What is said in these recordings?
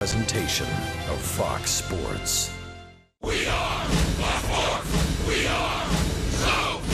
Presentation of Fox Sports. We are the Fourth. We are South.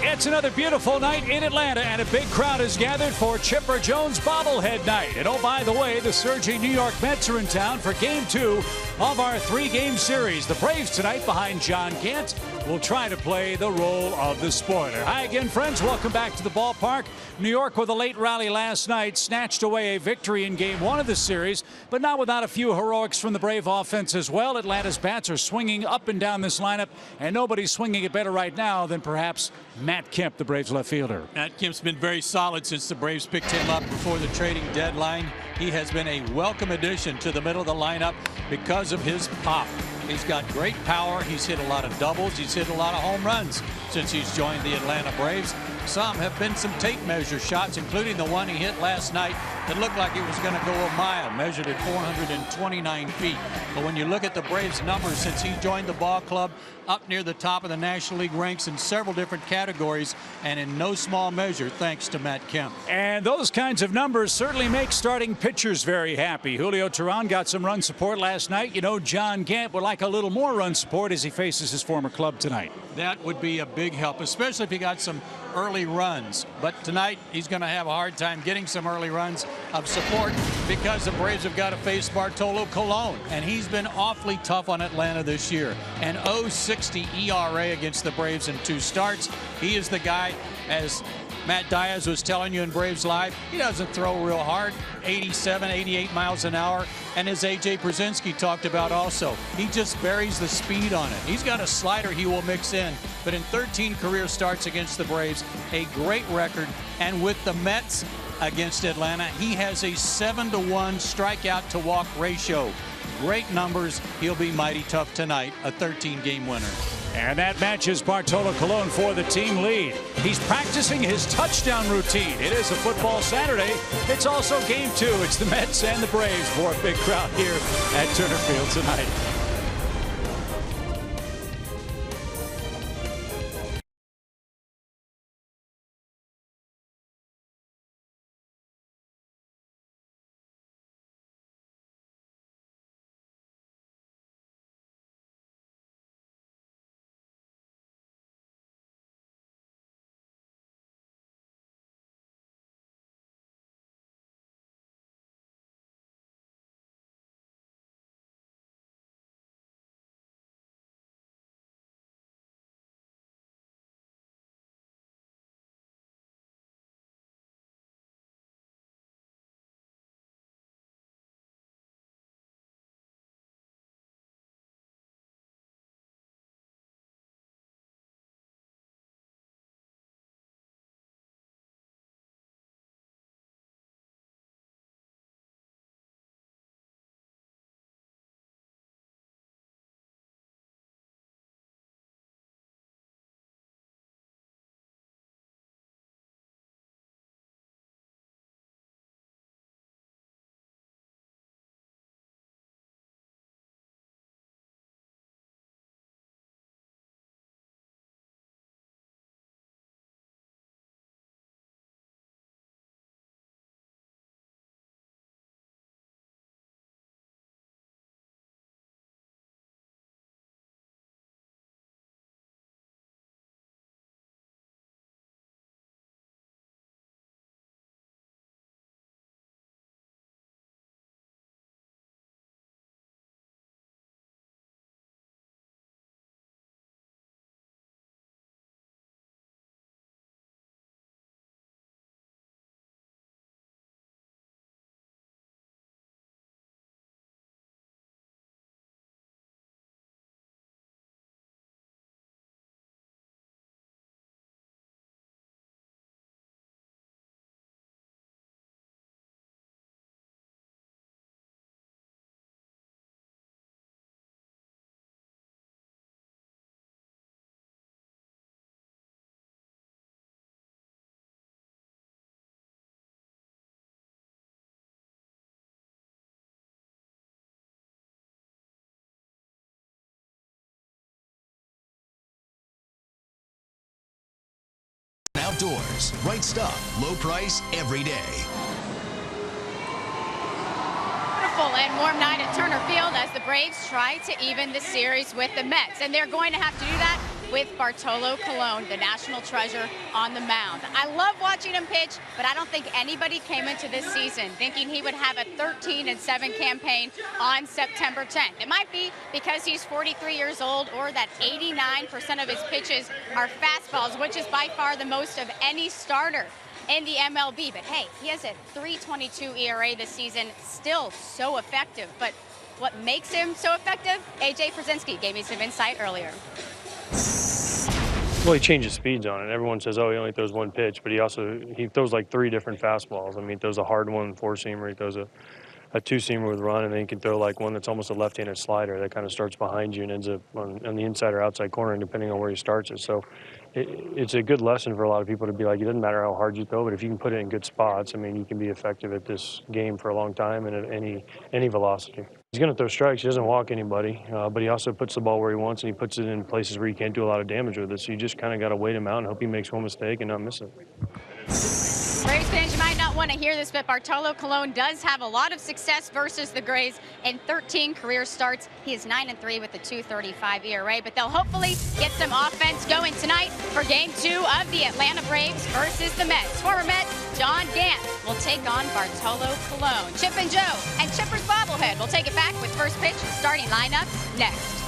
It's another beautiful night in Atlanta, and a big crowd is gathered for Chipper Jones bobblehead night. And oh, by the way, the surging New York Mets are in town for Game 2 of our 3-game series. The Braves tonight, behind John Gant, will try to play the role of the spoiler. Hi again, friends. Welcome back to the ballpark. New York, with a late rally last night, snatched away a victory in Game 1 of the series, but not without a few heroics from the Brave offense as well. Atlanta's bats are swinging up and down this lineup, and nobody's swinging it better right now than perhaps Matt Kemp, the Braves left fielder. Matt Kemp's been very solid since the Braves picked him up before the trading deadline. He has been a welcome addition to the middle of the lineup because of his pop. He's got great power. He's hit a lot of doubles. He's hit a lot of home runs since he's joined the Atlanta Braves. Some have been some tape measure shots, including the one he hit last night that looked like it was going to go a mile, measured at 429 feet. But when you look at the Braves' numbers since he joined the ball club, up near the top of the National League ranks in several different categories, and in no small measure thanks to Matt Kemp. And those kinds of numbers certainly make starting pitchers very happy. Julio Teheran got some run support last night. You know, John Gant would like a little more run support as he faces his former club tonight. That would be a big help, especially if he got some early runs. But tonight he's going to have a hard time getting some early runs of support because the Braves have got to face Bartolo Colon, and he's been awfully tough on Atlanta this year. An 0.60 ERA against the Braves in 2 starts. He is the guy, as Matt Diaz was telling you in Braves Live, he doesn't throw real hard, 87, 88 miles an hour. And as A.J. Brzezinski talked about also, he just buries the speed on it. He's got a slider he will mix in, but in 13 career starts against the Braves, a great record. And with the Mets against Atlanta, he has a 7-to-1 strikeout to walk ratio. Great numbers. He'll be mighty tough tonight, a 13-game winner. And that matches Bartolo Colon for the team lead. He's practicing his touchdown routine. It is a football Saturday. It's also Game 2. It's the Mets and the Braves for a big crowd here at Turner Field tonight. Brewers. Right stuff, low price, every day. Beautiful and warm night at Turner Field as the Braves try to even the series with the Mets. And they're going to have to do that with Bartolo Colon, the national treasure, on the mound. I love watching him pitch, but I don't think anybody came into this season thinking he would have a 13-7 campaign on September 10th. It might be because he's 43 years old or that 89% of his pitches are fastballs, which is by far the most of any starter in the MLB. But hey, he has a 3.22 ERA this season, still so effective. But what makes him so effective? AJ Przinsky gave me some insight earlier. Well, he changes speeds on it. Everyone says, oh, he only throws one pitch, but he throws like 3 different fastballs. I mean, he throws a hard one, 4-seamer, he throws a 2-seamer with run, and then he can throw like one that's almost a left-handed slider that kind of starts behind you and ends up on the inside or outside corner, depending on where he starts it. So it's a good lesson for a lot of people to be like, it doesn't matter how hard you throw, but if you can put it in good spots, I mean, you can be effective at this game for a long time and at any velocity. He's going to throw strikes. He doesn't walk anybody, but he also puts the ball where he wants, and he puts it in places where you can't do a lot of damage with it. So you just kind of got to wait him out and hope he makes one mistake and not miss it. Braves fans, you might not want to hear this, but Bartolo Colon does have a lot of success versus the Grays in 13 career starts. He is 9-3 with a 2.35 ERA, but they'll hopefully get some offense going tonight for Game 2 of the Atlanta Braves versus the Mets. Former Met John Gant will take on Bartolo Colon. Chip and Joe and Chipper's bobblehead will take it back with first pitch and starting lineups next.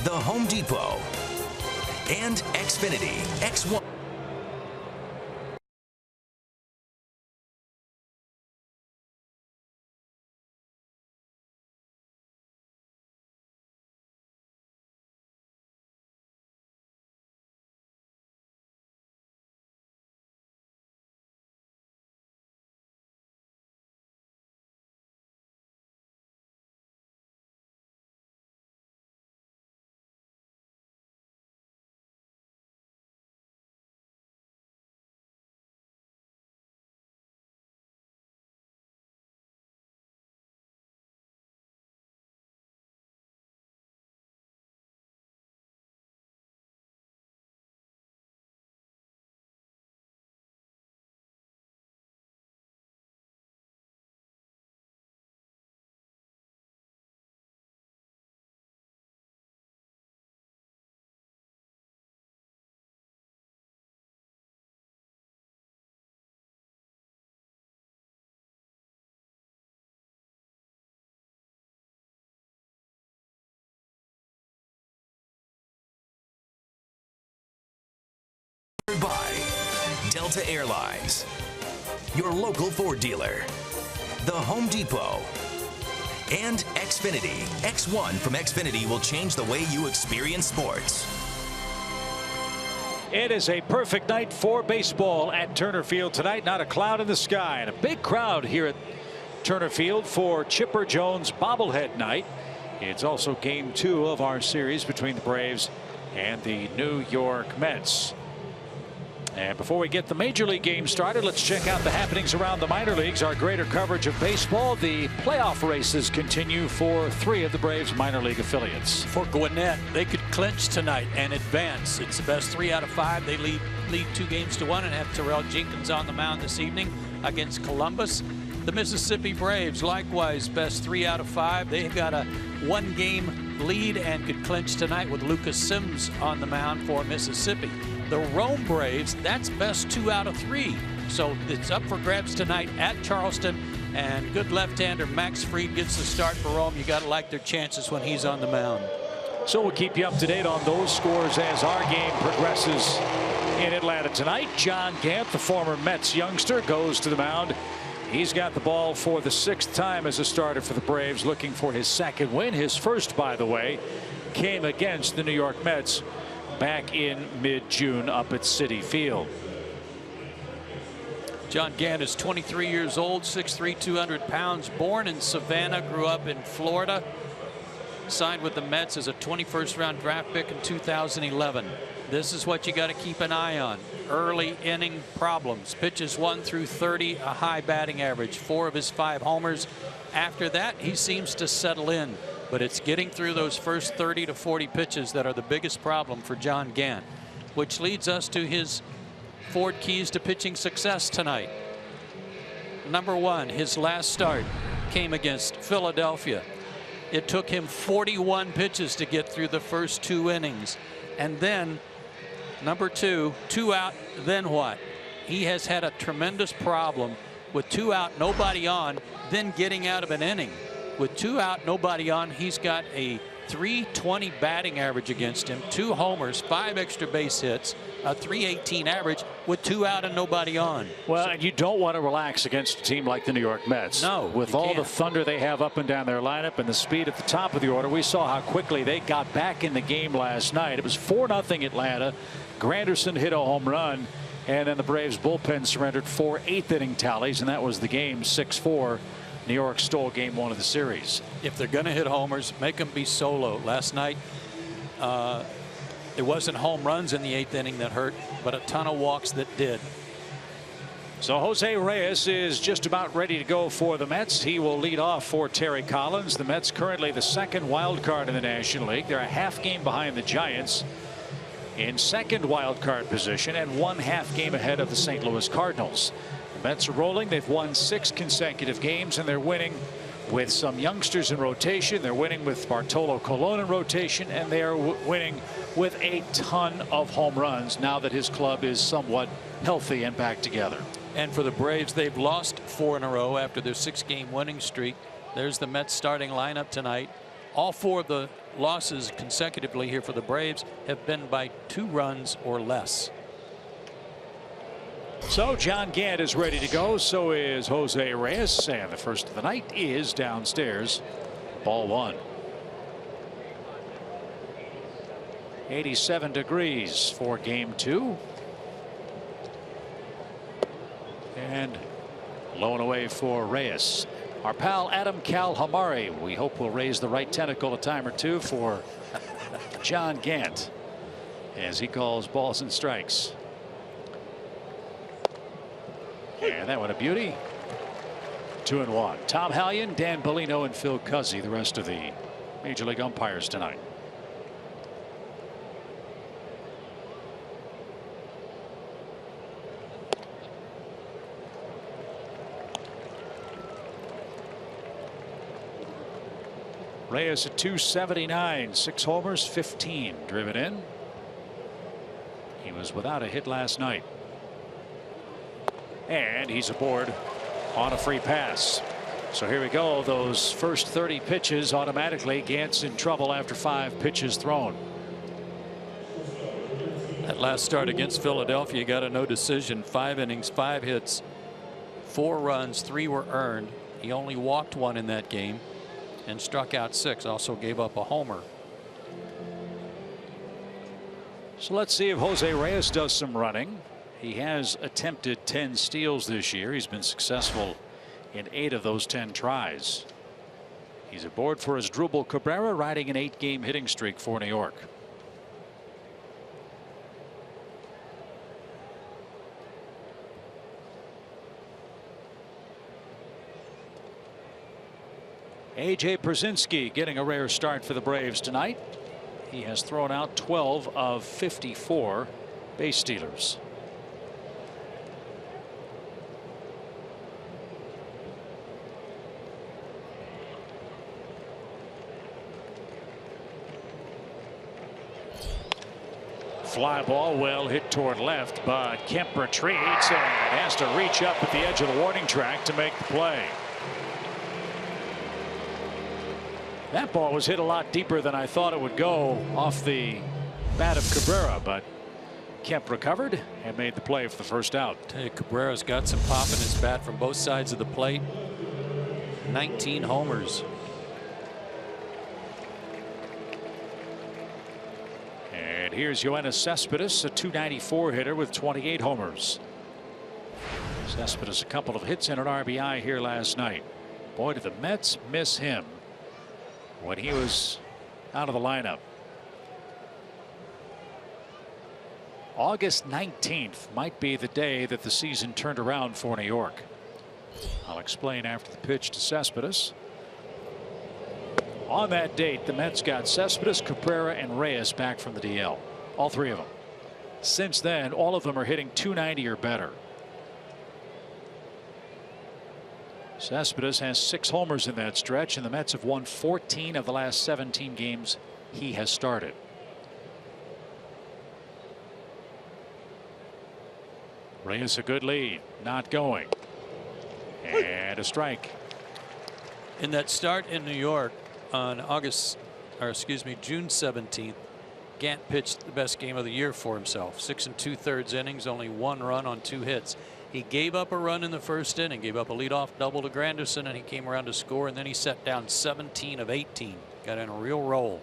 The Home Depot and Xfinity X1. By Delta Airlines, your local Ford dealer, the Home Depot, and Xfinity. X1 from Xfinity will change the way you experience sports. It is a perfect night for baseball at Turner Field tonight. Not a cloud in the sky, and a big crowd here at Turner Field for Chipper Jones bobblehead night. It's also Game 2 of our series between the Braves and the New York Mets. And before we get the major league game started, let's check out the happenings around the minor leagues. Our greater coverage of baseball. The playoff races continue for 3 of the Braves minor league affiliates. For Gwinnett, they could clinch tonight and advance. It's the best 3 out of 5. They lead 2-1 and have Terrell Jenkins on the mound this evening against Columbus. The Mississippi Braves, likewise, best 3 out of 5. They've got a 1-game lead and could clinch tonight with Lucas Sims on the mound for Mississippi. The Rome Braves, that's best 2 out of 3. So it's up for grabs tonight at Charleston. And good left-hander Max Fried gets the start for Rome. You got to like their chances when he's on the mound. So we'll keep you up to date on those scores as our game progresses in Atlanta tonight. John Gant, the former Mets youngster, goes to the mound. He's got the ball for the 6th time as a starter for the Braves, looking for his 2nd win. His first, by the way, came against the New York Mets back in mid-June up at Citi Field. John Gant is 23 years old, 6'3", 200 pounds, born in Savannah, grew up in Florida, signed with the Mets as a 21st round draft pick in 2011. This is what you got to keep an eye on. Early inning problems. Pitches 1 through 30, a high batting average, 4 of his 5 homers. After that, he seems to settle in, but it's getting through those first 30 to 40 pitches that are the biggest problem for John Gant, which leads us to his 4 keys to pitching success tonight. Number 1, his last start came against Philadelphia. It took him 41 pitches to get through the first 2 innings. And then number 2, 2 out, then what? He has had a tremendous problem with 2 out, nobody on, then getting out of an inning. With 2 out, nobody on, he's got a .320 batting average against him, 2 homers, 5 extra base hits, a .318 average with 2 out and nobody on. Well, and you don't want to relax against a team like the New York Mets. No, with all the thunder they have up and down their lineup and the speed at the top of the order. We saw how quickly they got back in the game last night. It was 4-0 Atlanta. Granderson hit a home run, and then the Braves bullpen surrendered 4 8th-inning tallies, and that was the game, 6-4. New York stole game 1 of the series. If they're going to hit homers, make them be solo. Last night, it wasn't home runs in the 8th inning that hurt, but a ton of walks that did. So Jose Reyes is just about ready to go for the Mets. He will lead off for Terry Collins. The Mets currently the 2nd wild card in the National League. They're a half game behind the Giants in 2nd wild card position and 1/2 game ahead of the St. Louis Cardinals. The Mets are rolling. They've won 6 consecutive games, and they're winning with some youngsters in rotation. They're winning with Bartolo Colon in rotation, and they are winning with a ton of home runs now that his club is somewhat healthy and back together. And for the Braves, they've lost 4 in a row after their 6-game winning streak. There's the Mets starting lineup tonight. All 4 of the losses consecutively here for the Braves have been by 2 runs or less. So John Gant is ready to go. So is Jose Reyes, and the first of the night is downstairs. Ball 1. 87 degrees for game 2. And low and away for Reyes. Our pal Adam Calhamari, we hope will raise the right tentacle a time or two for John Gant as he calls balls and strikes. And that one a beauty. 2-1. Tom Hallion, Dan Bellino, and Phil Cuzzi, the rest of the Major League umpires tonight. Reyes at .279, 6 homers, 15 driven in. He was without a hit last night. And he's aboard on a free pass. So here we go. Those first 30 pitches automatically. Gant's in trouble after 5 pitches thrown. That last start against Philadelphia got a no decision. 5 innings, 5 hits, 4 runs, 3 were earned. He only walked 1 in that game and struck out 6. Also gave up a homer. So let's see if Jose Reyes does some running. He has attempted 10 steals this year. He's been successful in 8 of those 10 tries. He's aboard for Asdrubal Cabrera, riding an 8-game hitting streak for New York. A.J. Pierzynski getting a rare start for the Braves tonight. He has thrown out 12 of 54 base stealers. Fly ball well hit toward left, but Kemp retreats and has to reach up at the edge of the warning track to make the play. That ball was hit a lot deeper than I thought it would go off the bat of Cabrera, but Kemp recovered and made the play for the first out. Tell you, Cabrera's got some pop in his bat from both sides of the plate. 19 homers. And here's Yoenis Cespedes, a .294 hitter with 28 homers. Cespedes a couple of hits and an RBI here last night. Boy, did the Mets miss him when he was out of the lineup. August 19th might be the day that the season turned around for New York. I'll explain after the pitch to Cespedes. On that date, the Mets got Cespedes, Cabrera, and Reyes back from the DL. All three of them. Since then, all of them are hitting .290 or better. Cespedes has 6 homers in that stretch, and the Mets have won 14 of the last 17 games he has started. Reyes a good lead, not going, and a strike. In that start in New York on June 17th, Gant pitched the best game of the year for himself. 6 2/3 innings, only 1 run on 2 hits. He gave up a run in the first inning, gave up a leadoff double to Granderson, and he came around to score, and then he set down 17 of 18. Got in a real roll.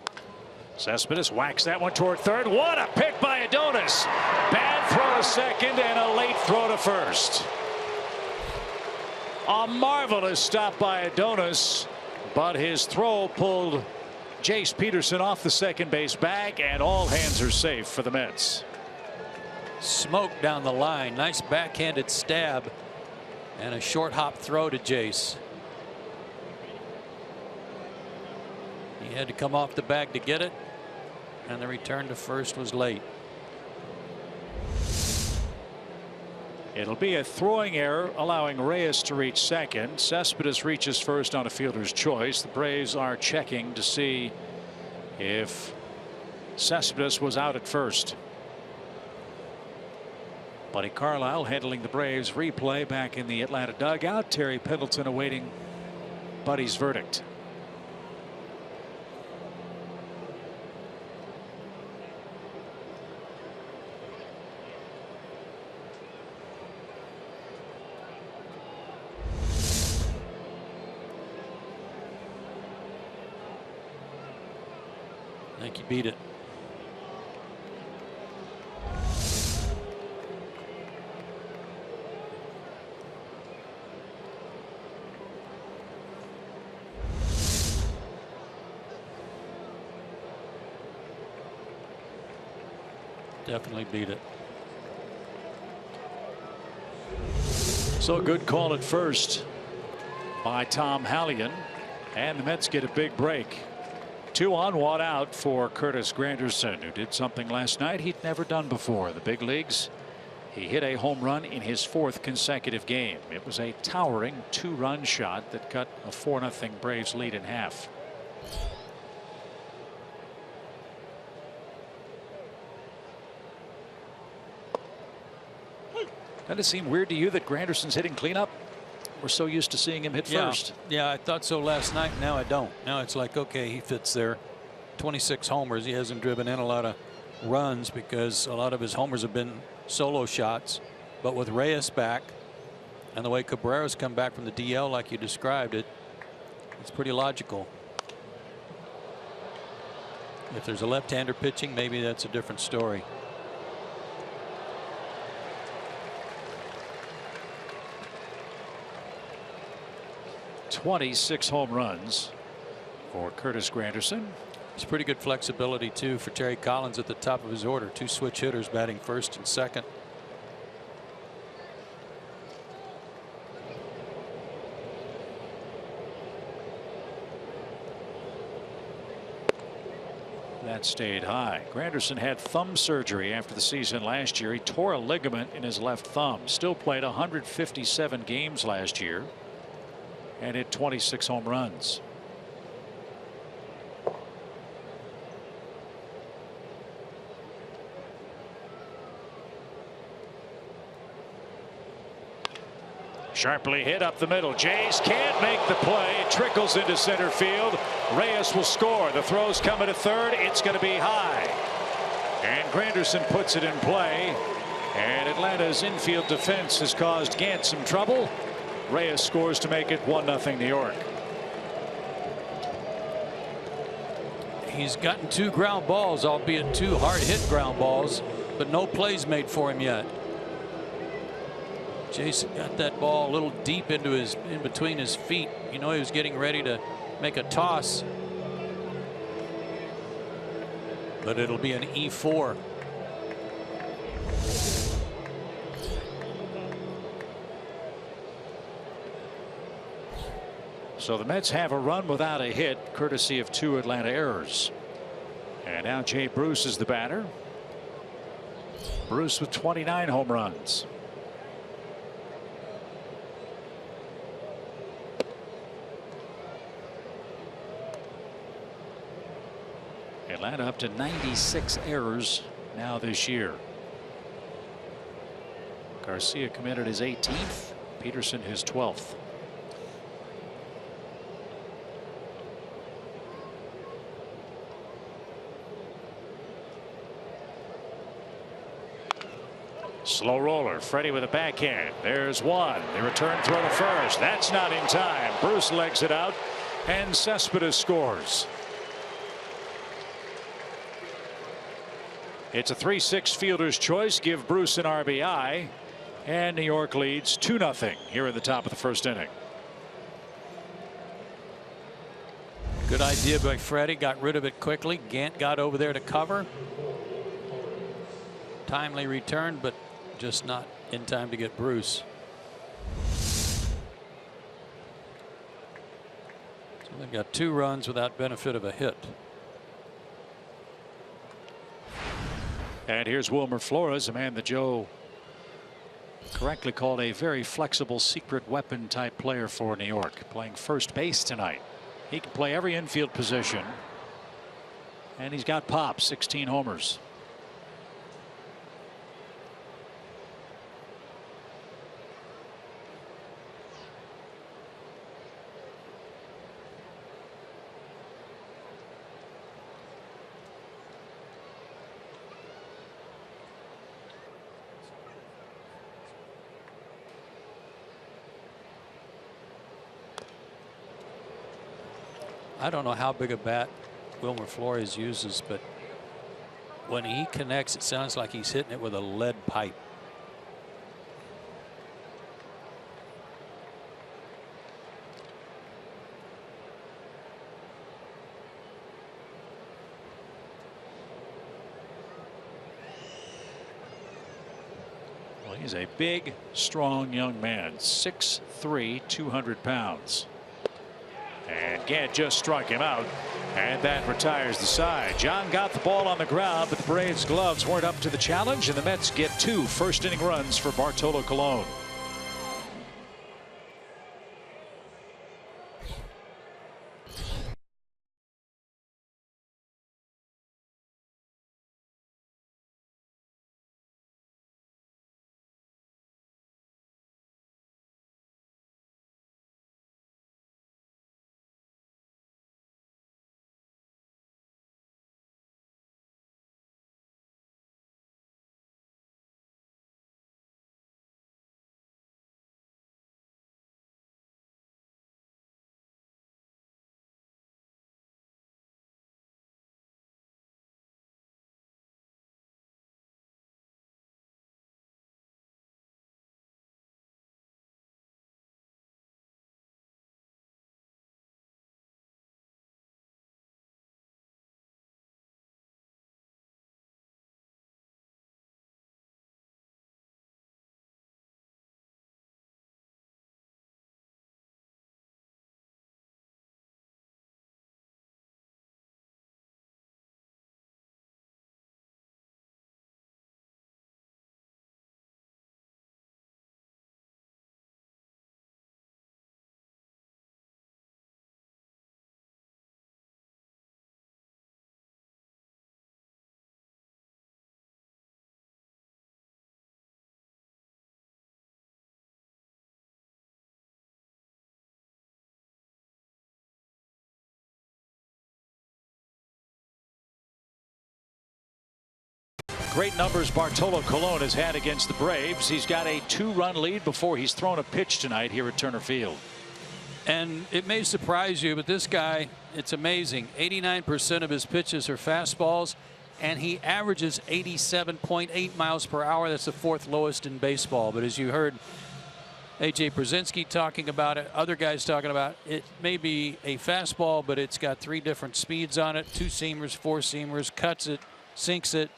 Cespedes whacks that one toward third. What a pick by Adonis. Bad throw to second and a late throw to first. A marvelous stop by Adonis, but his throw pulled Jace Peterson off the second base bag, and all hands are safe for the Mets. Smoke down the line. Nice backhanded stab and a short hop throw to Jace. He had to come off the bag to get it, and the return to first was late. It'll be a throwing error, allowing Reyes to reach second. Cespedes reaches first on a fielder's choice. The Braves are checking to see if Cespedes was out at first. Buddy Carlisle handling the Braves replay back in the Atlanta dugout. Terry Pendleton awaiting Buddy's verdict. I think he beat it. Definitely beat it. So good call at first by Tom Hallion, and the Mets get a big break. 2 on, 1 out for Curtis Granderson, who did something last night he'd never done before. The big leagues. He hit a home run in his 4th consecutive game. It was a towering 2-run shot that cut a 4-0 Braves lead in half. Doesn't it seem weird to you that Granderson's hitting cleanup? We're so used to seeing him hit first. Yeah, I thought so last night. Now I don't. Now it's like, okay, he fits there. 26 homers. He hasn't driven in a lot of runs because a lot of his homers have been solo shots. But with Reyes back and the way Cabrera's come back from the DL like you described it, it's pretty logical. If there's a left-hander pitching, maybe that's a different story. .26 home runs for Curtis Granderson. It's pretty good flexibility too for Terry Collins at the top of his order. 2 switch hitters batting first and second. That stayed high. Granderson had thumb surgery after the season last year. He tore a ligament in his left thumb. Still played 157 games last year and hit 26 home runs. Sharply hit up the middle. Jays can't make the play. It trickles into center field. Reyes will score. The throw's coming to third. It's going to be high. And Granderson puts it in play. And Atlanta's infield defense has caused Gant some trouble. Reyes scores to make it 1-0 New York. He's gotten 2 ground balls, albeit 2 hard hit ground balls, but no plays made for him yet. Jason got that ball a little deep into in between his feet. You know, he was getting ready to make a toss. But it'll be an E4. So the Mets have a run without a hit, courtesy of 2 Atlanta errors. And now Jay Bruce is the batter. Bruce with 29 home runs. Atlanta up to 96 errors now this year. Garcia committed his 18th. Peterson his 12th. Slow roller. Freddie with a backhand. There's one. The return throw to first. That's not in time. Bruce legs it out, and Cespedes scores. It's a 3-6 fielder's choice. Give Bruce an RBI, and New York leads 2-0 here in the top of the first inning. Good idea by Freddie. Got rid of it quickly. Gant got over there to cover. Timely return, but just not in time to get Bruce. So they've got 2 runs without benefit of a hit. And here's Wilmer Flores, a man that Joe correctly called a very flexible secret weapon type player for New York, playing first base tonight. He can play every infield position, and he's got pop. 16 homers. I don't know how big a bat Wilmer Flores uses, but when he connects, it sounds like he's hitting it with a lead pipe. Well, he's a big, strong young man. 6'3", 200 pounds. And Gant just struck him out, and that retires the side. John got the ball on the ground, but the Braves' gloves weren't up to the challenge, and the Mets get 2 first-inning runs for Bartolo Colon. great numbers Bartolo Colon has had against the Braves. He's got a 2-run lead before he's thrown a pitch tonight here at Turner Field. And it may surprise you, but this guy, it's amazing. 89% of his pitches are fastballs, and he averages 87.8 miles per hour. That's the 4th lowest in baseball. But as you heard A.J. Brzezinski talking about it, other guys talking about it, may be a fastball, but it's got 3 different speeds on it, 2 seamers, 4 seamers, cuts it, sinks it,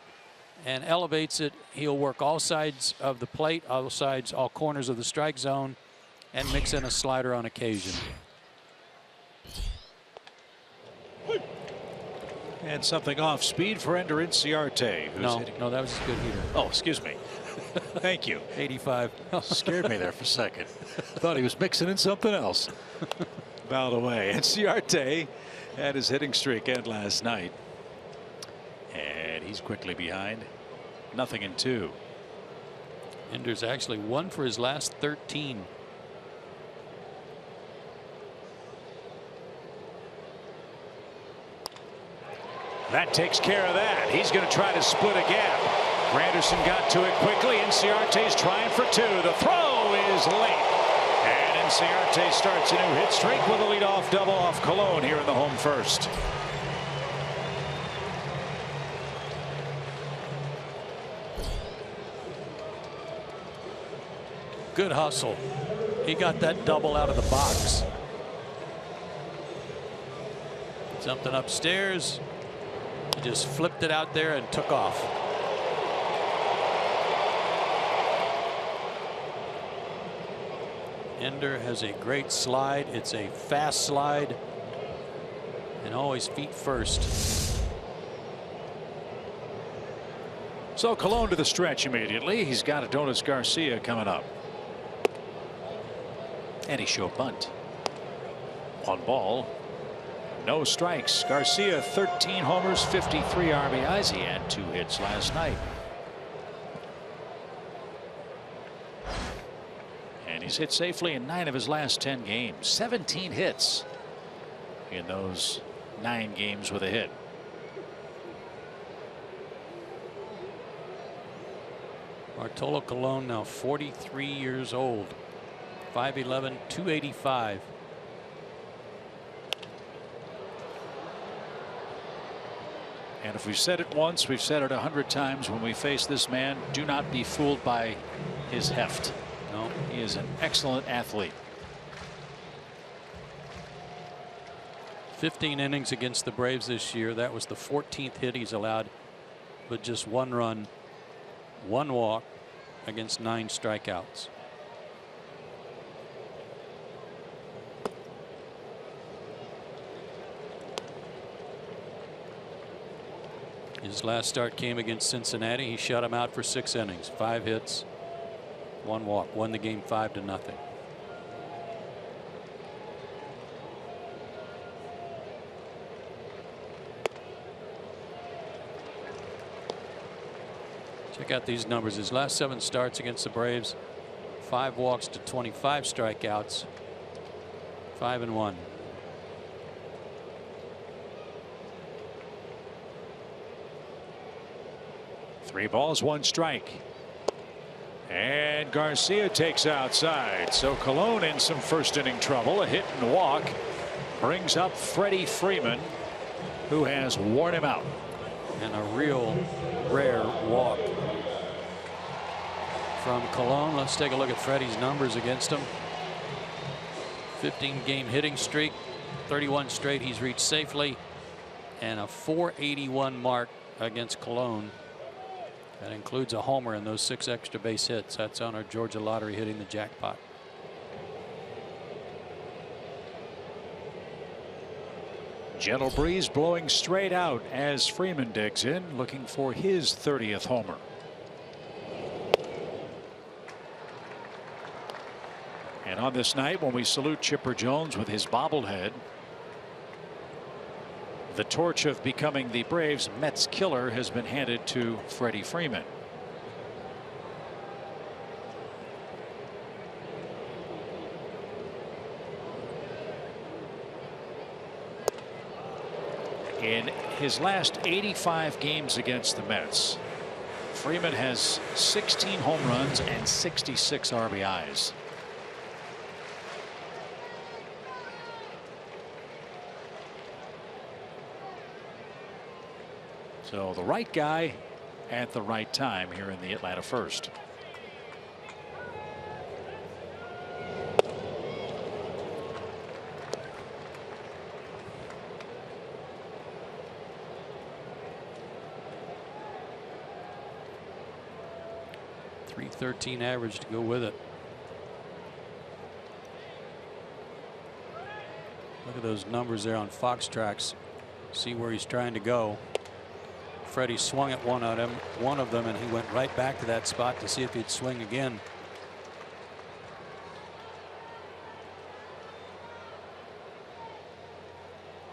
and elevates it. He'll work all sides of the plate, all sides, all corners of the strike zone, and mix in a slider on occasion. And something off speed for Ender Inciarte. No, that was a good heater. Oh, excuse me. Thank you. 85. Scared me there for a second. Thought he was mixing in something else. Fouled away. Inciarte had his hitting streak end last night. And he's quickly behind. 0-2. Ender's actually 1 for his last 13. That takes care of that. He's going to try to split a gap. Granderson got to it quickly. Inciarte's trying for 2. The throw is late. And Inciarte starts a new hit streak with a leadoff double off Colon here in the home first. Good hustle. He got that double out of the box. Something upstairs. He just flipped it out there and took off. Ender has a great slide. It's a fast slide and always feet first. So Colon to the stretch immediately. He's got Adonis Garcia coming up. And he showed bunt. 1 ball. No strikes. Garcia 13 homers, 53 RBIs. He had 2 hits last night. And he's hit safely in 9 of his last 10 games. 17 hits in those 9 games with a hit. Bartolo Colon now 43 years old. 5'11", 285. And if we've said it once, we've said it 100 times when we face this man. Do not be fooled by his heft. No, he is an excellent athlete. 15 innings against the Braves this year. That was the 14th hit he's allowed, but just 1 run, 1 walk against 9 strikeouts. His last start came against Cincinnati. He shut him out for 6 innings, 5 hits, 1 walk, won the game 5-0. Check out these numbers. His last 7 starts against the Braves, 5 walks to 25 strikeouts, 5-1. 3 balls, 1 strike. And Garcia takes outside. So Colon in some first inning trouble. A hit and walk brings up Freddie Freeman, who has worn him out. And a real rare walk from Colon. Let's take a look at Freddie's numbers against him. 15-game hitting streak, 31 straight he's reached safely, and a .481 mark against Colon. That includes a homer and those 6 extra base hits. That's on our Georgia lottery hitting the jackpot. Gentle breeze blowing straight out as Freeman digs in, looking for his 30th homer. And on this night, when we salute Chipper Jones with his bobblehead, the torch of becoming the Braves Mets killer has been handed to Freddie Freeman. In his last 85 games against the Mets, Freeman has 16 home runs and 66 RBIs. So the right guy at the right time here in the Atlanta first. .313 average to go with it. Look at those numbers there on Fox Tracks. See where he's trying to go. Freddie swung at one of them, and he went right back to that spot to see if he'd swing again.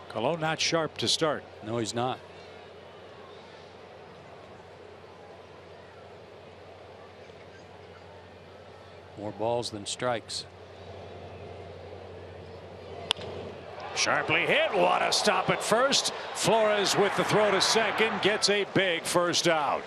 Colon not sharp to start. No, he's not. More balls than strikes. Sharply hit. What a stop at first. Flores with the throw to second gets a big first out.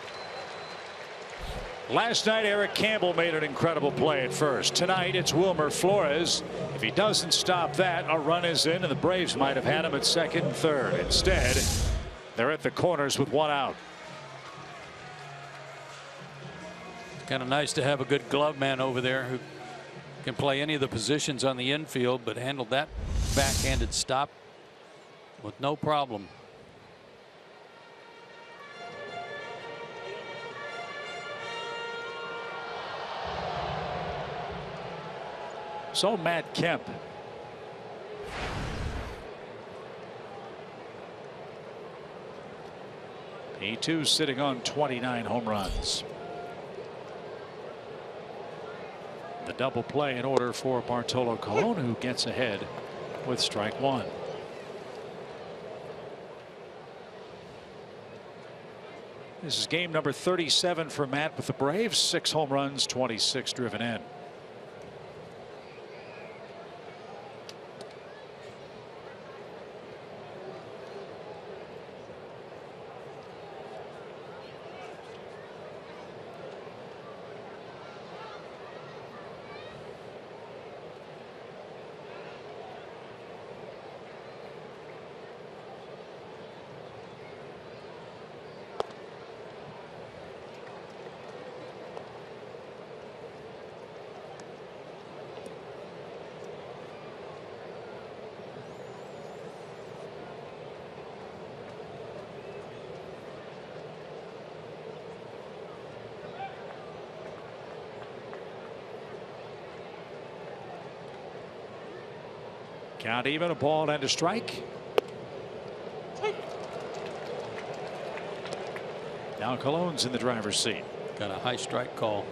Last night Eric Campbell made an incredible play at first. Tonight it's Wilmer Flores. If he doesn't stop that, a run is in, and the Braves might have had him at second and third. Instead, they're at the corners with one out. Kind of nice to have a good glove man over there who can play any of the positions on the infield, but handled that backhanded stop with no problem. So Matt Kemp. He too sitting on 29 home runs. The double play in order for Bartolo Colon, who gets ahead with strike one. This is game number 37 for Matt with the Braves. 6 home runs, 26 driven in. Count even, a ball and a strike. Now Colon's in the driver's seat. Got a high strike call.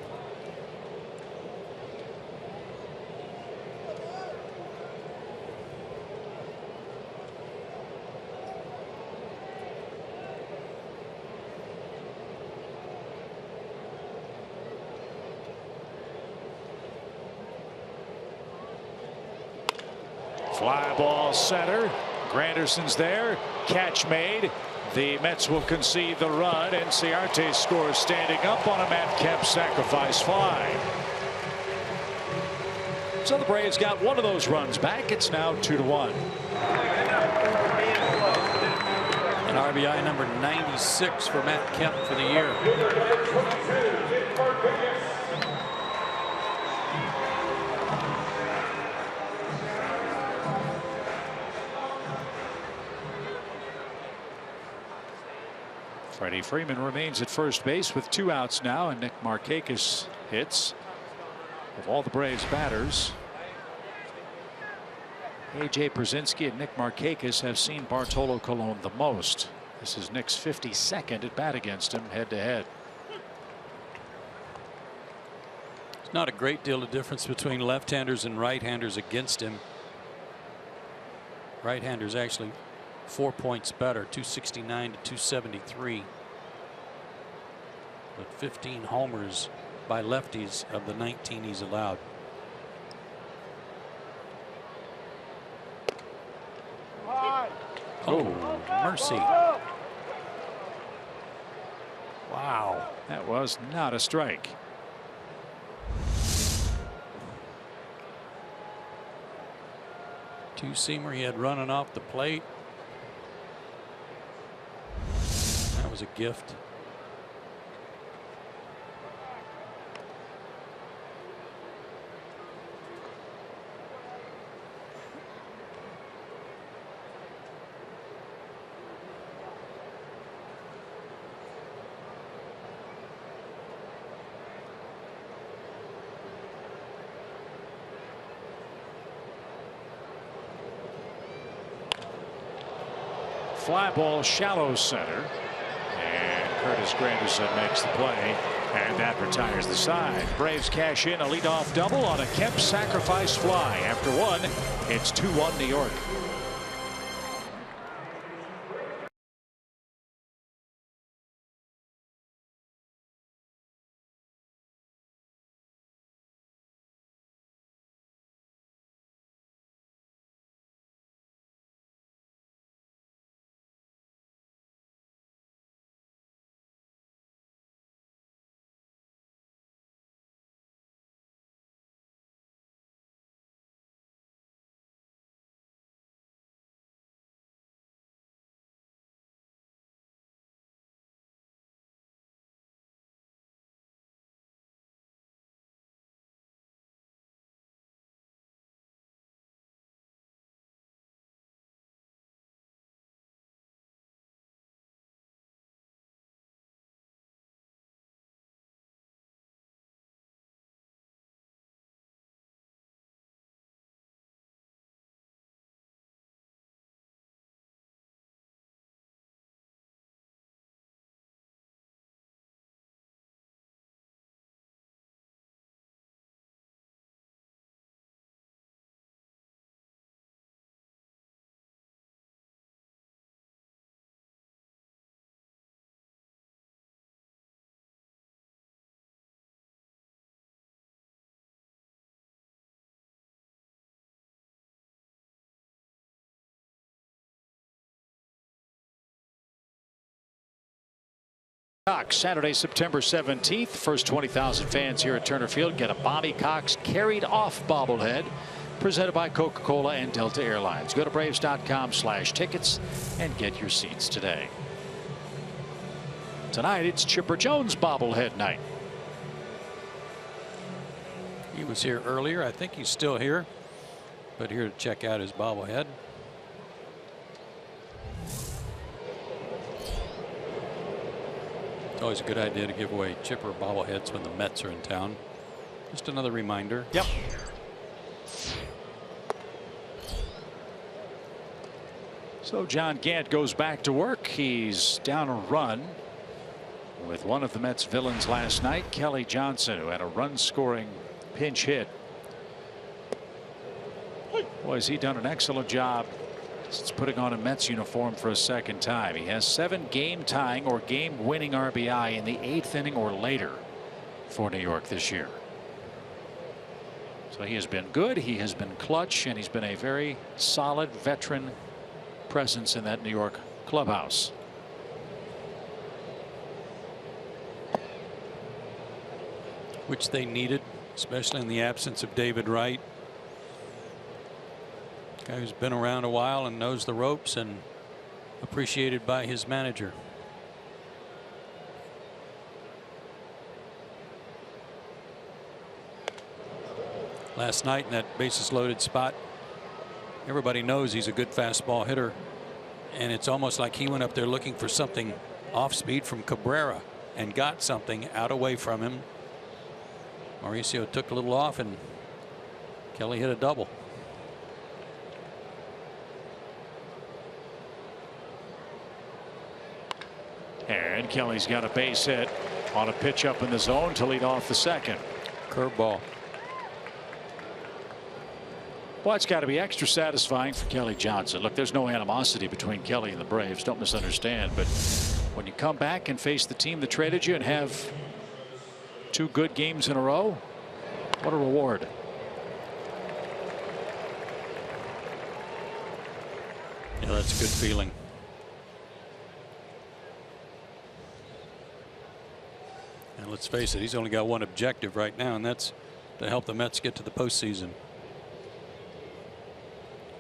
Fly ball center. Granderson's there. Catch made. The Mets will concede the run, and Ciarte scores standing up on a Matt Kemp sacrifice fly. So the Braves got one of those runs back. It's now 2-1. And RBI number 96 for Matt Kemp for the year. Freddie Freeman remains at first base with 2 outs now, and Nick Markakis hits. Of all the Braves batters, A.J. Brzezinski and Nick Markakis have seen Bartolo Colon the most. This is Nick's 52nd at bat against him head to head. There's not a great deal of difference between left-handers and right-handers against him. Right-handers actually 4 points better, 269 to 273. But 15 homers by lefties of the 19 he's allowed. Oh, mercy. Wow. That was not a strike. Two-seamer he had running off the plate. That was a gift. Fly ball, shallow center, and Curtis Granderson makes the play, and that retires the side. Braves cash in a leadoff double on a Kemp sacrifice fly. After one, it's 2-1 New York. Cox, Saturday, September 17th. First 20,000 fans here at Turner Field get a Bobby Cox carried off bobblehead presented by Coca-Cola and Delta Airlines. Go to Braves.com/tickets and get your seats today. Tonight it's Chipper Jones bobblehead night. He was here earlier. I think he's still here, but here to check out his bobblehead. It's always a good idea to give away Chipper bobbleheads when the Mets are in town. Just another reminder. Yep. So John Gant goes back to work. He's down a run with one of the Mets villains last night, Kelly Johnson, who had a run scoring pinch hit. Boy, has he done an excellent job since putting on a Mets uniform for a second time. He has 7 game tying or game winning RBI in the 8th inning or later for New York this year. So he has been good, he has been clutch, and he's been a very solid veteran presence in that New York clubhouse. Which they needed, especially in the absence of David Wright. Guy who's been around a while and knows the ropes and appreciated by his manager. Last night in that bases loaded spot, everybody knows he's a good fastball hitter, and it's almost like he went up there looking for something off speed from Cabrera and got something out away from him. Mauricio took a little off and Kelly hit a double. And Kelly's got a base hit on a pitch up in the zone to lead off the second. Curveball. Well, it's got to be extra satisfying for Kelly Johnson. Look, there's no animosity between Kelly and the Braves. Don't misunderstand. But when you come back and face the team that traded you and have 2 good games in a row, what a reward. Yeah, that's a good feeling. And let's face it, he's only got one objective right now, and that's to help the Mets get to the postseason.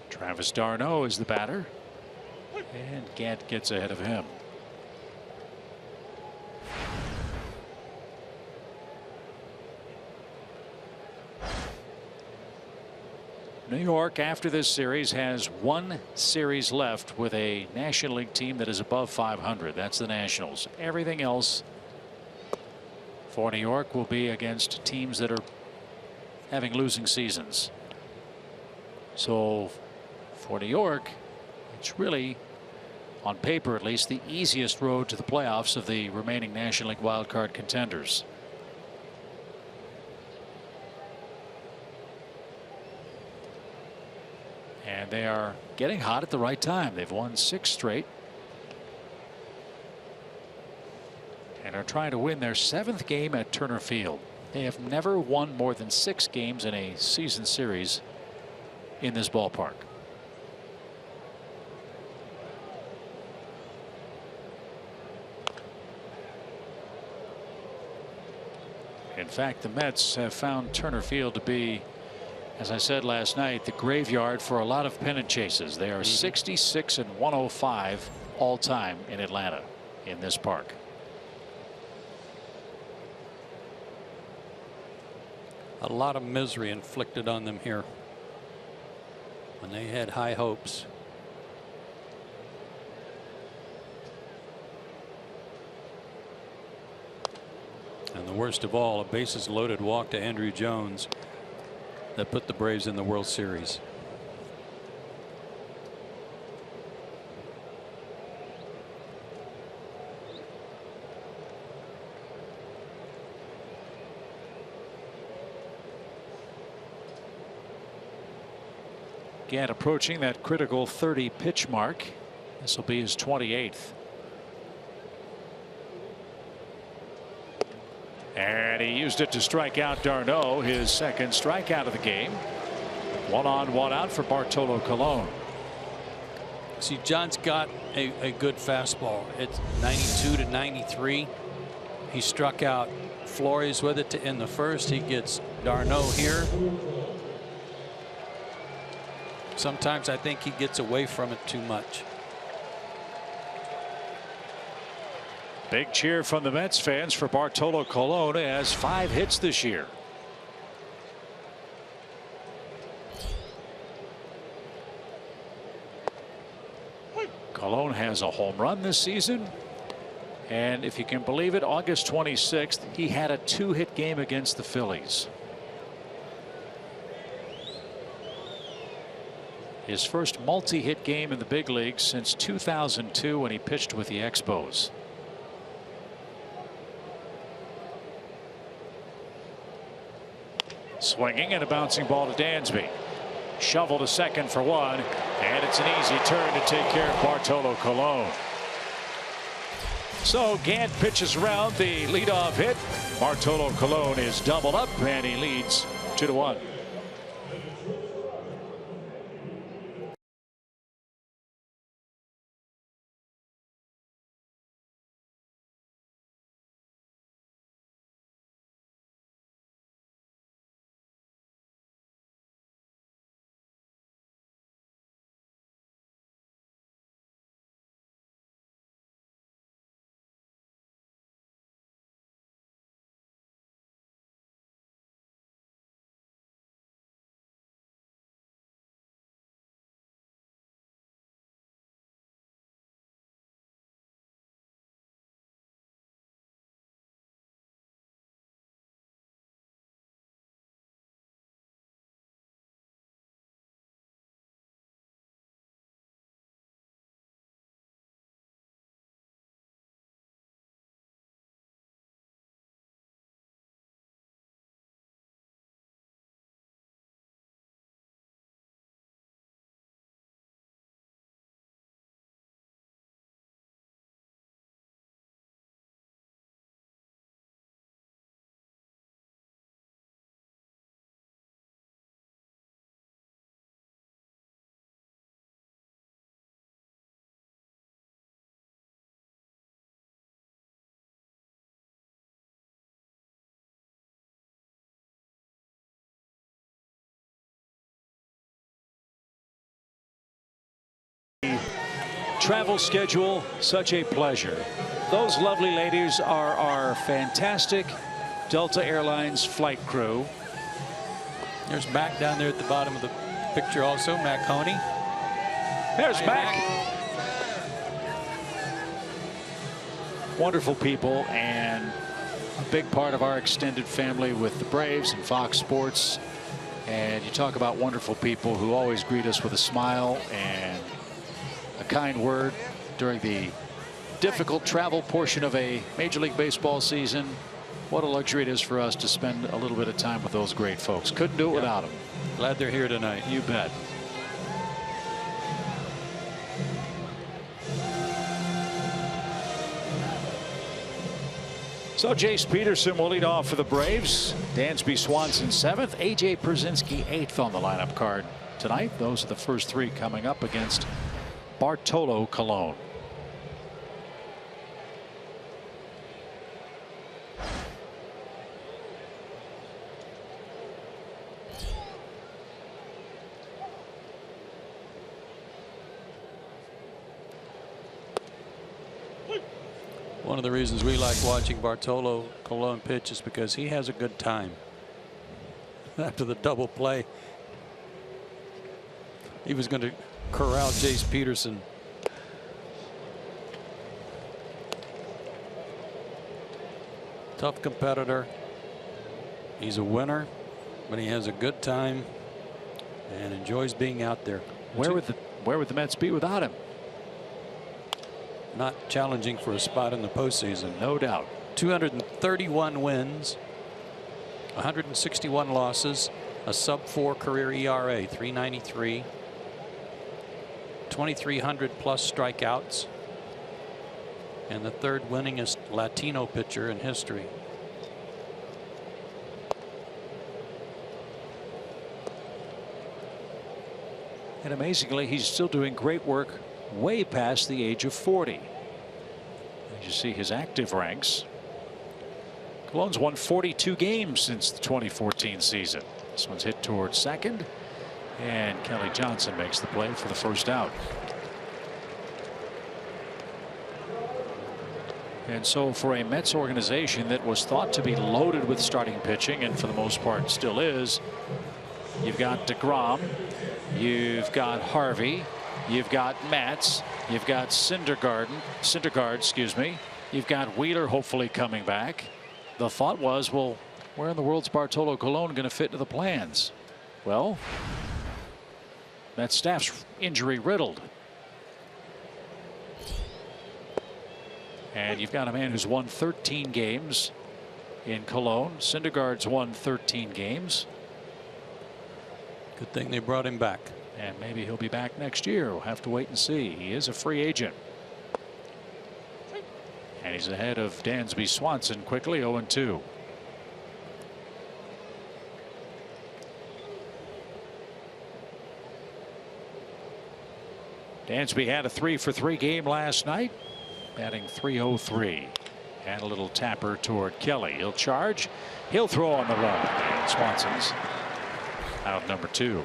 Travis d'Arnaud is the batter, and Gant gets ahead of him. New York, after this series, has one series left with a National League team that is above 500. That's the Nationals. Everything else for New York will be against teams that are having losing seasons. So for New York, it's really, on paper at least, the easiest road to the playoffs of the remaining National League wildcard contenders. And they are getting hot at the right time. They've won 6 straight and are trying to win their 7th game at Turner Field. They have never won more than 6 games in a season series in this ballpark. In fact, the Mets have found Turner Field to be, as I said last night, the graveyard for a lot of pennant chases. They are 66 and 105 all time in Atlanta in this park. A lot of misery inflicted on them here when they had high hopes. And the worst of all, a bases loaded walk to Andrew Jones that put the Braves in the World Series. Gant approaching that critical 30 pitch mark. This will be his 28th. And he used it to strike out d'Arnaud, his 2nd strikeout of the game. 1 on, 1 out for Bartolo Colon. See, John's got a good fastball. It's 92 to 93. He struck out Flores with it in the 1st. He gets d'Arnaud here. Sometimes I think he gets away from it too much. Big cheer from the Mets fans for Bartolo Colon, who has 5 hits this year. Colon has a home run this season. And if you can believe it, August 26th, he had a 2-hit game against the Phillies. His first multi-hit game in the big leagues since 2002 when he pitched with the Expos. Swinging and a bouncing ball to Dansby. Shovel to second for 1, and it's an easy turn to take care of Bartolo Colon. So Gant pitches around the leadoff hit. Bartolo Colon is doubled up, and he leads 2-1. travel schedule, such a pleasure. Those lovely ladies are our fantastic Delta Airlines flight crew. There's Mac down there at the bottom of the picture also, Mac Honey. There's Mac. Wonderful people and a big part of our extended family with the Braves and Fox Sports. And you talk about wonderful people who always greet us with a smile and a kind word during the difficult travel portion of a Major League Baseball season. What a luxury it is for us to spend a little bit of time with those great folks. Couldn't do it without them. Glad they're here tonight. You bet. So Jace Peterson will lead off for the Braves. Dansby Swanson 7th. AJ Pierzynski 8th on the lineup card tonight. Those are the first three coming up against Bartolo Colon. One of the reasons we like watching Bartolo Colon pitch is because he has a good time. After the double play, he was going to corral Jace Peterson. Tough competitor. He's a winner, but he has a good time and enjoys being out there. Where would the Mets be without him? Not challenging for a spot in the postseason. No doubt. 231 wins, 161 losses, a sub-4 career ERA, 3.93, 2,300 plus strikeouts, and the third winningest Latino pitcher in history. And amazingly, he's still doing great work way past the age of 40. As you see his active ranks, Colon's won 42 games since the 2014 season. This one's hit towards second, and Kelly Johnson makes the play for the first out. And so for a Mets organization that was thought to be loaded with starting pitching, and for the most part still is, you've got DeGrom, you've got Harvey, you've got Matz, you've got Syndergaard, excuse me. You've got Wheeler hopefully coming back. The thought was, well, where in the world's Bartolo Colon going to fit into the plans? Well, that staff's injury riddled. And you've got a man who's won 13 games in Cologne. Syndergaard's won 13 games. Good thing they brought him back. And maybe he'll be back next year. We'll have to wait and see. He is a free agent. And he's ahead of Dansby Swanson quickly, 0-2. Dansby had a 3-for-3 game last night, batting .303. And a little tapper toward Kelly. He'll charge. He'll throw on the run. And Swanson's out number 2.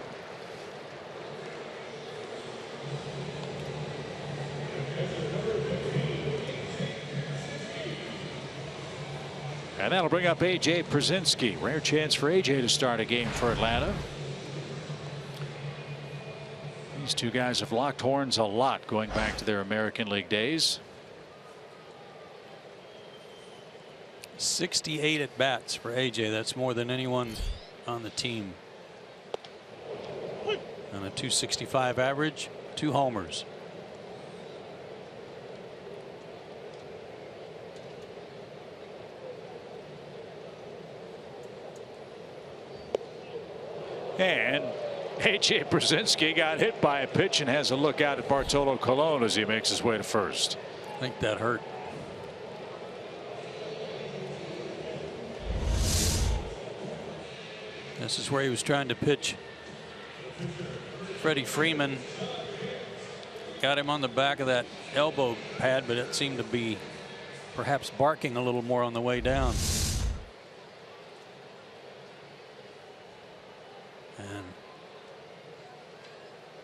And that'll bring up AJ Pierzynski. Rare chance for AJ to start a game for Atlanta. These two guys have locked horns a lot going back to their American League days. 68 at bats for AJ. That's more than anyone on the team. On a .265 average, 2 homers. And AJ Pierzynski got hit by a pitch and has a look out at Bartolo Colon as he makes his way to first. I think that hurt. This is where he was trying to pitch Freddie Freeman. Got him on the back of that elbow pad, but it seemed to be perhaps barking a little more on the way down. And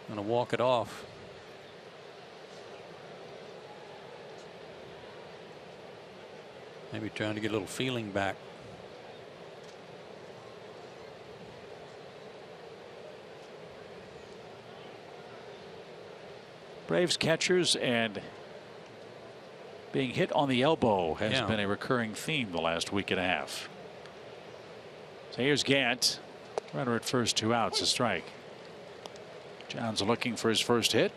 going to walk it off. Maybe trying to get a little feeling back. Braves catchers and being hit on the elbow has been a recurring theme the last week and a half. So here's Gant. Runner at first, 2 outs, a strike. Johns looking for his first hit.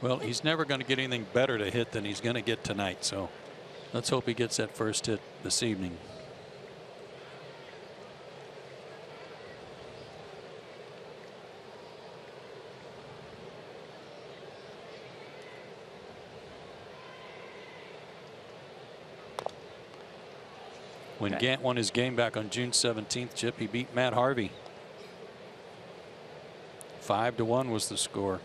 Well, he's never going to get anything better to hit than he's going to get tonight. So let's hope he gets that first hit this evening. When Gant won his game back on June 17th, Chip, he beat Matt Harvey. 5-1 was the score.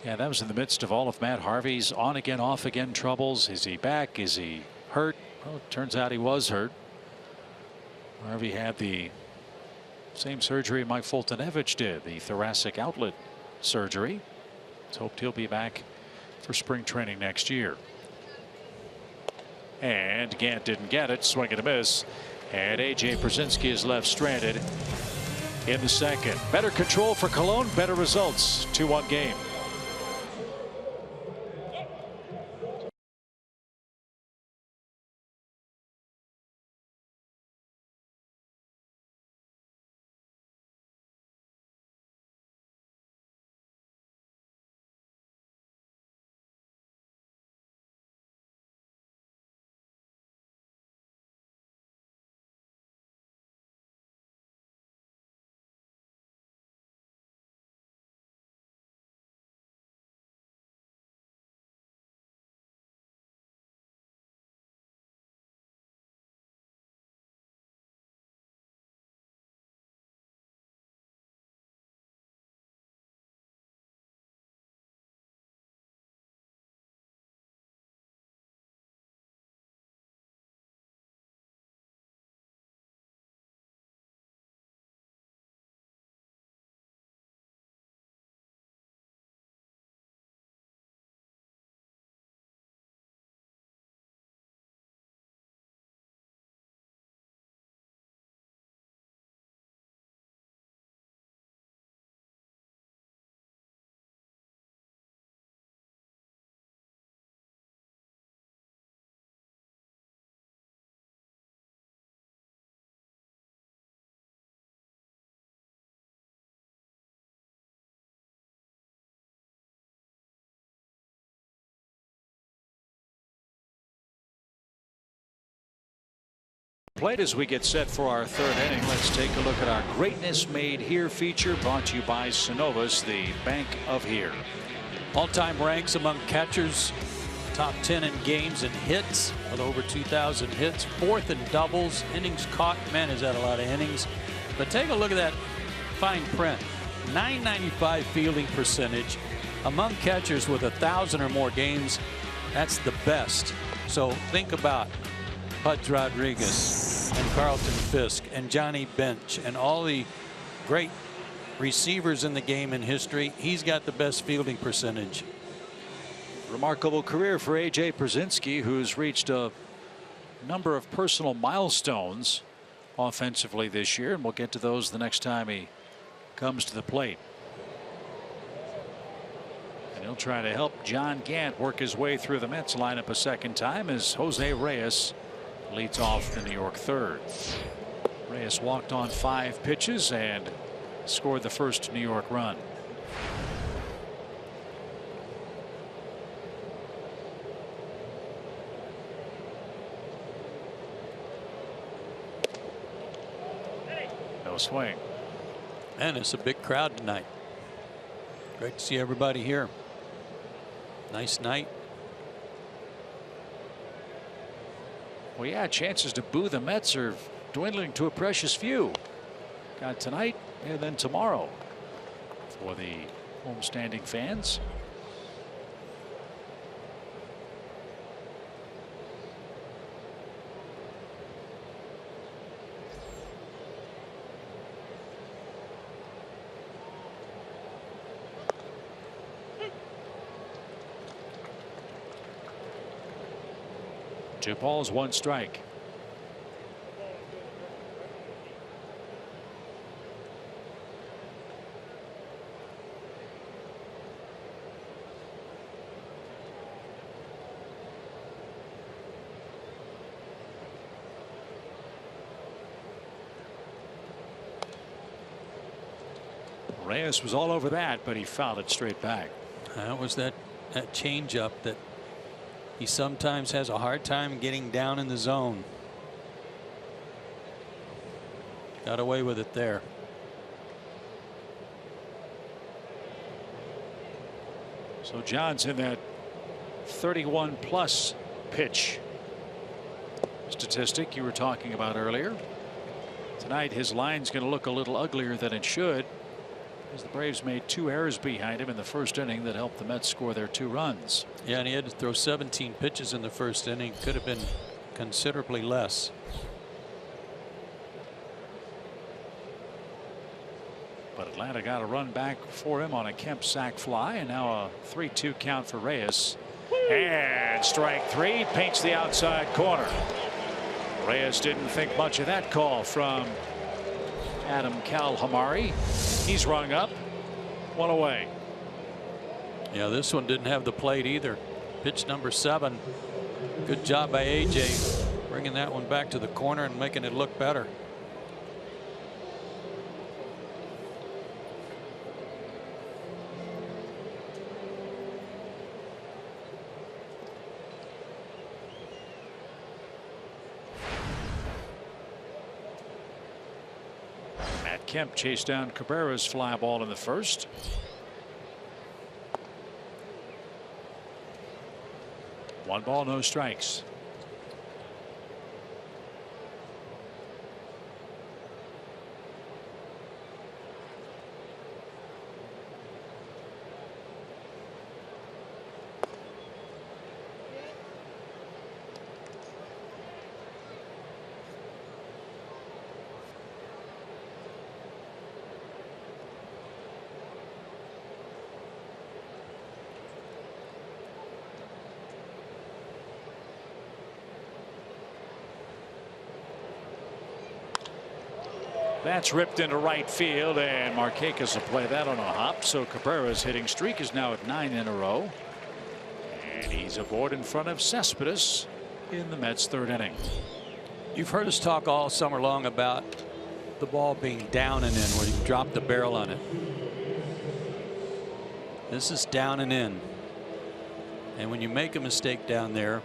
Yeah, that was in the midst of all of Matt Harvey's on again, off again troubles. Is he back? Is he hurt? Well, it turns out he was hurt. Harvey had the same surgery Mike Fultonevich did, the thoracic outlet surgery. It's hoped he'll be back for spring training next year. And Gant didn't get it. Swing and a miss. And A.J. Pierzynski is left stranded in the second. Better control for Cologne, better results. 2-1 game. Plate as we get set for our third inning. Let's take a look at our Greatness Made Here feature, brought to you by Synovus, the bank of here. All-time ranks among catchers, top 10 in games and hits with over 2,000 hits, 4th in doubles, innings caught. Man, is that a lot of innings. But take a look at that fine print. 995 fielding percentage among catchers with 1,000 or more games. That's the best. So think about Pudge Rodriguez and Carlton Fisk and Johnny Bench and all the great receivers in the game in history. He's got the best fielding percentage. Remarkable career for A.J. Pierzynski, who's reached a number of personal milestones offensively this year, and we'll get to those the next time he comes to the plate. And he'll try to help John Gant work his way through the Mets lineup a second time as Jose Reyes leads off the New York third. Reyes walked on 5 pitches and scored the first New York run. No swing. And it's a big crowd tonight. Great to see everybody here. Nice night. Well, yeah, chances to boo the Mets are dwindling to a precious few. Got tonight and then tomorrow for the homestanding fans. 2 balls, 1 strike. Reyes was all over that, but he fouled it straight back. That was that changeup that he sometimes has a hard time getting down in the zone. Got away with it there. So John's in that 31+ pitch statistic you were talking about earlier. Tonight his line's going to look a little uglier than it should, as the Braves made 2 errors behind him in the first inning that helped the Mets score their 2 runs. Yeah, and he had to throw 17 pitches in the first inning. Could have been considerably less. But Atlanta got a run back for him on a Kemp sac fly, and now a 3-2 count for Reyes. And strike 3, paints the outside corner. Reyes didn't think much of that call from Adam Calhamari. He's rung up, 1 away. Yeah, this one didn't have the plate either. Pitch number 7. Good job by AJ bringing that one back to the corner and making it look better. Kemp chased down Cabrera's fly ball in the first. One ball, no strikes. That's ripped into right field, and Markakis will play that on a hop. So Cabrera's hitting streak is now at 9 in a row, and he's aboard in front of Cespedes in the Mets' 3rd inning. You've heard us talk all summer long about the ball being down and in, where you drop the barrel on it. This is down and in, and when you make a mistake down there,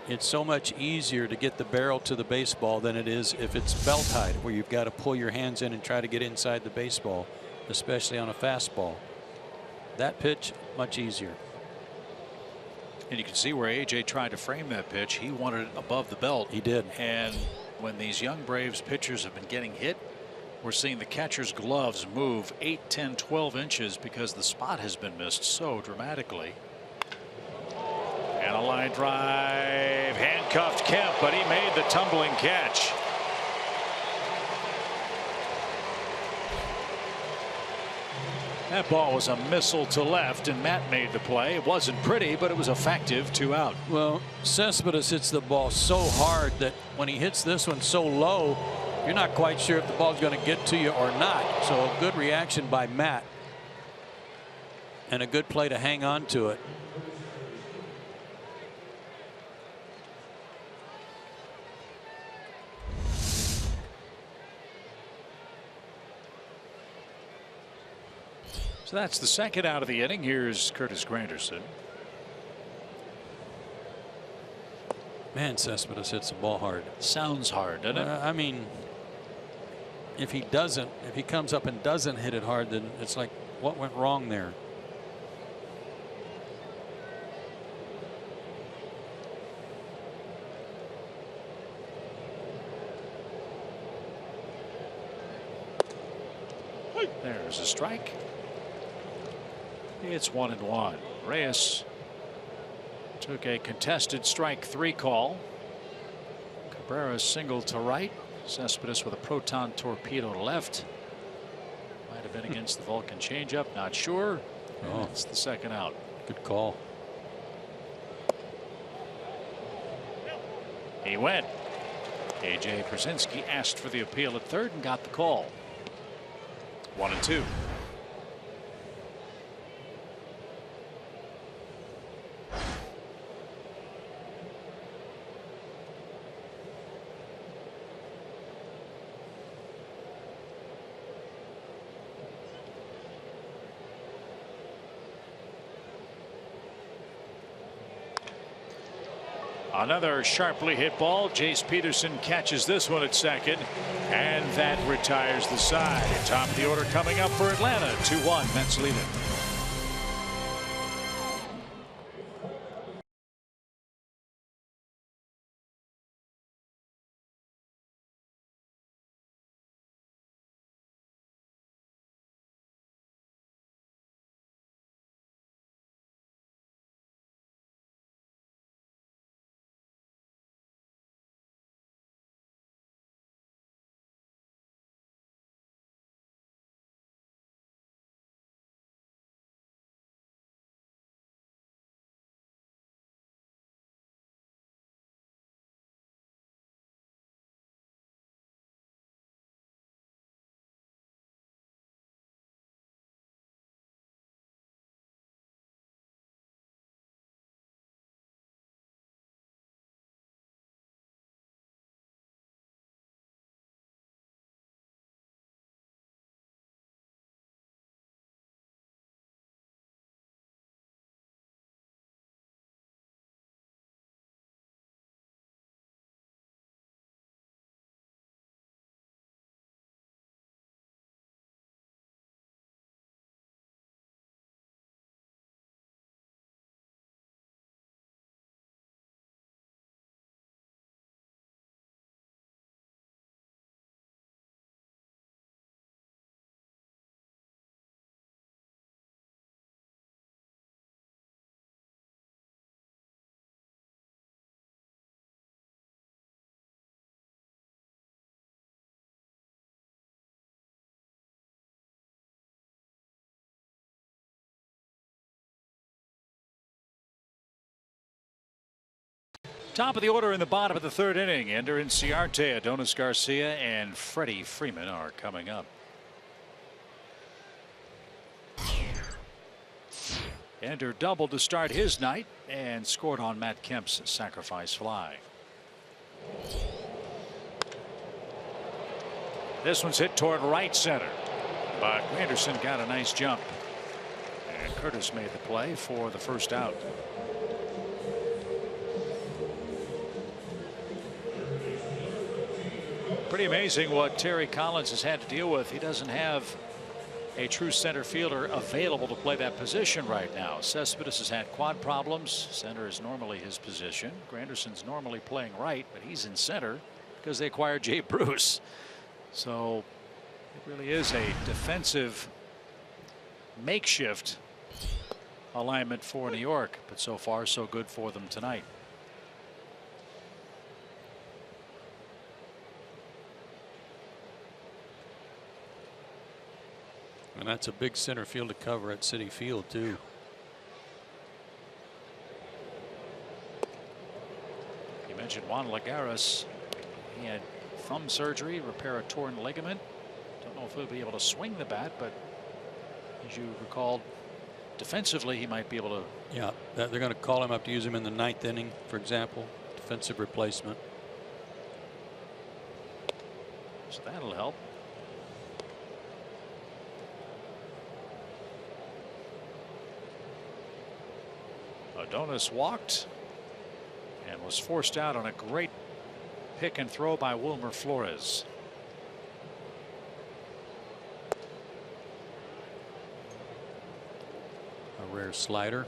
it's so much easier to get the barrel to the baseball than it is if it's belt height, where you've got to pull your hands in and try to get inside the baseball, especially on a fastball. That pitch, much easier. And you can see where AJ tried to frame that pitch. He wanted it above the belt. He did. And when these young Braves pitchers have been getting hit, we're seeing the catcher's gloves move 8, 10, 12 inches because the spot has been missed so dramatically. And a line drive, handcuffed Kemp, but he made the tumbling catch. That ball was a missile to left, and Matt made the play. It wasn't pretty, but it was effective. 2 out. Well, Cespedes hits the ball so hard that when he hits this one so low, you're not quite sure if the ball's going to get to you or not. So a good reaction by Matt, and a good play to hang on to it. So that's the 2nd out of the inning. Here's Curtis Granderson. Man, Cespedes hits the ball hard. Sounds hard, doesn't it? I mean, if he comes up and doesn't hit it hard, then it's like, what went wrong there? There's a strike. It's 1-1. Reyes took a contested strike 3 call. Cabrera singled to right. Cespedes with a proton torpedo to left. Might have been against the Vulcan changeup, not sure. Oh, it's the 2nd out. Good call. He went. A.J. Przinsky asked for the appeal at third and got the call. 1-2. Another sharply hit ball. Jace Peterson catches this one at second, and that retires the side. Top of the order coming up for Atlanta. 2-1. Mets lead it. Top of the order in the bottom of the third inning. Ender Inciarte, Adonis Garcia, and Freddie Freeman are coming up. Ender doubled to start his night and scored on Matt Kemp's sacrifice fly. This one's hit toward right center, but Granderson got a nice jump, and Curtis made the play for the first out. Pretty amazing what Terry Collins has had to deal with. He doesn't have a true center fielder available to play that position right now. Cespedes has had quad problems. Center is normally his position. Granderson's normally playing right, but he's in center because they acquired Jay Bruce. So it really is a defensive makeshift alignment for New York, but so far so good for them tonight. And that's a big center field to cover at Citi Field too. You mentioned Juan Lagares. He had thumb surgery, repair a torn ligament. Don't know if he'll be able to swing the bat, but as you recalled, defensively he might be able to. Yeah, they're going to call him up to use him in the ninth inning, for example, defensive replacement. So that'll help. Adonis walked and was forced out on a great pick and throw by Wilmer Flores. A rare slider.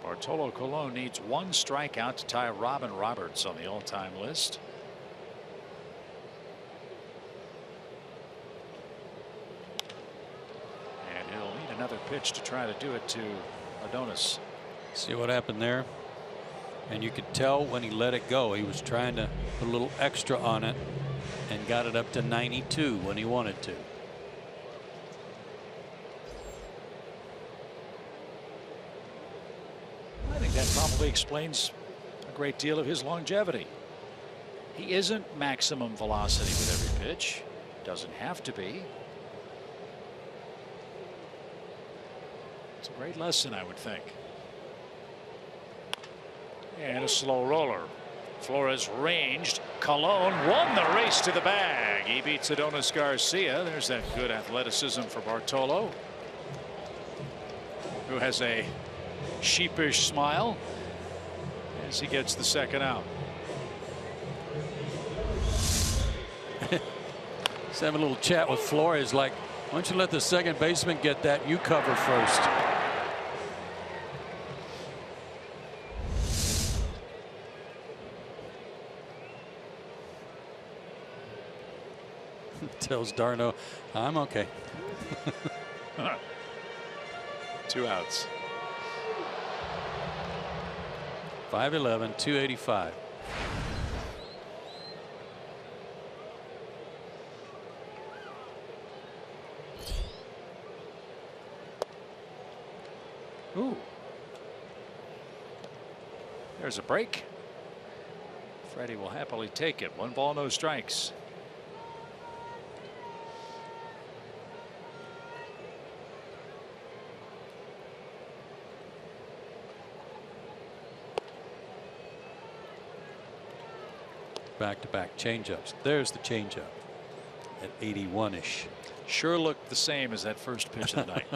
Bartolo Colon needs one strikeout to tie Robin Roberts on the all-time list. Another pitch to try to do it to Adonis. See what happened there? And you could tell when he let it go, he was trying to put a little extra on it and got it up to 92 when he wanted to. I think that probably explains a great deal of his longevity. He isn't maximum velocity with every pitch. Doesn't have to be. It's a great lesson, I would think. And a slow roller. Flores ranged. Colon won the race to the bag. He beats Adonis Garcia. There's that good athleticism for Bartolo, who has a sheepish smile as he gets the second out. Let's have a little chat with Flores, like, why don't you let the second baseman get that, you cover first. Tells Darno, I'm okay. 2 outs. 5'11", 285. Ooh. There's a break. Freddie will happily take it. 1 ball, no strikes. Back-to-back changeups. There's the changeup at 81-ish. Sure looked the same as that first pitch of the night.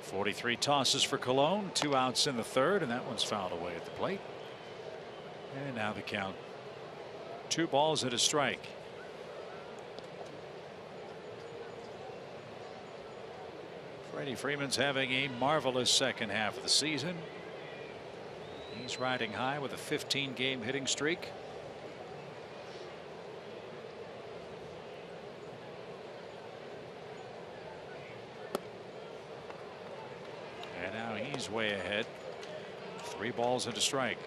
43 tosses for Colon. 2 outs in the third, and that one's fouled away at the plate. And now the count. 2 balls and a strike. Freddie Freeman's having a marvelous second half of the season. He's riding high with a 15-game hitting streak. And now he's way ahead. 3 balls and a strike.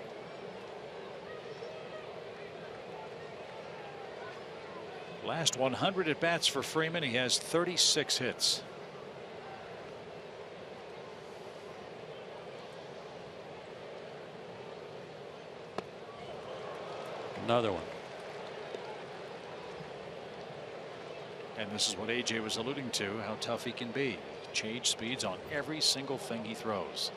Last 100 at bats for Freeman. He has 36 hits. Another one. And this is what AJ was alluding to, how tough he can be. Change speeds on every single thing he throws.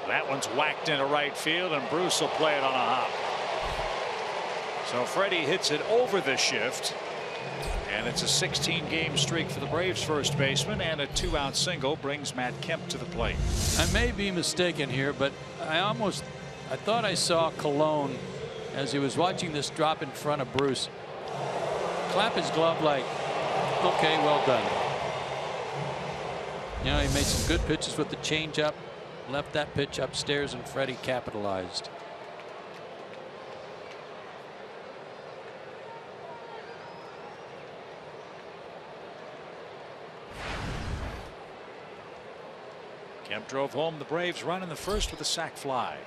That one's whacked into right field, and Bruce will play it on a hop. So Freddie hits it over the shift. And it's a 16-game streak for the Braves first baseman, and a 2-out single brings Matt Kemp to the plate. I may be mistaken here, but I thought I saw Colon as he was watching this drop in front of Bruce clap his glove like, okay, well done. You know, he made some good pitches with the changeup, left that pitch upstairs, and Freddie capitalized. Kemp drove home the Braves run in the first with a sac fly.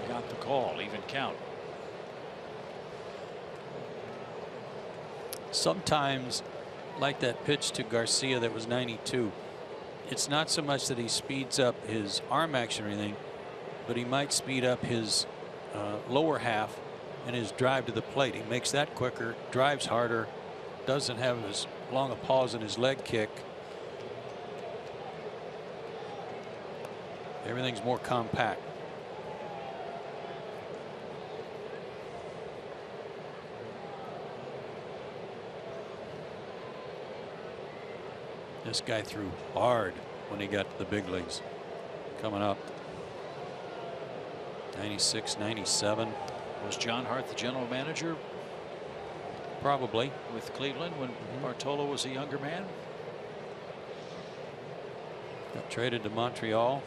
Got the call, even count. Sometimes, like that pitch to Garcia that was 92, it's not so much that he speeds up his arm action or anything, but he might speed up his lower half and his drive to the plate. He makes that quicker, drives harder, doesn't have as long a pause in his leg kick. Everything's more compact. This guy threw hard when he got to the big leagues. Coming up. 96, 97. Was John Hart the general manager? Probably. With Cleveland when Bartolo was a younger man? Got traded to Montreal.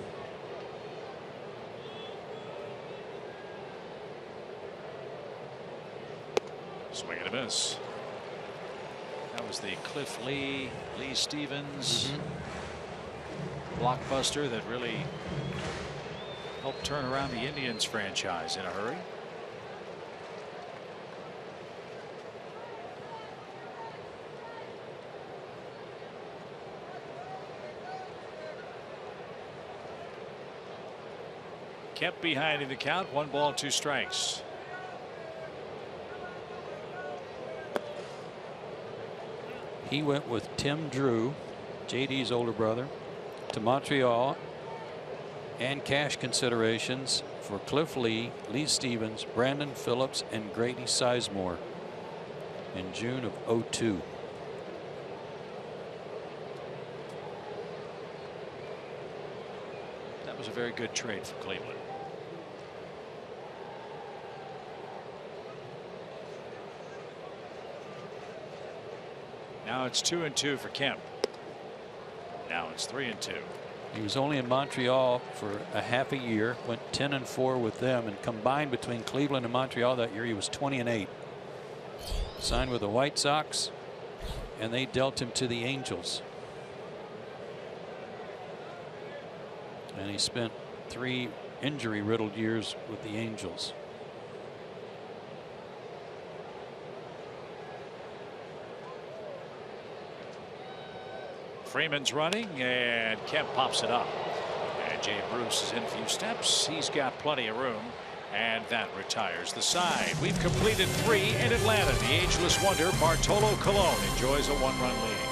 Swing and a miss. That was the Cliff Lee Stevens blockbuster that really helped turn around the Indians franchise in a hurry. Kept behind in the count. 1 ball, 2 strikes. He went with Tim Drew, JD's older brother, to Montreal, and cash considerations for Cliff Lee, Lee Stevens, Brandon Phillips, and Grady Sizemore in June of '02. That was a very good trade for Cleveland. Now it's 2-2 for Kemp. Now it's 3-2. He was only in Montreal for a half a year, went 10-4 with them, and combined between Cleveland and Montreal that year he was 20-8. Signed with the White Sox, and they dealt him to the Angels. And he spent 3 injury-riddled years with the Angels. Freeman's running, and Kemp pops it up. And Jay Bruce is in a few steps. He's got plenty of room, and that retires the side. We've completed 3 in Atlanta. The ageless wonder Bartolo Colon enjoys a 1-run lead.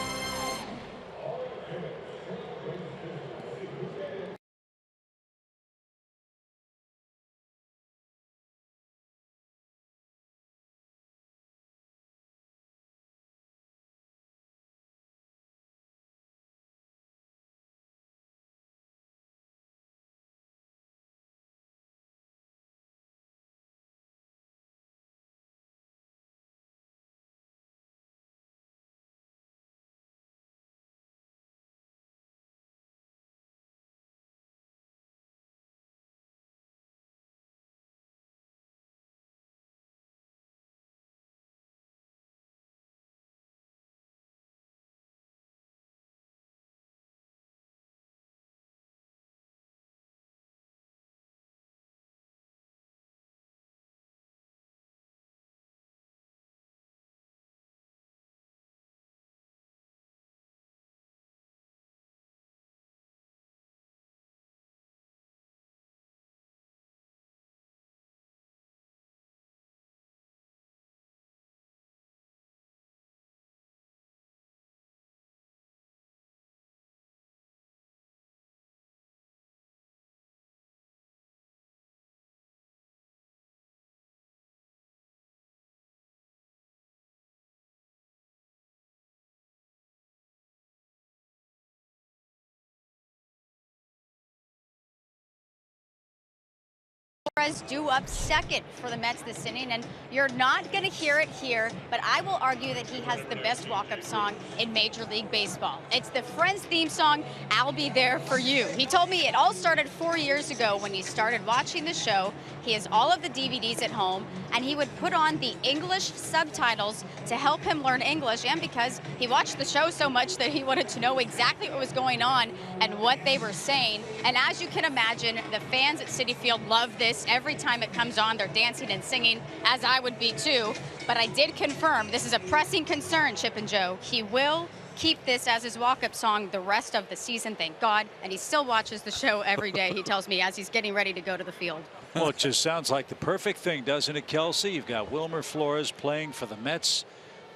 Due up second for the Mets this inning, and you're not going to hear it here, but I will argue that he has the best walk-up song in Major League Baseball. It's the Friends theme song, I'll Be There For You. He told me it all started 4 years ago when he started watching the show. He has all of the DVDs at home, and he would put on the English subtitles to help him learn English, and because he watched the show so much that he wanted to know exactly what was going on and what they were saying. And as you can imagine, the fans at Citi Field love this. Every time it comes on, they're dancing and singing, as I would be too. But I did confirm this is a pressing concern, Chip and Joe. He will keep this as his walk-up song the rest of the season, thank God. And he still watches the show every day, he tells me, as he's getting ready to go to the field. Well, it just sounds like the perfect thing, doesn't it, Kelsey? You've got Wilmer Flores playing for the Mets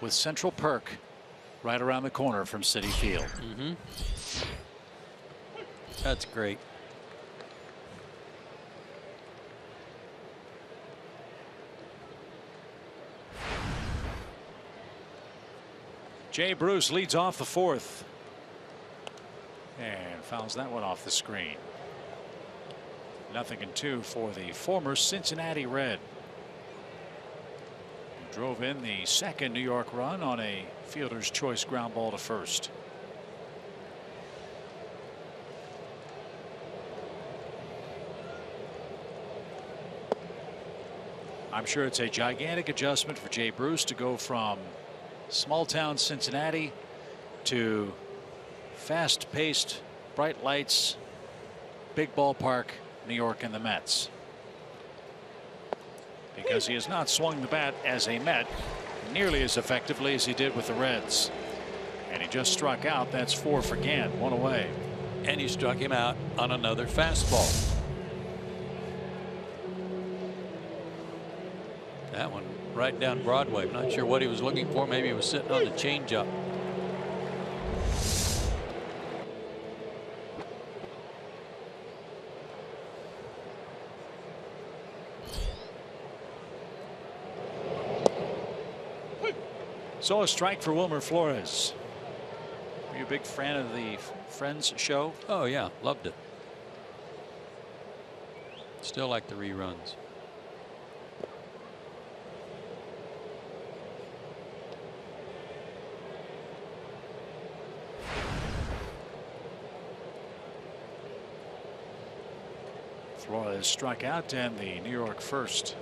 with Central Perk right around the corner from Citi Field. That's great. Jay Bruce leads off the 4th and fouls that one off the screen. 0-2 for the former Cincinnati Red. Drove in the second New York run on a fielder's choice ground ball to first. I'm sure it's a gigantic adjustment for Jay Bruce to go from small town Cincinnati to fast-paced, bright lights, big ballpark New York and the Mets, because he has not swung the bat as a Met nearly as effectively as he did with the Reds. And he just struck out. That's 4 for Gant, 1 away. And he struck him out on another fastball. That one right down Broadway. I'm not sure what he was looking for. Maybe he was sitting on the changeup. So a strike for Wilmer Flores. Are you a big fan of the Friends show? Oh yeah, loved it. Still like the reruns. Flores struck out and the New York first.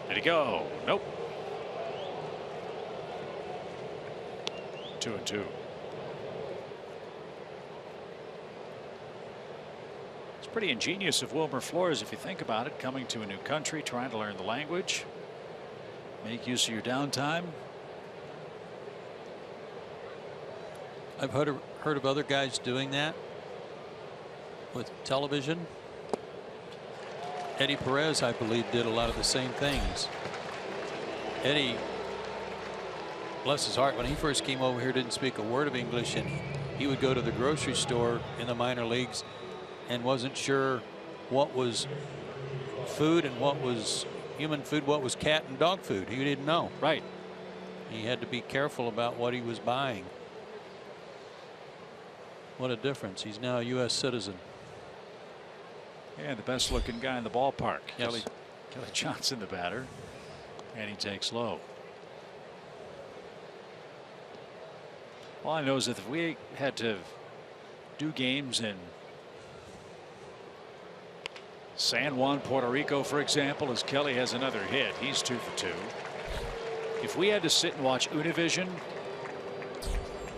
Did he go? Nope. 2-2. It's pretty ingenious of Wilmer Flores, if you think about it, coming to a new country, trying to learn the language, make use of your downtime. I've heard of other guys doing that with television. Eddie Perez, I believe, did a lot of the same things. Eddie, bless his heart, when he first came over here, didn't speak a word of English, and he would go to the grocery store in the minor leagues and wasn't sure what was food and what was human food, what was cat and dog food. He didn't know. Right. He had to be careful about what he was buying. What a difference. He's now a U.S. citizen. And the best looking guy in the ballpark. Yes. Kelly Johnson, the batter. And he takes low. All I know is that if we had to do games in San Juan, Puerto Rico, for example, as Kelly has another hit, he's 2 for 2. If we had to sit and watch Univision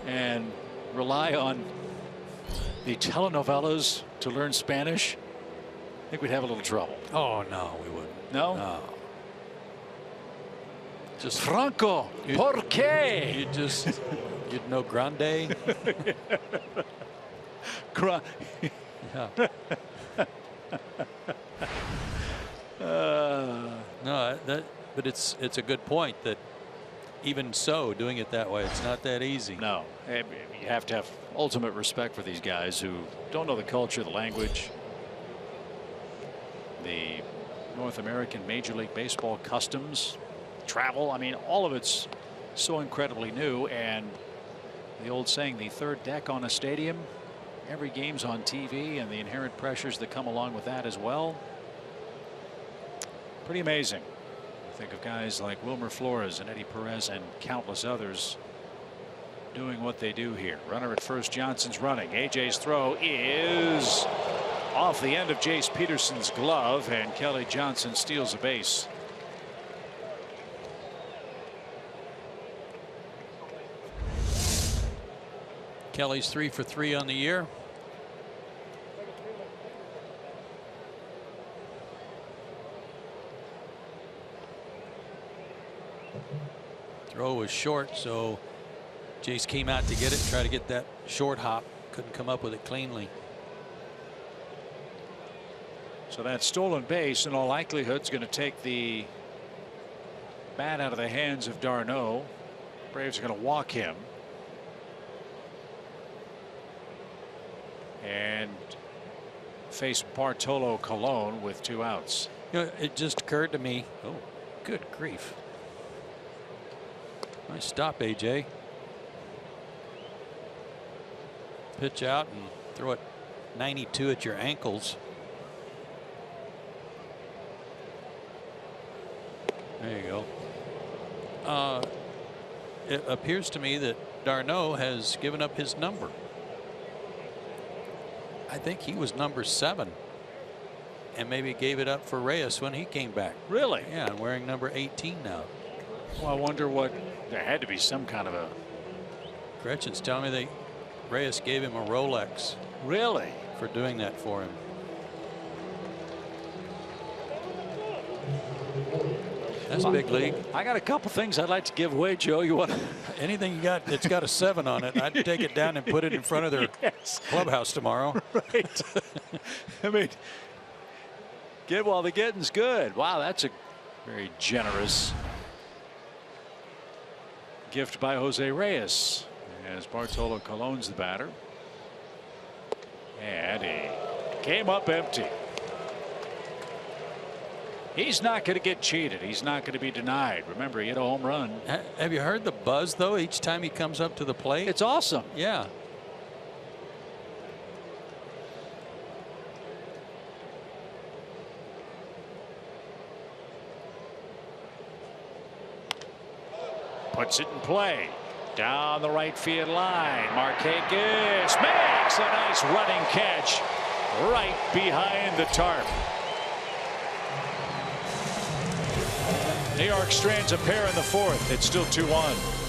and rely on the telenovelas to learn Spanish, I think we'd have a little trouble. Oh, no, we wouldn't. No? No. Just Franco, ¿por qué? You'd know Grande. Yeah. No, but it's a good point that even so, doing it that way, it's not that easy. No, you have to have ultimate respect for these guys who don't know the culture, the language, the North American Major League Baseball customs, travel. I mean, all of it's so incredibly new. And the old saying, the third deck on a stadium, every game's on TV, and the inherent pressures that come along with that as well. Pretty amazing. Think of guys like Wilmer Flores and Eddie Perez and countless others doing what they do here. Runner at first, Johnson's running. AJ's throw is off the end of Jace Peterson's glove, and Kelly Johnson steals a base. Kelly's 3 for 3 on the year. Throw was short, so Jace came out to get it, try to get that short hop. Couldn't come up with it cleanly. So that stolen base in all likelihood is going to take the bat out of the hands of d'Arnaud. Braves are going to walk him. and face Bartolo Colon with 2 outs. You know, it just occurred to me. Oh, good grief. Nice stop, AJ. Pitch out and throw it 92 at your ankles. There you go. It appears to me that d'Arnaud has given up his number. I think he was number 7 and maybe gave it up for Reyes when he came back. Really? Yeah, and wearing number 18 now. Well, I wonder what, there had to be some kind of a. Gretchen's telling me Reyes gave him a Rolex. Really? For doing that for him. That's big league. I got a couple things I'd like to give away, Joe. You want anything you got that's got a 7 on it? I'd take it down and put it in front of their clubhouse tomorrow. Right. I mean, get while the getting's good. Wow, that's a very generous gift by Jose Reyes, as Bartolo Colon's the batter. And he came up empty. He's not going to get cheated. He's not going to be denied. Remember, he hit a home run. Have you heard the buzz, though, each time he comes up to the plate? It's awesome. Yeah. Puts it in play. Down the right field line. Marquez makes a nice running catch right behind the tarp. New York strands a pair in the 4th. It's still 2-1.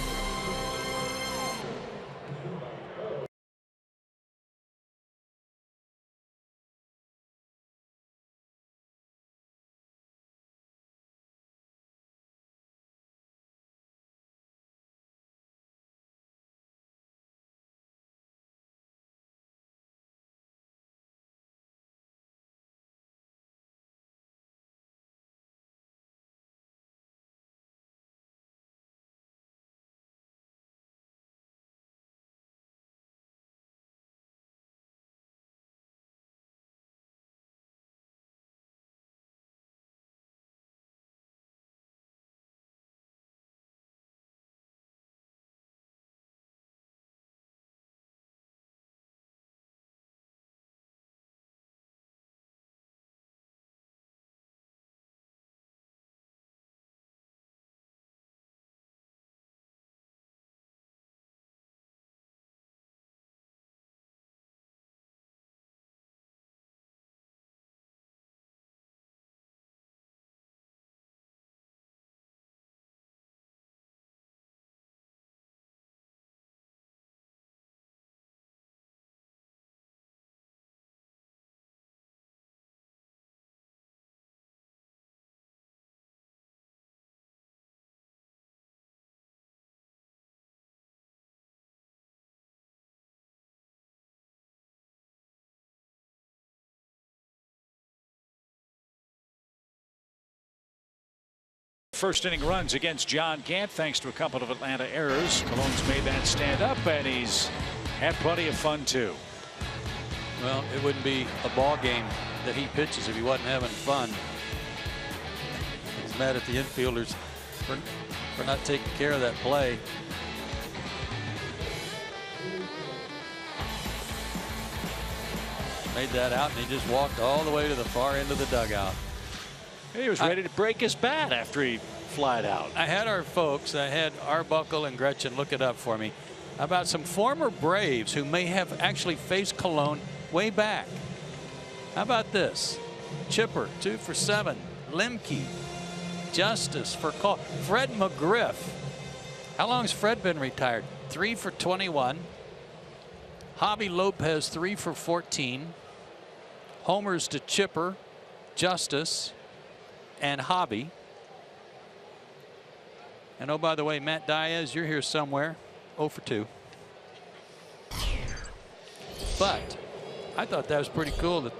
First inning runs against John Gant, thanks to a couple of Atlanta errors. Colon's made that stand up, and he's had plenty of fun too. Well, it wouldn't be a ball game that he pitches if he wasn't having fun. He's mad at the infielders for not taking care of that play. Made that out, and he just walked all the way to the far end of the dugout. He was ready to break his bat after he flied out. I had our folks, I had Arbuckle and Gretchen look it up for me about some former Braves who may have actually faced Colon way back. How about this? Chipper, 2 for 7. Lemke, Justice for call. Fred McGriff. How long has Fred been retired? 3 for 21. Javi Lopez, 3 for 14. Homers to Chipper, Justice, and Javi. And oh, by the way, Matt Diaz, you're here somewhere. 0 for 2. But I thought that was pretty cool.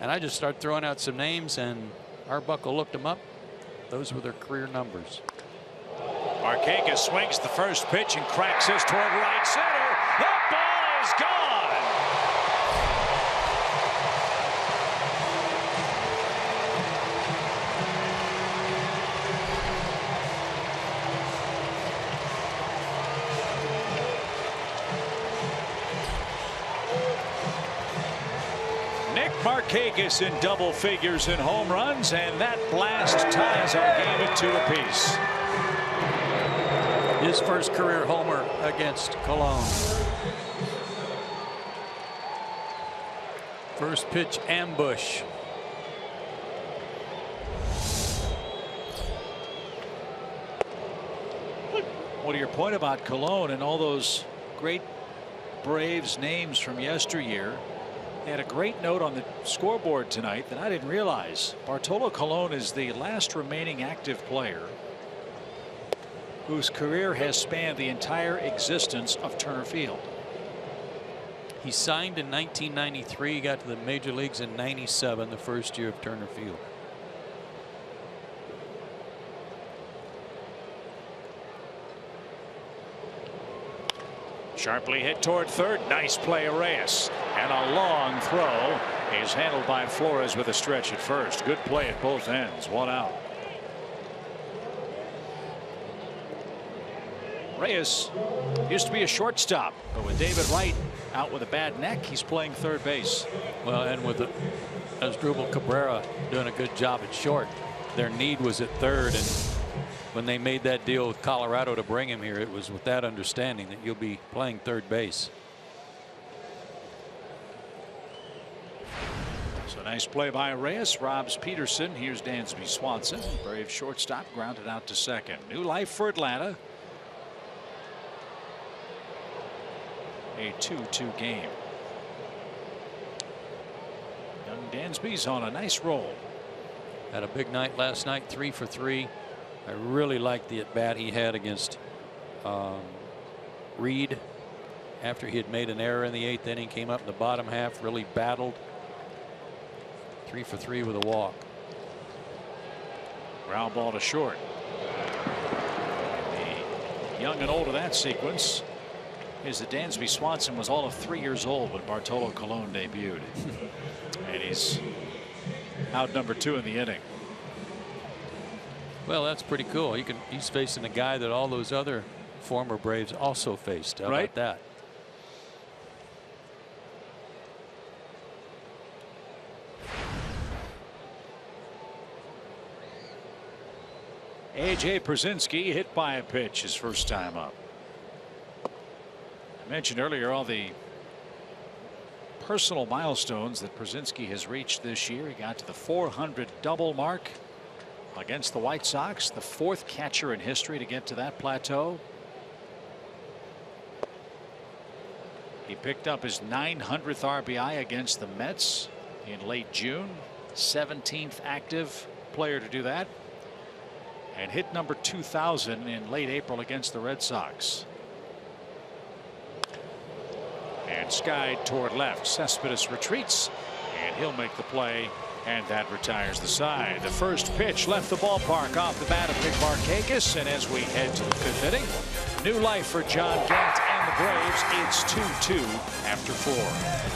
And I just started throwing out some names, and Arbuckle looked them up. Those were their career numbers. Marquez swings the first pitch and cracks this toward right center. The ball is gone. Markakis in double figures in home runs, and that blast ties our game at 2 apiece. His first career homer against Cologne. First pitch ambush. What to your point about Cologne and all those great Braves names from yesteryear, they had a great note on the scoreboard tonight that I didn't realize. Bartolo Colon is the last remaining active player whose career has spanned the entire existence of Turner Field. He signed in 1993, got to the major leagues in '97, the first year of Turner Field. Sharply hit toward third. Nice play, Reyes. And a long throw is handled by Flores with a stretch at first. Good play at both ends. 1 out. Reyes used to be a shortstop, but with David Wright out with a bad neck, he's playing third base. Well, and with Asdrubal Cabrera doing a good job at short, their need was at third, and when they made that deal with Colorado to bring him here, it was with that understanding that you'll be playing third base. So nice play by Reyes. Robs Peterson. Here's Dansby Swanson. Brave shortstop grounded out to second. New life for Atlanta. A 2-2 game. Young Dansby's on a nice roll. Had a big night last night, 3 for 3. I really liked the at bat he had against Reed after he had made an error in the 8th inning. Came up in the bottom half, really battled. 3 for 3 with a walk. Ground ball to short. The young and old of that sequence is that Dansby Swanson was all of 3 years old when Bartolo Colon debuted. And he's out number 2 in the inning. Well, that's pretty cool. He's facing a guy that all those other former Braves also faced. How right. about that? A.J. Przinsky hit by a pitch his first time up. I mentioned earlier all the personal milestones that Przinsky has reached this year. He got to the 400 double mark against the White Sox, the 4th catcher in history to get to that plateau. He picked up his 900th RBI against the Mets in late June. 17th active player to do that. And hit number 2,000 in late April against the Red Sox. And skied toward left. Cespedes retreats, and he'll make the play, and that retires the side. The first pitch left the ballpark off the bat of Big Markakis, and as we head to the 5th inning, new life for John Gant and the Braves. It's 2-2 after 4.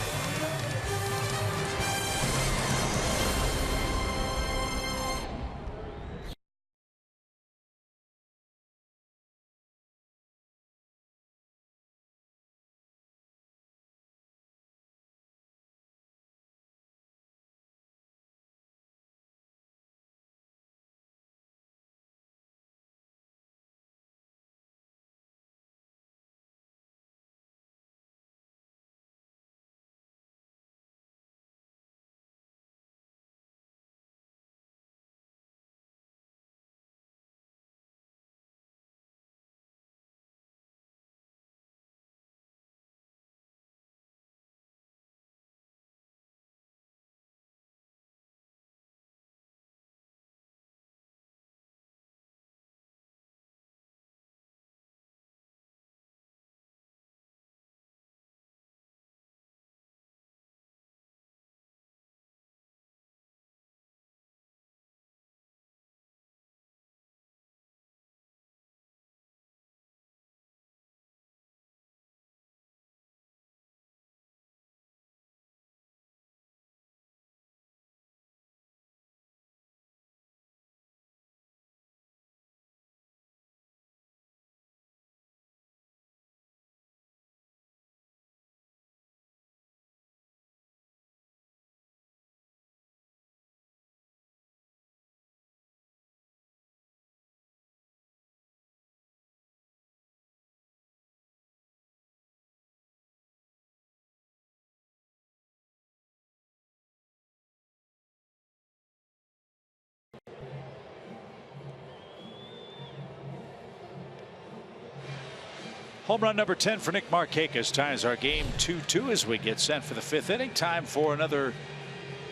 Home run number 10 for Nick Markakis ties our game 2-2 as we get set for the 5th inning. Time for another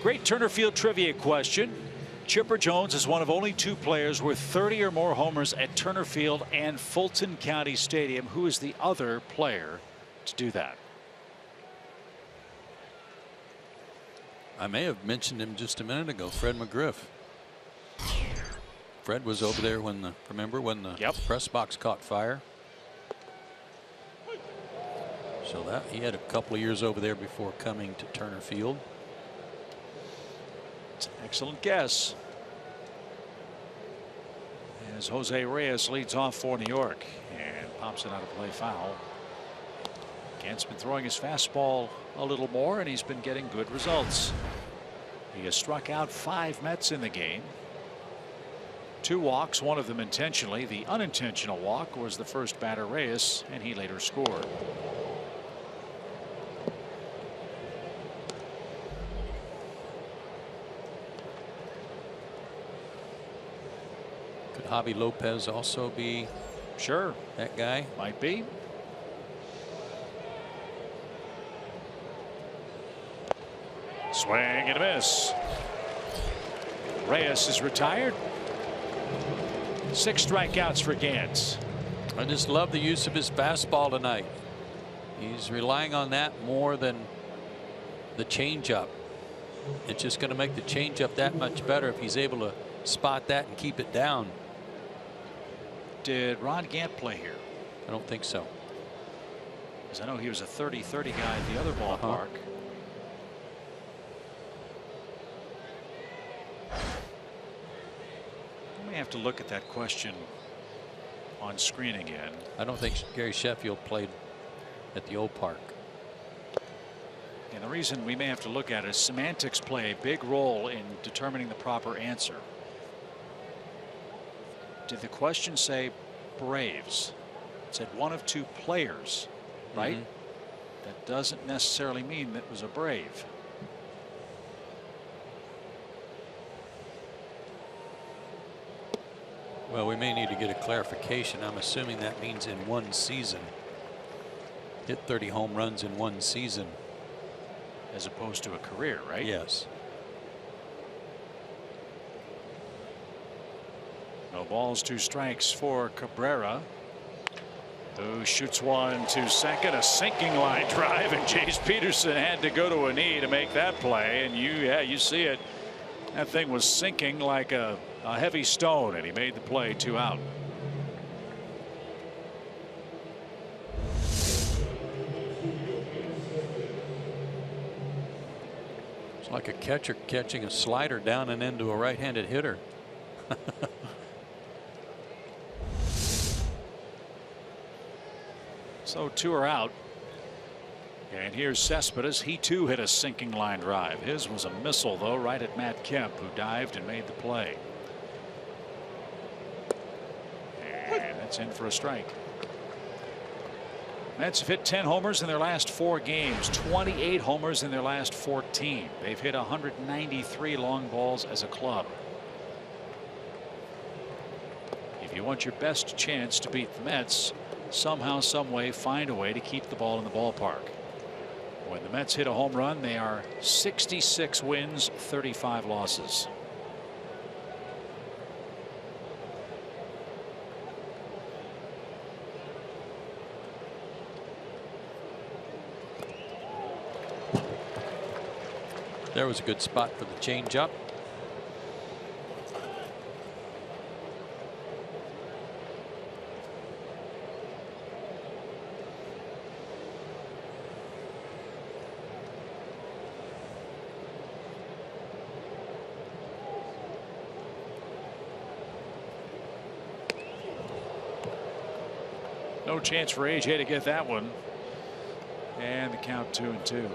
great Turner Field trivia question. Chipper Jones is one of only 2 players with 30 or more homers at Turner Field and Fulton County Stadium. Who is the other player to do that? I may have mentioned him just a minute ago. Fred McGriff. Fred was over there when remember when the press box caught fire. So that he had a couple of years over there before coming to Turner Field. It's an excellent guess. As Jose Reyes leads off for New York and pops it out of play foul. Gant's been throwing his fastball a little more, and he's been getting good results. He has struck out 5 Mets in the game. 2 walks, one of them intentionally. The unintentional walk was the first batter, Reyes, and he later scored. Could Javi Lopez also be that guy? Might be. Swing and a miss. Reyes is retired. 6 strikeouts for Gant. I just love the use of his fastball tonight. He's relying on that more than the changeup. It's just going to make the changeup that much better if he's able to spot that and keep it down. Did Ron Gant play here? I don't think so. Because I know he was a 30-30 guy at the other ballpark. I may have to look at that question on screen again. I don't think Gary Sheffield played at the old park. And the reason we may have to look at it is semantics play a big role in determining the proper answer. Did the question say Braves? It said one of 2 players, right? That doesn't necessarily mean that it was a Brave. Well, we may need to get a clarification. I'm assuming that means in one season. Hit 30 home runs in one season. As opposed to a career, right? Yes. No balls, 2 strikes for Cabrera, who shoots one to second. A sinking line drive, and Chase Peterson had to go to a knee to make that play. And you see it. That thing was sinking like a heavy stone, and he made the play. 2 out. It's like a catcher catching a slider down and into a right-handed hitter. So 2 are out. And here's Cespedes. He too hit a sinking line drive. His was a missile, though, right at Matt Kemp, who dived and made the play. And that's in for a strike. Mets have hit 10 homers in their last 4 games, 28 homers in their last 14. They've hit 193 long balls as a club. If you want your best chance to beat the Mets, somehow, some way, find a way to keep the ball in the ballpark. When the Mets hit a home run, they are 66 wins, 35 losses. There was a good spot for the changeup. No chance for AJ to get that one. And the count 2-2.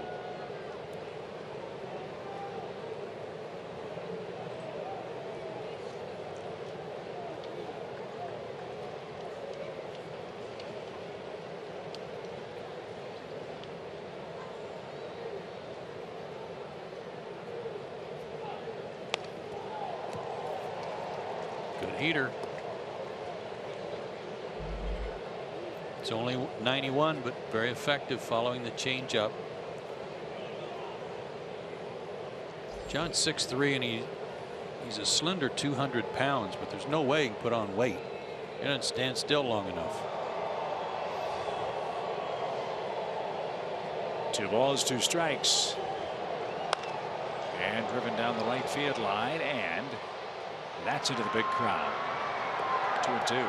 Good heater. It's only 91, but very effective following the changeup. John's 6'3", and he's a slender 200 pounds, but there's no way he can put on weight. He doesn't stand still long enough. 2 balls, 2 strikes. And driven down the right field line, and that's into the big crowd. 2-2.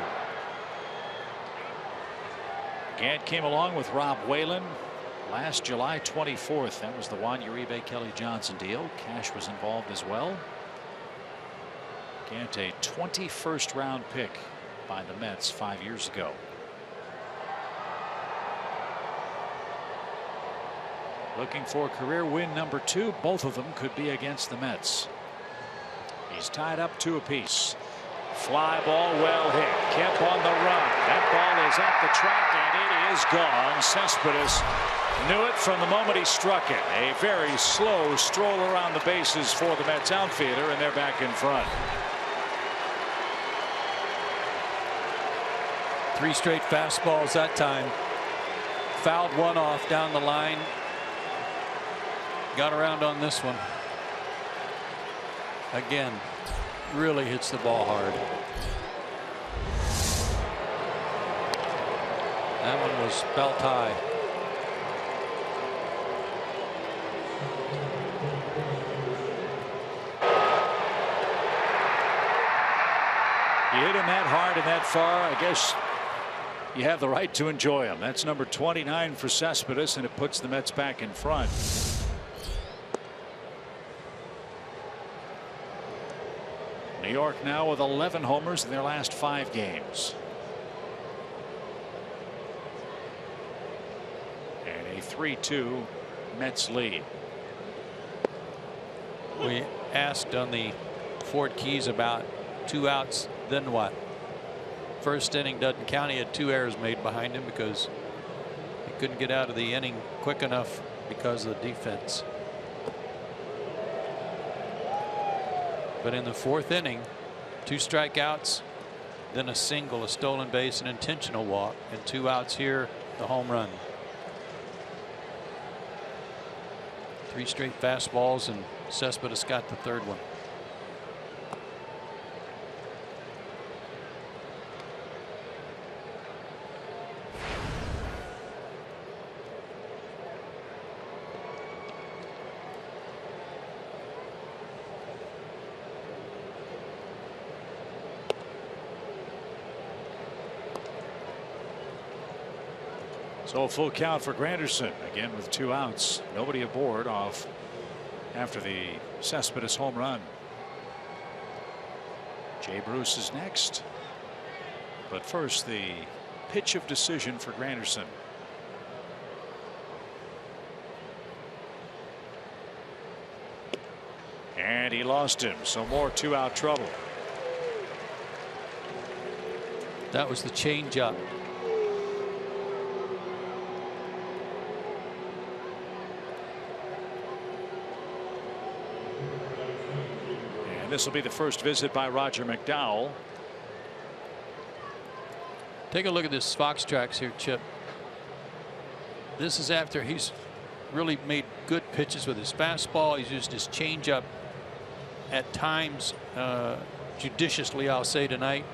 Gant came along with Rob Whalen last July 24th. That was the Juan Uribe Kelly Johnson deal. Cash was involved as well. Gant, a 21st round pick by the Mets 5 years ago. Looking for career win number 2. Both of them could be against the Mets. He's tied up 2 apiece. Fly ball well hit. Kemp on the run. That ball is at the track and it is gone. Cespedes knew it from the moment he struck it. A very slow stroll around the bases for the Mets outfielder, and they're back in front. 3 straight fastballs that time. Fouled one off down the line. Got around on this one. Again, really hits the ball hard. That one was belt high. You hit him that hard and that far, I guess you have the right to enjoy him. That's number 29 for Cespedes, and it puts the Mets back in front. New York now with 11 homers in their last 5 games. And a 3-2 Mets lead. We asked on the Ford Keys about 2 outs, then what? First inning doesn't count. He had 2 errors made behind him because he couldn't get out of the inning quick enough because of the defense. But in the 4th inning, 2 strikeouts, then a single, a stolen base, an intentional walk, and 2 outs here, the home run. 3 straight fastballs, and Cespedes got the 3rd one. So a full count for Granderson, again with 2 outs. Nobody aboard off after the Cespedes home run. Jay Bruce is next. But first, the pitch of decision for Granderson. And he lost him, so more 2-out trouble. That was the changeup. This will be the first visit by Roger McDowell. Take a look at this Fox tracks here, Chip. This is after he's really made good pitches with his fastball. He's used his changeup at times judiciously, I'll say tonight.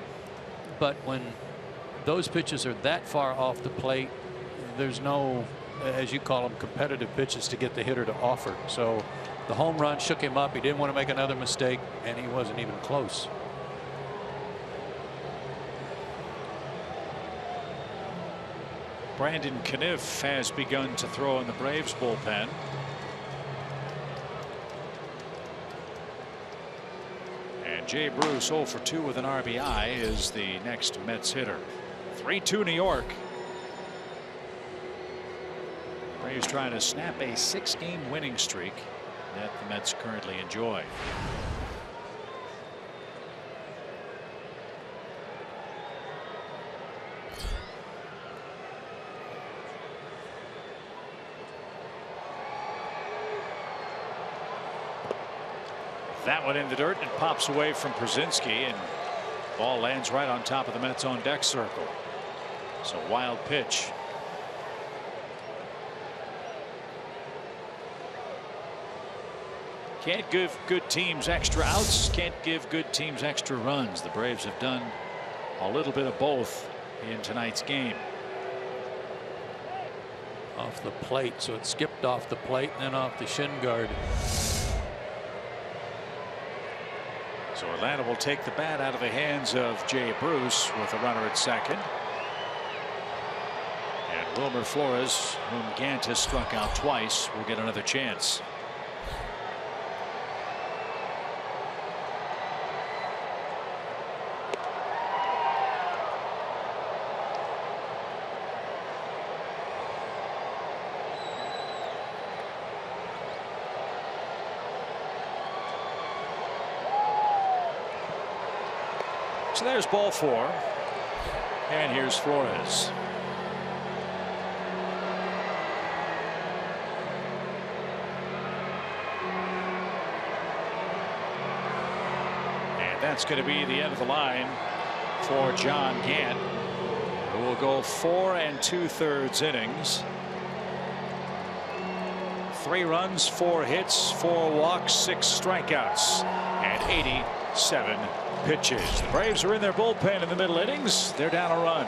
But when those pitches are that far off the plate, there's no, as you call them, competitive pitches to get the hitter to offer. So the home run shook him up. He didn't want to make another mistake, and he wasn't even close. Brandon Caniff has begun to throw in the Braves bullpen. And Jay Bruce 0 for 2 with an RBI is the next Mets hitter. 3-2 New York. Braves trying to snap a 6-game winning streak that the Mets currently enjoy. That one in the dirt and pops away from Przinsky, and ball lands right on top of the Mets on deck circle. So wild pitch. Can't give good teams extra outs. Can't give good teams extra runs. The Braves have done a little bit of both in tonight's game. Off the plate, so it skipped off the plate and then off the shin guard. So Atlanta will take the bat out of the hands of Jay Bruce with a runner at second. And Wilmer Flores, whom Gant has struck out twice, will get another chance. So there's ball 4. And here's Flores. And that's going to be the end of the line for John Gant, who will go 4 2/3 innings. 3 runs, 4 hits, 4 walks, 6 strikeouts, and 87 pitches. The Braves are in their bullpen in the middle innings. They're down a run.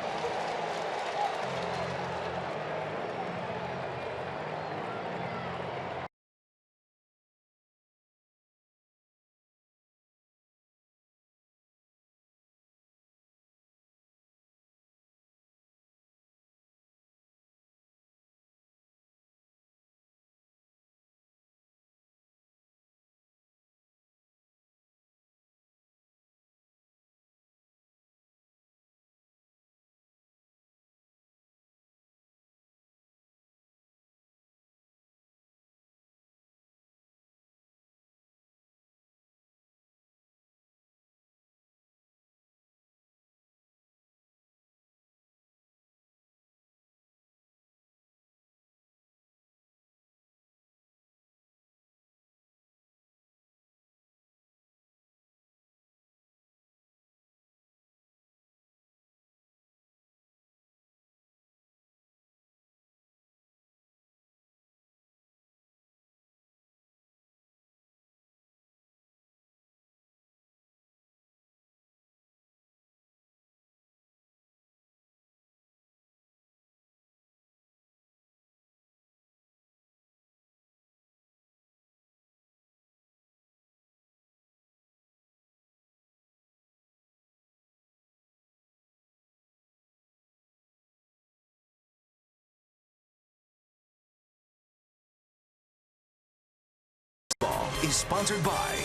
Is sponsored by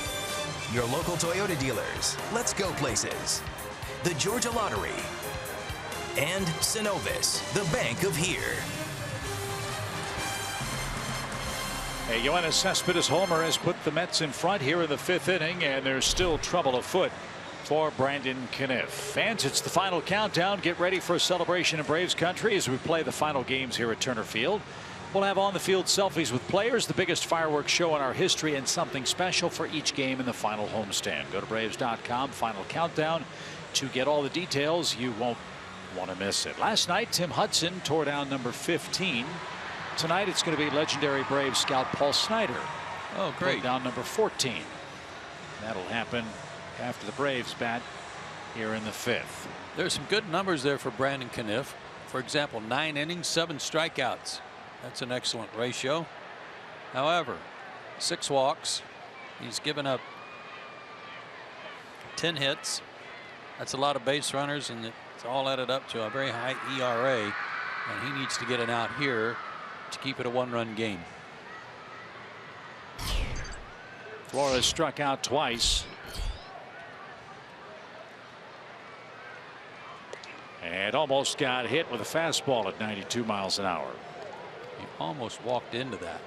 your local Toyota dealers. Let's go places. The Georgia Lottery. And Synovus, the bank of here. A Yoenis Cespedes homer has put the Mets in front here in the 5th inning, and there's still trouble afoot for Brandon Caniff. Fans, it's the final countdown. Get ready for a celebration in Braves country as we play the final games here at Turner Field. We'll have on-the-field selfies with players, the biggest fireworks show in our history, and something special for each game in the final homestand. Go to Braves.com, final countdown, to get all the details. You won't want to miss it. Last night, Tim Hudson tore down number 15. Tonight, it's going to be legendary Braves scout Paul Snyder. Oh, great. Put down number 14. That'll happen after the Braves bat here in the 5th. There's some good numbers there for Brandon Caniff. For example, 9 innings, 7 strikeouts. That's an excellent ratio. However, 6 walks. He's given up 10 hits. That's a lot of base runners, and it's all added up to a very high ERA. And he needs to get an out here to keep it a 1-run game. Flores struck out twice. And almost got hit with a fastball at 92 miles an hour. He almost walked into that.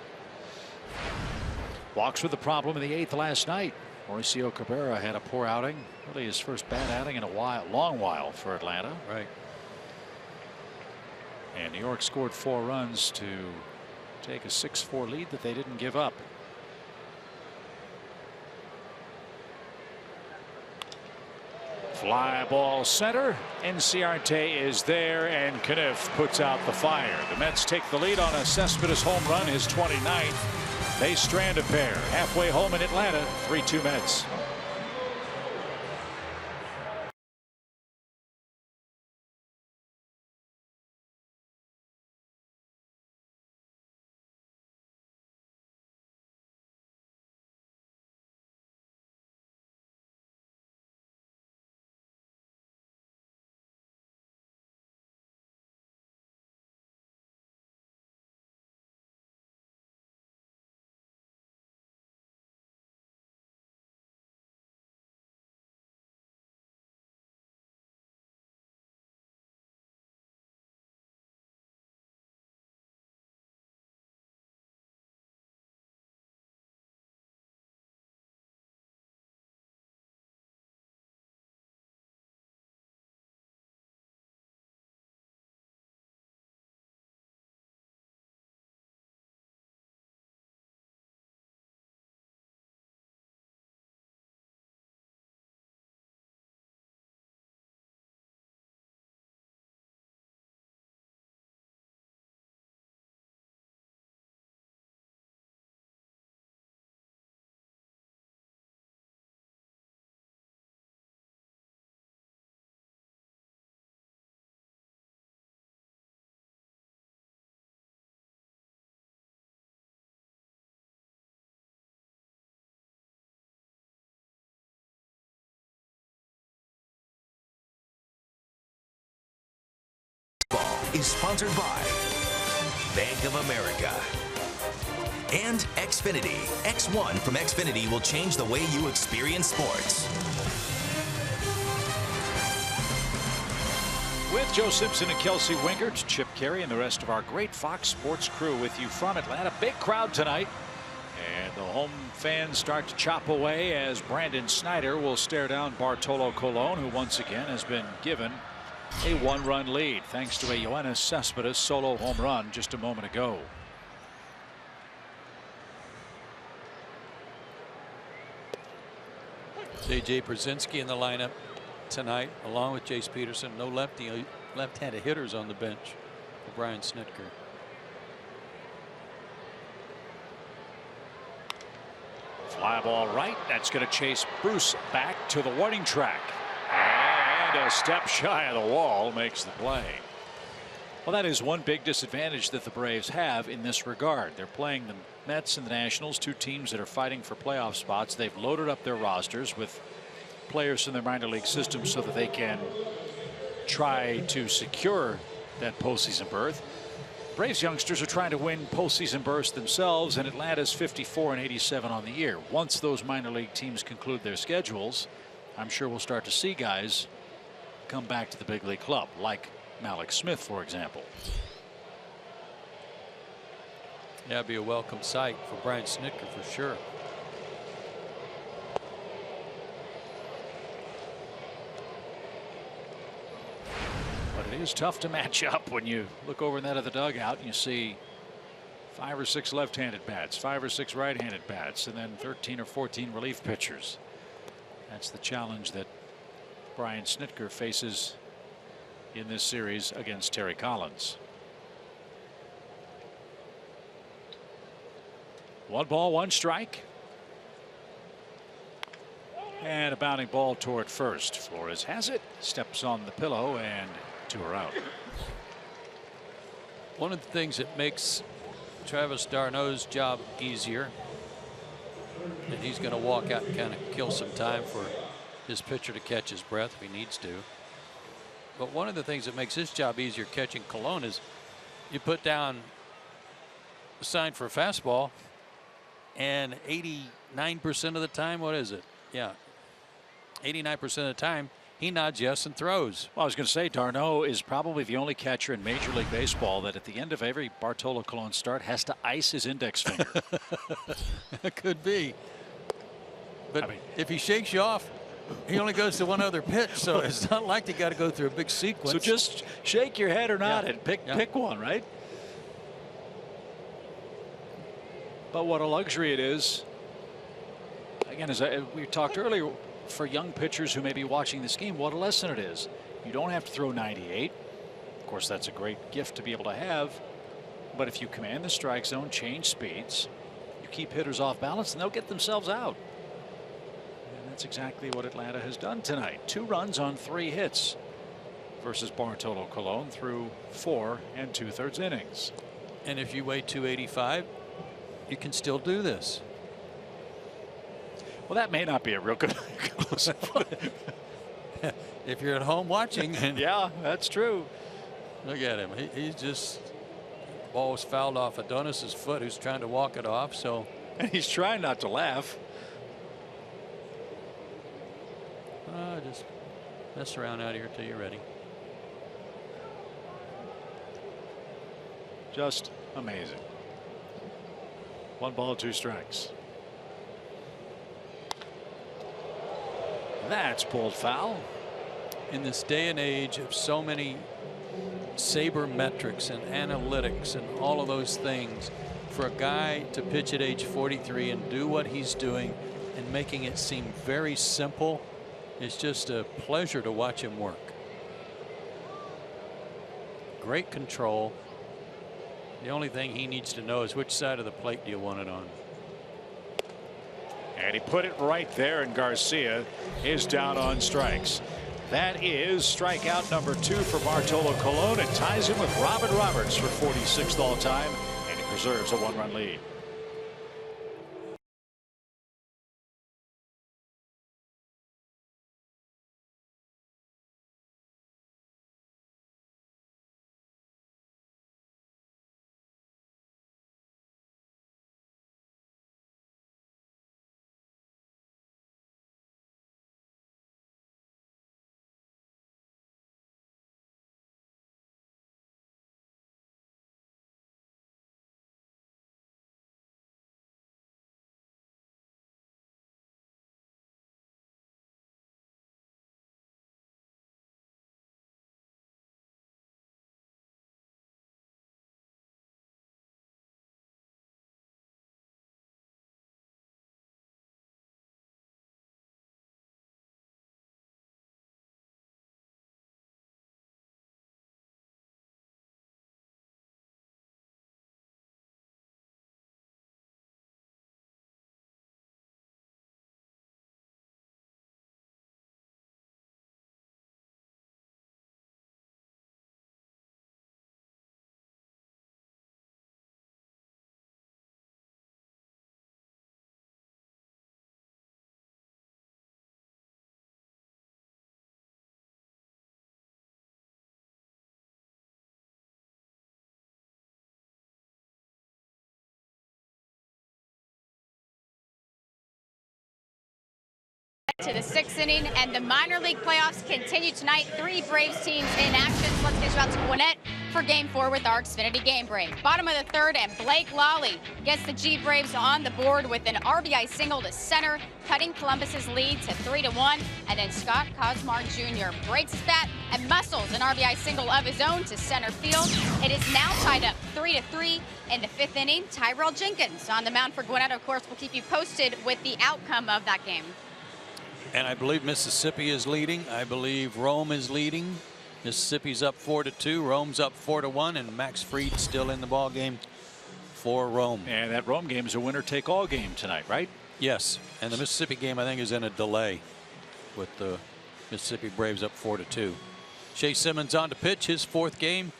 Walks with the problem in the 8th last night. Mauricio Cabrera had a poor outing. Really his first bad outing in a long while for Atlanta. Right. And New York scored 4 runs to take a 6-4 lead that they didn't give up. Fly ball center. Enciarte is there, and Kniff puts out the fire. The Mets take the lead on a Cespedes home run, his 29th. They strand a pair halfway home in Atlanta. 3-2 Mets. Is sponsored by Bank of America and Xfinity. X1 from Xfinity will change the way you experience sports. With Joe Simpson and Kelsey Wingert, Chip Carey, and the rest of our great Fox Sports crew with you from Atlanta. Big crowd tonight. And the home fans start to chop away as Brandon Snyder will stare down Bartolo Colon, who once again has been given a one-run lead thanks to a Yoenis Cespedes solo home run just a moment ago. J.J. Brzezinski in the lineup tonight, along with Jace Peterson. No left-handed hitters on the bench for Brian Snitker. Fly ball right. That's going to chase Bruce back to the warning track. And a step shy of the wall makes the play. Well, that is one big disadvantage that the Braves have in this regard. They're playing the Mets and the Nationals, two teams that are fighting for playoff spots. They've loaded up their rosters with players in their minor league system so that they can try to secure that postseason berth. Braves youngsters are trying to win postseason berths themselves, and Atlanta's 54-87 on the year. Once those minor league teams conclude their schedules, I'm sure we'll start to see guys come back to the big league club, like Malik Smith, for example. That'd be a welcome sight for Brian Snitker for sure. But it is tough to match up when you look over in that other dugout and you see 5 or 6 left-handed bats, 5 or 6 right-handed bats, and then 13 or 14 relief pitchers. That's the challenge that Brian Snitker faces in this series against Terry Collins. 1 ball, 1 strike. And a bounding ball toward first. Flores has it, steps on the pillow, and 2 are out. One of the things that makes Travis d'Arnaud's job easier, and he's going to walk out and kind of kill some time for his pitcher to catch his breath if he needs to. But one of the things that makes his job easier catching Colon is you put down a sign for a fastball, and 89% of the time, what is it? Yeah, 89% of the time, he nods yes and throws. Well, I was going to say, d'Arnaud is probably the only catcher in Major League Baseball that at the end of every Bartolo Colon start has to ice his index finger. It could be. But I mean, if he shakes you off, he only goes to one other pitch, so it's not like you got to go through a big sequence. So just shake your head or not and pick one, right? But what a luxury it is. Again, as we talked earlier, for young pitchers who may be watching this game, what a lesson it is. You don't have to throw 98. Of course, that's a great gift to be able to have. But if you command the strike zone, change speeds, you keep hitters off balance, and they'll get themselves out. And that's exactly what Atlanta has done tonight. 2 runs on 3 hits versus Bartolo Colon through 4 2/3 innings. And if you weigh 285, you can still do this. Well, that may not be a real good. If you're at home watching. Yeah, that's true. Look at him. He's just, ball was fouled off Adonis's foot, who's trying to walk it off. So, and he's trying not to laugh. Just mess around out here till you're ready. Just amazing. 1 ball, 2 strikes. That's pulled foul. In this day and age of so many sabermetrics and analytics and all of those things, for a guy to pitch at age 43 and do what he's doing and making it seem very simple, it's just a pleasure to watch him work. Great control. The only thing he needs to know is which side of the plate do you want it on. And he put it right there, and Garcia is down on strikes. That is strikeout number 2 for Bartolo Colon. It ties him with Robin Roberts for 46th all time, and he preserves a 1-run lead. To the 6th inning, and the minor league playoffs continue tonight. 3 Braves teams in action. So let's get you out to Gwinnett for Game 4 with our Xfinity Game Break. Bottom of the 3rd, and Blake Lawley gets the G Braves on the board with an RBI single to center, cutting Columbus's lead to 3-1. And then Scott Kosmar Jr. breaks his bat and muscles an RBI single of his own to center field. It is now tied up 3-3 in the 5th inning. Tyrell Jenkins on the mound for Gwinnett. Of course, we'll keep you posted with the outcome of that game. And I believe Mississippi is leading. I believe Rome is leading. Mississippi's up 4-2. Rome's up 4-1, and Max Fried still in the ball game for Rome. And that Rome game is a winner-take-all game tonight, right? Yes, and the Mississippi game I think is in a delay with the Mississippi Braves up 4-2. Shea Simmons on to pitch his 4th game.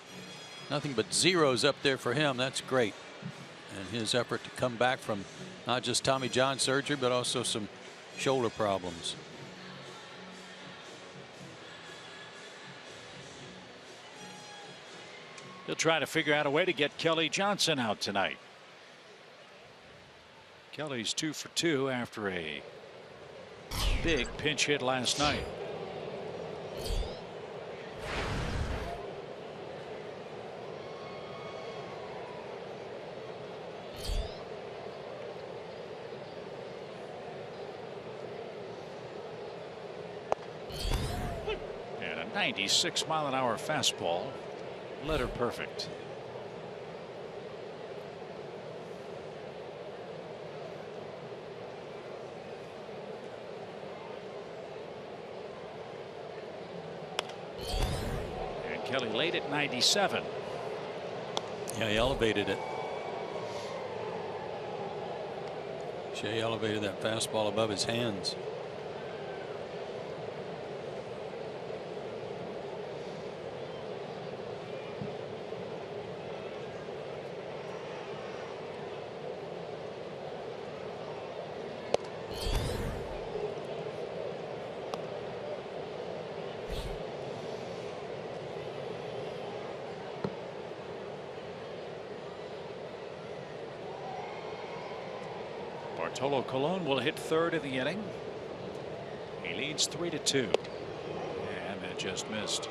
Nothing but zeros up there for him. That's great. And his effort to come back from not just Tommy John surgery, but also some shoulder problems. They'll try to figure out a way to get Kelly Johnson out tonight. Kelly's 2 for 2 after a big pinch hit last night. And a 96-mile-an-hour fastball. Letter perfect. Kelly late at 97. Yeah, he elevated it. Shea elevated that fastball above his hands. Bartolo Colon will hit third in the inning. He leads 3-2. And that just missed.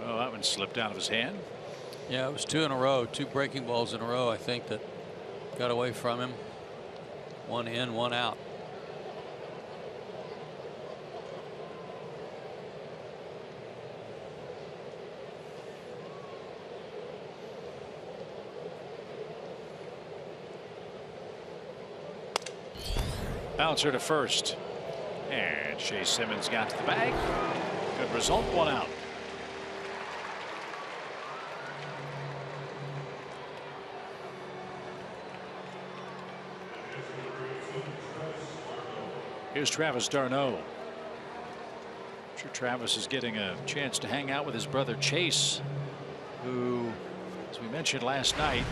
Oh, that one slipped out of his hand. Yeah, it was 2 in a row, 2 breaking balls in a row, I think, that got away from him. 1 in, 1 out. Bouncer to first. And Shea Simmons got to the bag. Good result, 1 out. Here's Travis d'Arnaud. I'm sure Travis is getting a chance to hang out with his brother Chase, who, as we mentioned last night,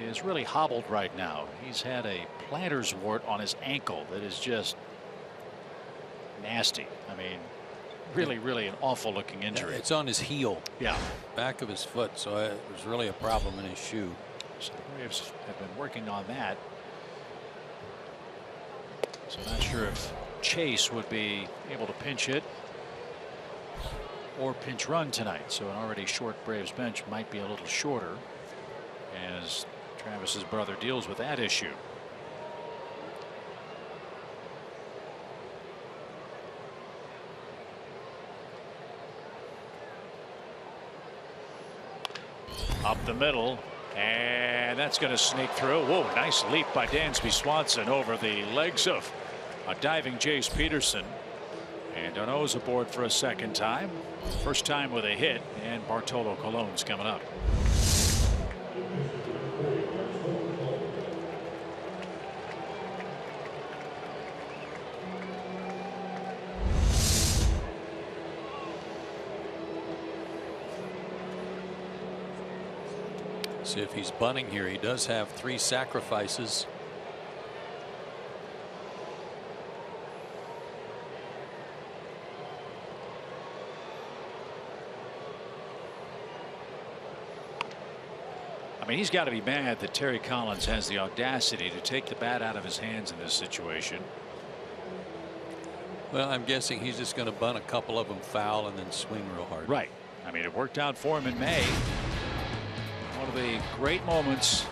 is really hobbled right now. He's had a plantar's wart on his ankle that is just nasty. I mean, really an awful looking injury. It's on his heel. Yeah. Back of his foot, so it was really a problem in his shoe. So the Braves have been working on that. So not sure if Chase would be able to pinch hit or pinch run tonight. So an already short Braves bench might be a little shorter as Travis's brother deals with that issue. Up the middle. And that's going to sneak through. Whoa, nice leap by Dansby Swanson over the legs of a diving Jace Peterson. And d'Arnaud's aboard for a second time. First time with a hit, and Bartolo Colon's coming up. See if he's bunting here. He does have 3 sacrifices. I mean, he's got to be mad that Terry Collins has the audacity to take the bat out of his hands in this situation. Well, I'm guessing he's just going to bunt a couple of them foul and then swing real hard. Right. I mean, it worked out for him in May. One of the great moments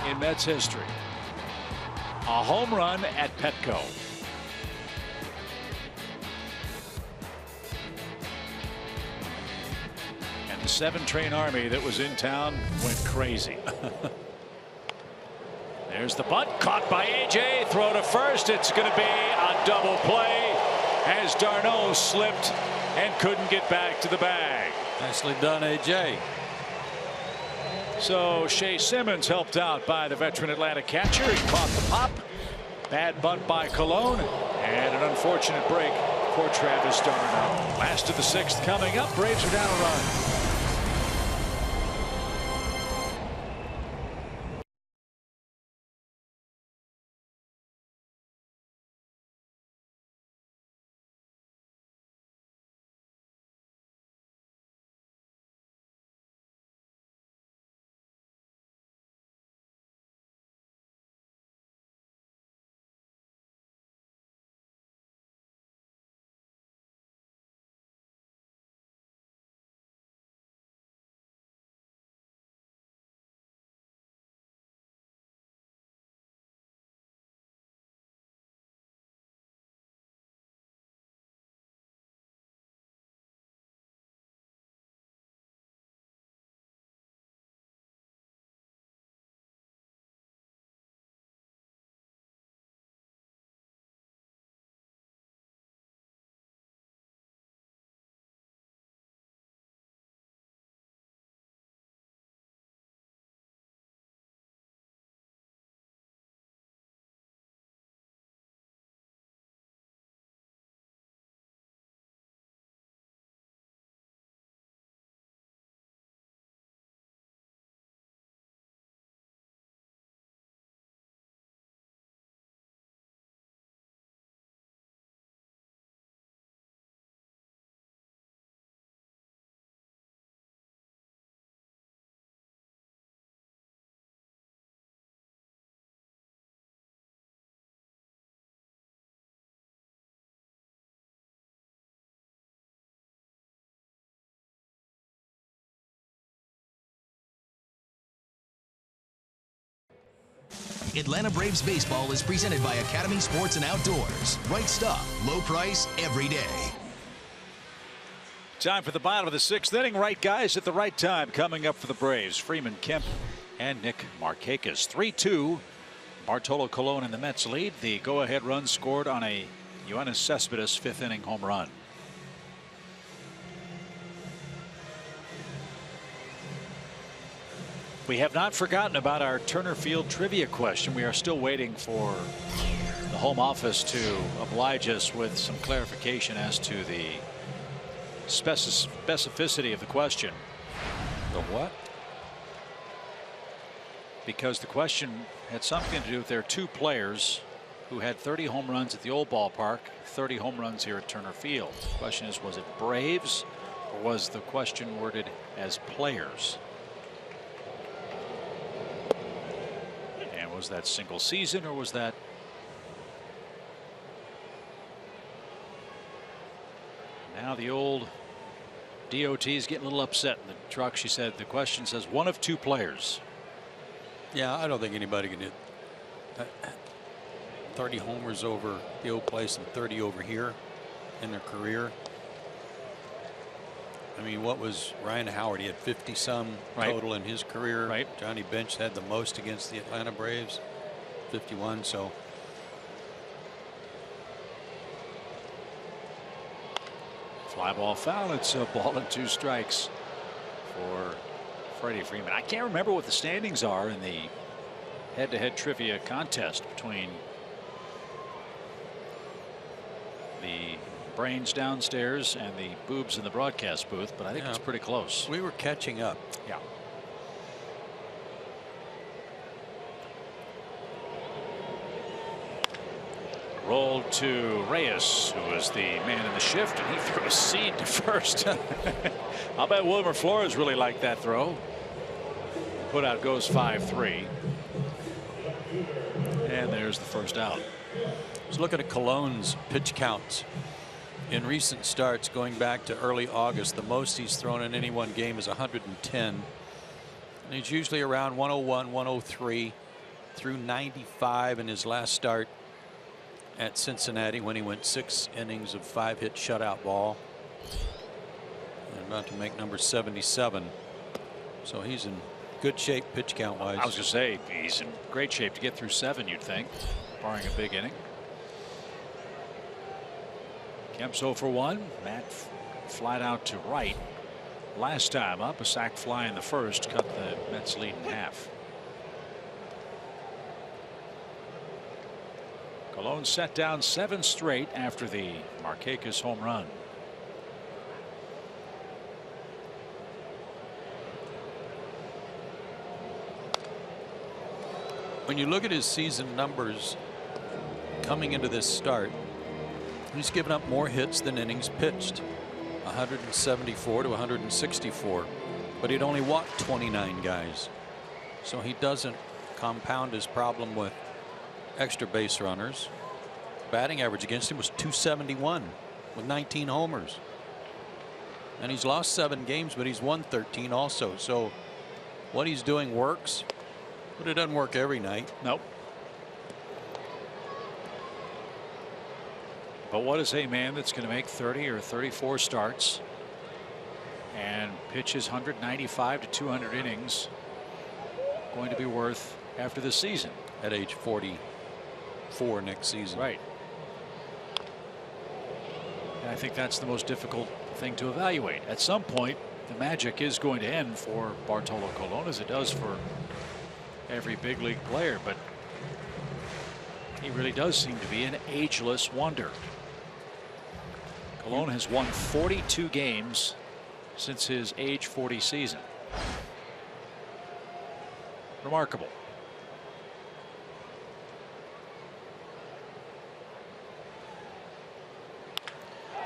in Mets history. A home run at Petco. And the 7-train army that was in town went crazy. There's the bunt, caught by AJ, throw to first. It's going to be a double play as d'Arnaud slipped and couldn't get back to the bag. Nicely done, AJ. So Shea Simmons helped out by the veteran Atlanta catcher. He caught the pop. Bad bunt by Colon, and an unfortunate break for Travis d'Arnaud. Last of the 6th coming up. Braves are down a run. Atlanta Braves baseball is presented by Academy Sports and Outdoors. Right stuff, low price, every day. Time for the bottom of the 6th inning. Right guys at the right time coming up for the Braves. Freeman Kemp and Nick Markakis. 3-2. Bartolo Colon in the Mets lead. The go-ahead run scored on a Yoenis Cespedes 5th inning home run. We have not forgotten about our Turner Field trivia question. We are still waiting for the home office to oblige us with some clarification as to the specificity of the question. The what? Because the question had something to do with their 2 players who had 30 home runs at the old ballpark, 30 home runs here at Turner Field. The question is, was it Braves or was the question worded as players? And was that single season or was that now the old DOT is getting a little upset in the truck. She said the question says one of 2 players. Yeah, I don't think anybody can hit 30 homers over the old place and 30 over here in their career. I mean, what was Ryan Howard? He had 50 some total in his career. Right. Johnny Bench had the most against the Atlanta Braves, 51. So Fly ball foul. It's a ball and 2 strikes for Freddie Freeman. I can't remember what the standings are in the head-to-head trivia contest between the brains downstairs and the boobs in the broadcast booth, but I think it's pretty close. We were catching up. Yeah. Rolled to Reyes, who was the man in the shift, and he threw a seed to first. I'll bet Wilmer Flores really liked that throw. Put out goes 5-3. And there's the first out. Let's look at Colon's pitch counts. In recent starts going back to early August, the most he's thrown in any one game is 110. And he's usually around 101, 103 through 95 in his last start at Cincinnati when he went 6 innings of 5-hit shutout ball. And about to make number 77. So he's in good shape pitch count wise. I was going to say he's in great shape to get through 7, you'd think, barring a big inning. Kemp's 0 for 1. Matt flied out to right last time up. A sac fly in the first cut the Mets lead in half. Colon set down 7 straight after the Markakis home run. When you look at his season numbers coming into this start, he's given up more hits than innings pitched, 174 to 164, but he'd only walked 29 guys. So he doesn't compound his problem with extra base runners. Batting average against him was .271 with 19 homers. And he's lost 7 games, but he's won 13 also. So what he's doing works, but it doesn't work every night. Nope. But what is a man that's going to make 30 or 34 starts and pitches 195 to 200 innings going to be worth after the season? At age 44 next season. Right. And I think that's the most difficult thing to evaluate. At some point, the magic is going to end for Bartolo Colon, as it does for every big league player, but he really does seem to be an ageless wonder. Colon has won 42 games since his age 40 season. Remarkable.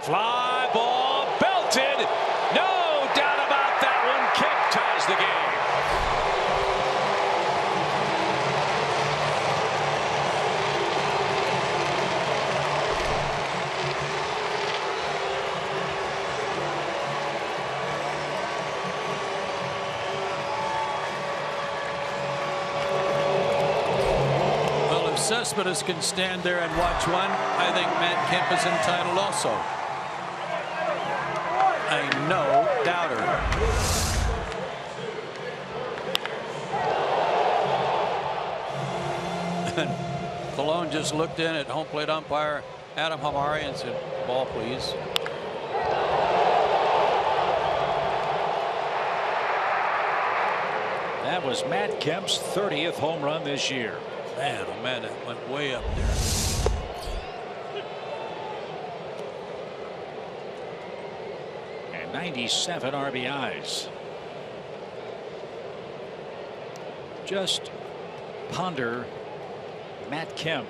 Fly ball belted. No doubt about that one. Kemp ties the game. Cespedes can stand there and watch one, I think Matt Kemp is entitled also. A no doubter. And Colon just looked in at home plate umpire Adam Hamari and said, "Ball, please." That was Matt Kemp's 30th home run this year. Man, oh man, that went way up there. And 97 RBIs. Just ponder Matt Kemp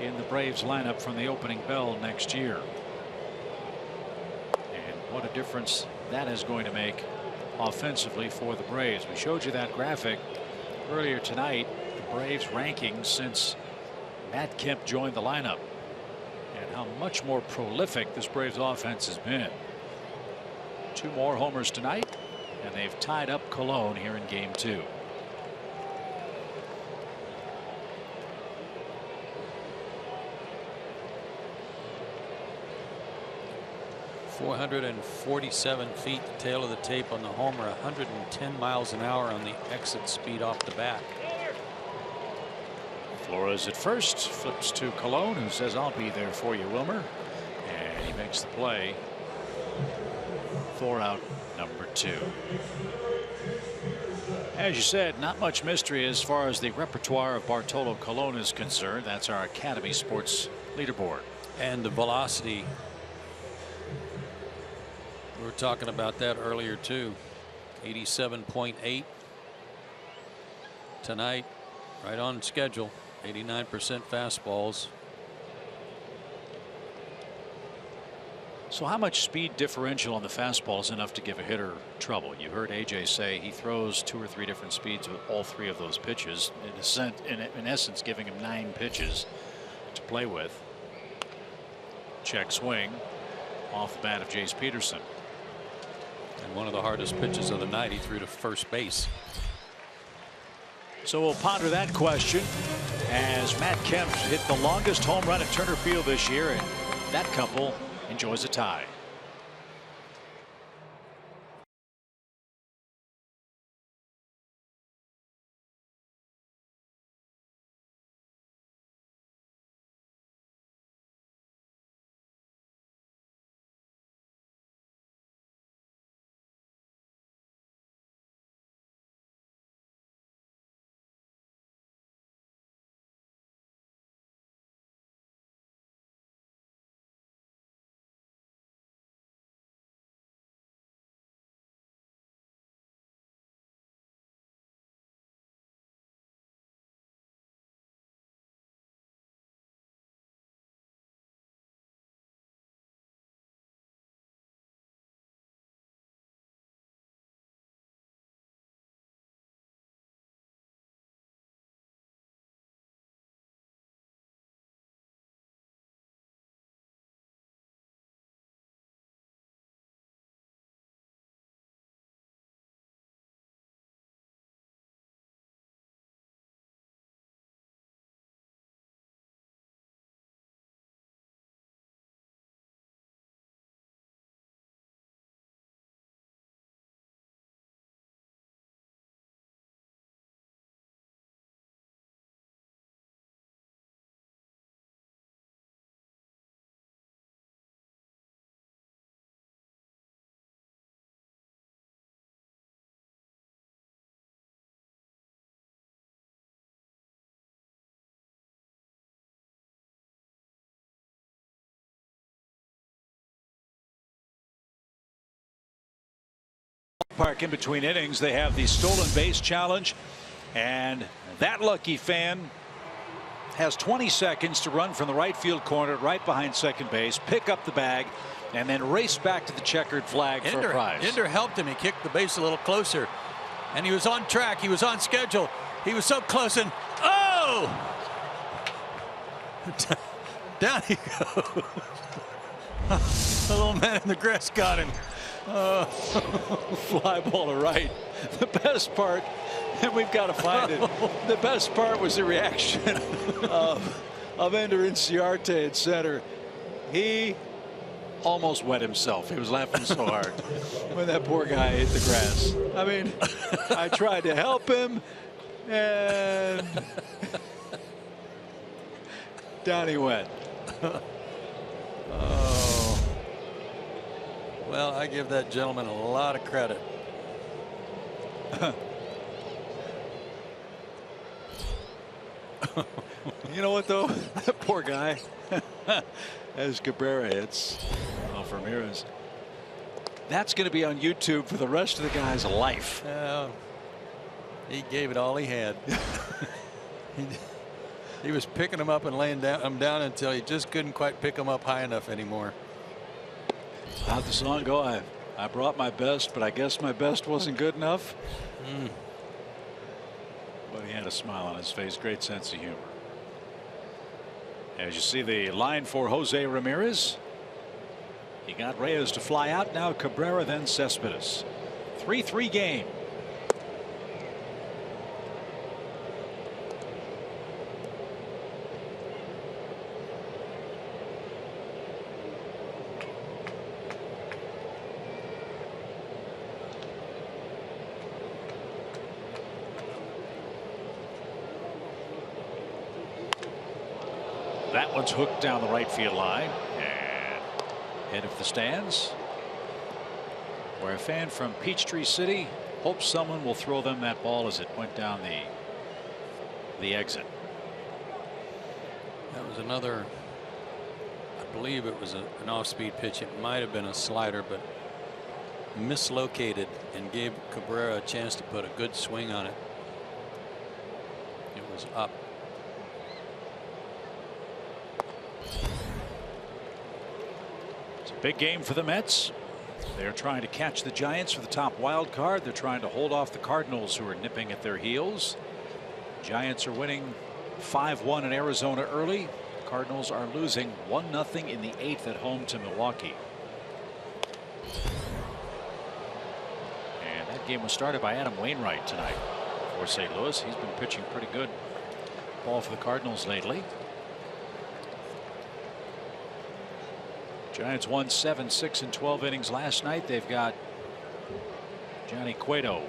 in the Braves lineup from the opening bell next year. And what a difference that is going to make offensively for the Braves. We showed you that graphic earlier tonight, the Braves rankings since Matt Kemp joined the lineup and how much more prolific this Braves offense has been. 2 more homers tonight, and they've tied up Cologne here in game 2. .447 feet, the tail of the tape on the homer, 110 miles an hour on the exit speed off the bat. Flores at first, flips to Cologne, who says, "I'll be there for you, Wilmer." And he makes the play for out number 2. As you said, not much mystery as far as the repertoire of Bartolo Colon is concerned. That's our Academy Sports leaderboard. And the velocity. We were talking about that earlier too. 87.8 tonight, right on schedule. 89% fastballs. So how much speed differential on the fastball is enough to give a hitter trouble? You heard AJ say he throws 2 or 3 different speeds with all 3 of those pitches, in essence giving him 9 pitches to play with. Check swing off the bat of Jace Peterson. And one of the hardest pitches of the night, he threw to first base. So we'll ponder that question as Matt Kemp hit the longest home run at Turner Field this year, and that couple enjoys a tie. Park in between innings, they have the stolen base challenge, and that lucky fan has 20 seconds to run from the right field corner right behind second base, pick up the bag, and then race back to the checkered flag for a prize. Ender helped him. He kicked the base a little closer, and he was on track. He was on schedule. He was so close, and oh, down he goes. The little man in the grass got him. Fly ball to right. The best part, and we've got to find it, the best part was the reaction of Ender Inciarte at center. He almost wet himself. He was laughing so hard when that poor guy hit the grass. I mean, I tried to help him, and down he went. Oh. Well, I give that gentleman a lot of credit. You know what, though? That poor guy. As Cabrera hits off Ramirez. That's going to be on YouTube for the rest of the guy's life. He gave it all he had. He was picking him up and laying him down until he just couldn't quite pick him up high enough anymore. How'd the song go? I brought my best, but I guess my best wasn't good enough. But he had a smile on his face. Great sense of humor. As you see the line for Jose Ramirez. He got Reyes to fly out. Now Cabrera, then Cespedes. 3-3 game. That one's hooked down the right field line and head of the stands, where a fan from Peachtree City hopes someone will throw them that ball as it went down the exit. That was another, I believe it was an off-speed pitch. It might have been a slider, but mislocated and gave Cabrera a chance to put a good swing on it. It was up. Big game for the Mets. They're trying to catch the Giants for the top wild card. They're trying to hold off the Cardinals, who are nipping at their heels. Giants are winning 5-1 in Arizona early. Cardinals are losing 1-0 in the 8th at home to Milwaukee. And that game was started by Adam Wainwright tonight for St. Louis. He's been pitching pretty good ball for the Cardinals lately. Giants won 7-6 in 12 innings last night. They've got Johnny Cueto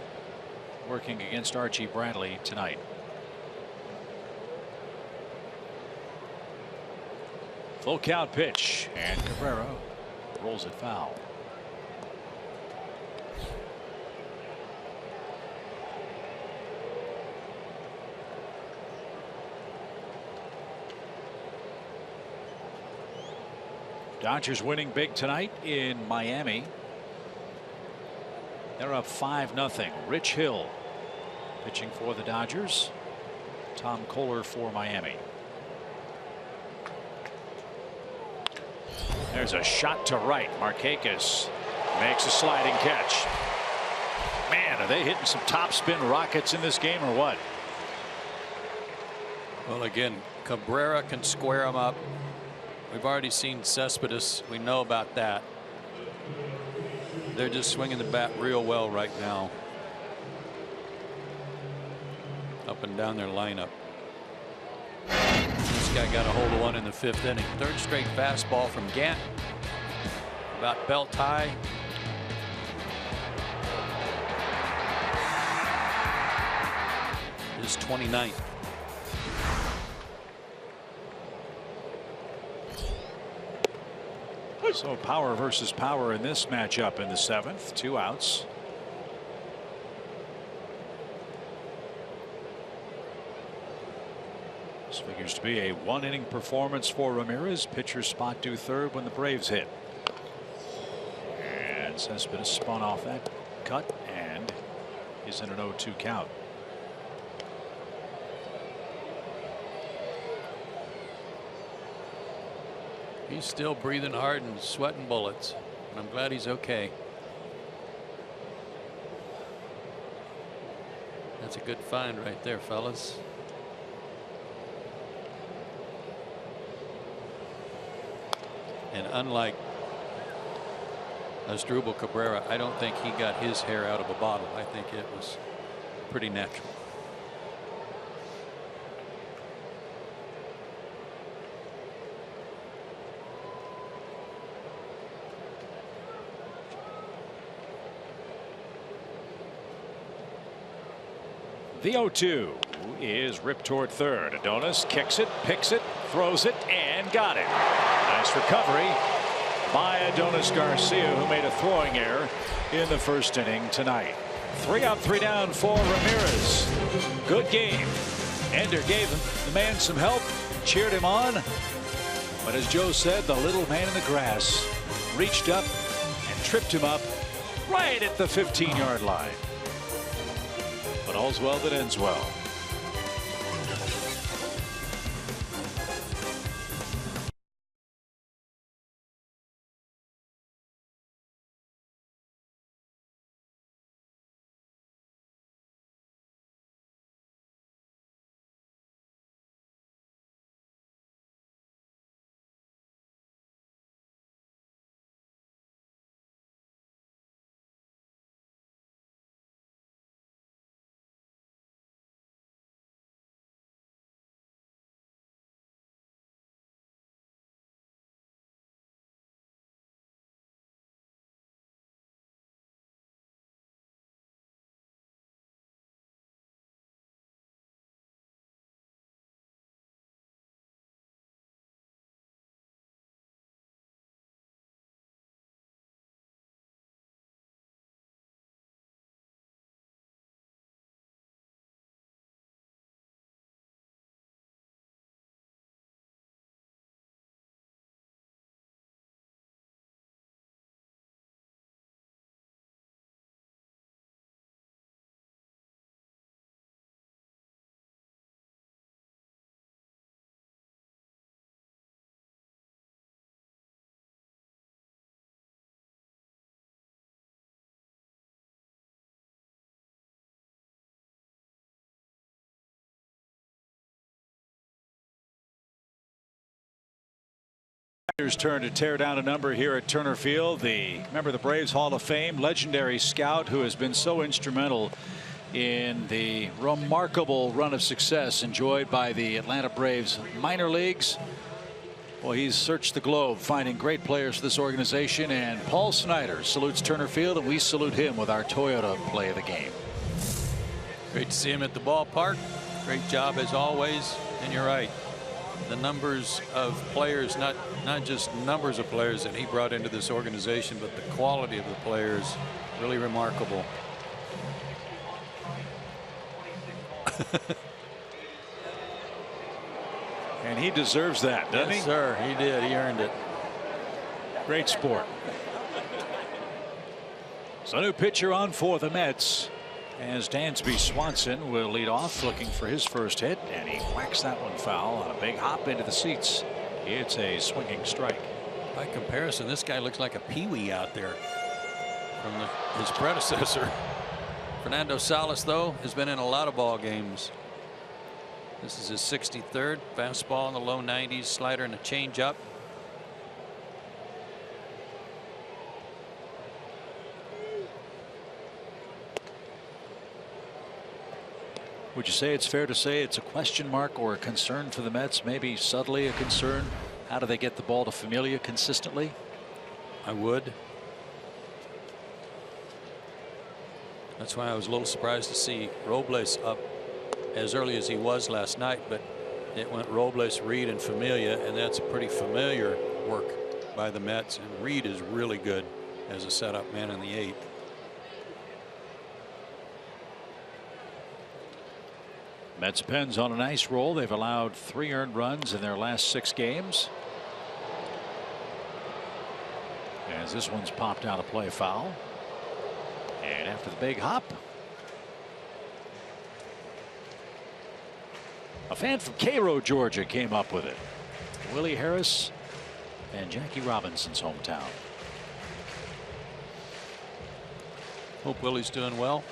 working against Archie Bradley tonight. Full count pitch, and Cabrera rolls it foul. Dodgers winning big tonight in Miami. They're up 5-0. Rich Hill pitching for the Dodgers. Tom Kohler for Miami. There's a shot to right. Markakis makes a sliding catch. Man, are they hitting some top spin rockets in this game or what? Well, again, Cabrera can square them up. We've already seen Cespedes. We know about that. They're just swinging the bat real well right now. Up and down their lineup. This guy got a hold of one in the 5th inning. 3rd straight fastball from Gant. About belt high. His 29th. So power versus power in this matchup in the 7th. 2 outs. This figures to be a 1-inning performance for Ramirez. Pitcher spot due 3rd when the Braves hit. And Cespedes spun off that cut and is in an 0-2 count. He's still breathing hard and sweating bullets. And I'm glad he's okay. That's a good find right there, fellas. And unlike Asdrubal Cabrera, I don't think he got his hair out of a bottle. I think it was pretty natural. The 0-2 is ripped toward third. Adonis kicks it, picks it, throws it, and got it. Nice recovery by Adonis Garcia, who made a throwing error in the first inning tonight. 3 out, 3 down for Ramirez. Good game. Ender gave the man some help, cheered him on. But as Joe said, the little man in the grass reached up and tripped him up right at the 15-yard line. But all's well that ends well. Turn to tear down a number here at Turner Field. Remember the Braves Hall of Fame legendary scout who has been so instrumental in the remarkable run of success enjoyed by the Atlanta Braves minor leagues. Well, he's searched the globe finding great players for this organization, and Paul Snyder salutes Turner Field, and we salute him with our Toyota play of the game. Great to see him at the ballpark. Great job as always. And you're right, the numbers of players, not just numbers of players that he brought into this organization, but the quality of the players, really remarkable. And he deserves that, doesn't he? Yes, sir, he did. He earned it. Great sport. So new pitcher on for the Mets, as Dansby Swanson will lead off, looking for his first hit, and he whacks that one foul on a big hop into the seats. It's a swinging strike. By comparison, this guy looks like a peewee out there from his predecessor. Fernando Salas, though, has been in a lot of ball games. This is his 63rd. Fastball in the low 90s, slider and a changeup. Would you say it's fair to say it's a question mark or a concern for the Mets? Maybe subtly a concern. How do they get the ball to Familia consistently? I would. That's why I was a little surprised to see Robles up as early as he was last night, but it went Robles, Reed, and Familia, and that's pretty familiar work by the Mets, and Reed is really good as a setup man in the 8th. Mets Pens on a nice roll. They've allowed 3 earned runs in their last 6 games. As this one's popped out of play foul. And after the big hop, a fan from Cairo, Georgia came up with it. Willie Harris and Jackie Robinson's hometown. Hope Willie's doing well.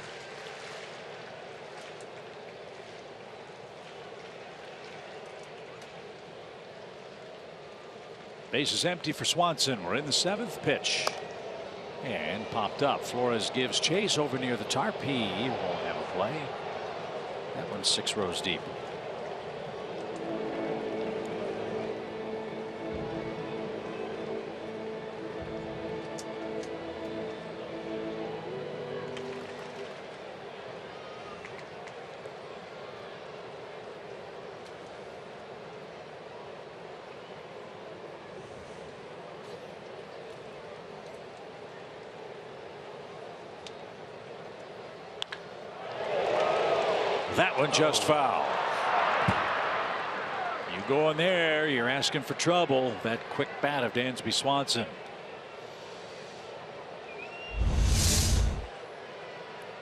Base is empty for Swanson. We're in the 7th pitch. and popped up. Flores gives chase over near the tarp. He won't have a play. That one's 6 rows deep. That one just foul. You go in there, you're asking for trouble. That quick bat of Dansby Swanson.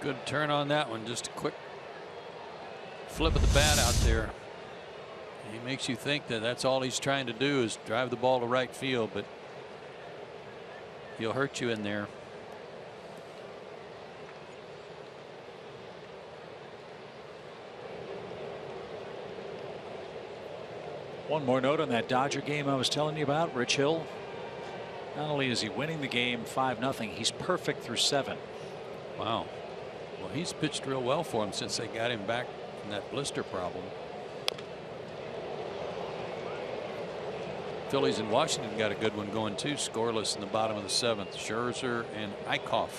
Good turn on that one. Just a quick flip of the bat out there. He makes you think that that's all he's trying to do is drive the ball to right field, but he'll hurt you in there. One more note on that Dodger game I was telling you about. Rich Hill, not only is he winning the game 5-0, he's perfect through 7. Wow. Well, he's pitched real well for him since they got him back from that blister problem. Phillies in Washington got a good one going too. Scoreless in the bottom of the 7th. Scherzer and Eichhoff.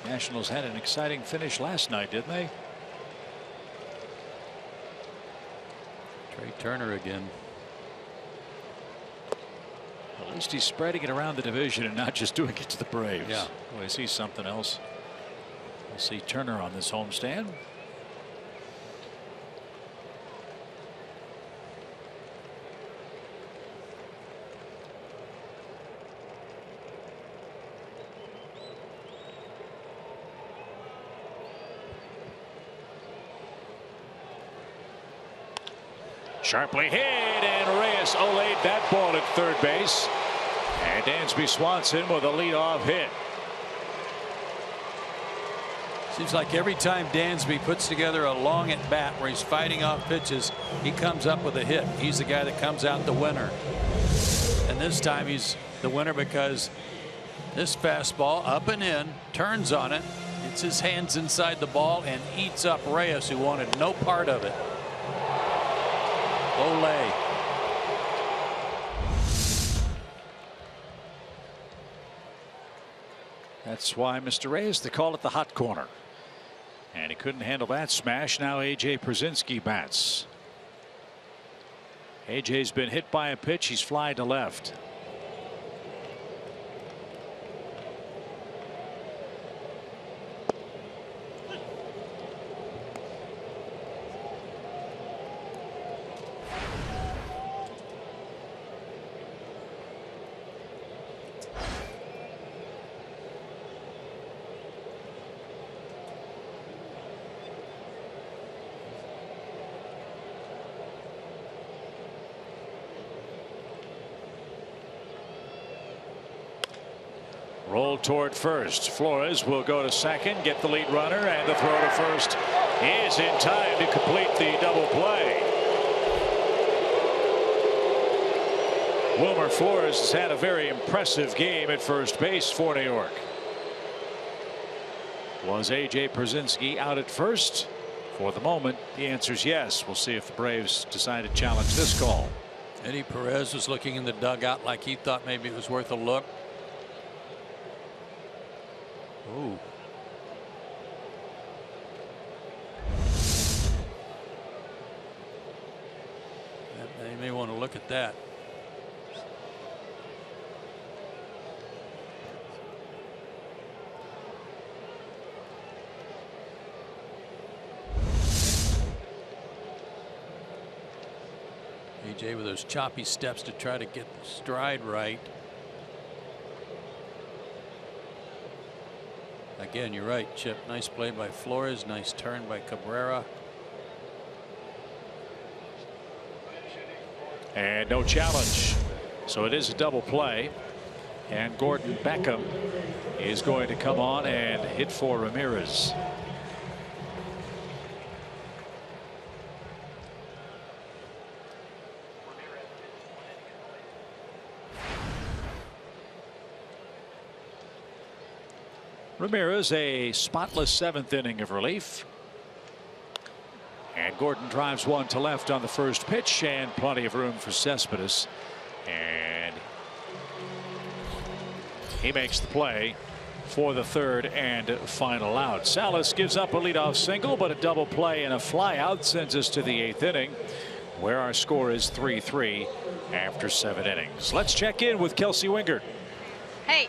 Nationals had an exciting finish last night, didn't they? Trey Turner again. At least he's spreading it around the division and not just doing it to the Braves. Yeah. Well, I see something else. We'll see Turner on this homestand. Sharply hit, and Reyes olayed that ball at third base. And Dansby Swanson with a leadoff hit. Seems like every time Dansby puts together a long at bat where he's fighting off pitches, he comes up with a hit. He's the guy that comes out the winner. And this time he's the winner because this fastball up and in, turns on it, gets his hands inside the ball and eats up Reyes, who wanted no part of it. Olay. That's why Mr. Reyes, they call it the hot corner. And he couldn't handle that smash. Now A.J. Przinsky bats. A.J.'s been hit by a pitch. He's fly to left. Roll toward first. Flores will go to second, get the lead runner, and the throw to first is in time to complete the double play. Wilmer Flores has had a very impressive game at first base for New York. Was A.J. Przinsky out at first? For the moment, the answer is yes. We'll see if the Braves decide to challenge this call. Eddie Perez was looking in the dugout like he thought maybe it was worth a look. Ooh. You may want to look at that. AJ with those choppy steps to try to get the stride right. Again, you're right, Chip. Nice play by Flores. Nice turn by Cabrera. And no challenge. So it is a double play. And Gordon Beckham is going to come on and hit for Ramirez. Ramirez, a spotless 7th inning of relief. And Gordon drives one to left on the first pitch, and plenty of room for Cespedes. And he makes the play for the 3rd and final out. Salas gives up a leadoff single, but a double play and a flyout sends us to the 8th inning, where our score is 3-3 after 7 innings. Let's check in with Kelsey Wingert. Hey,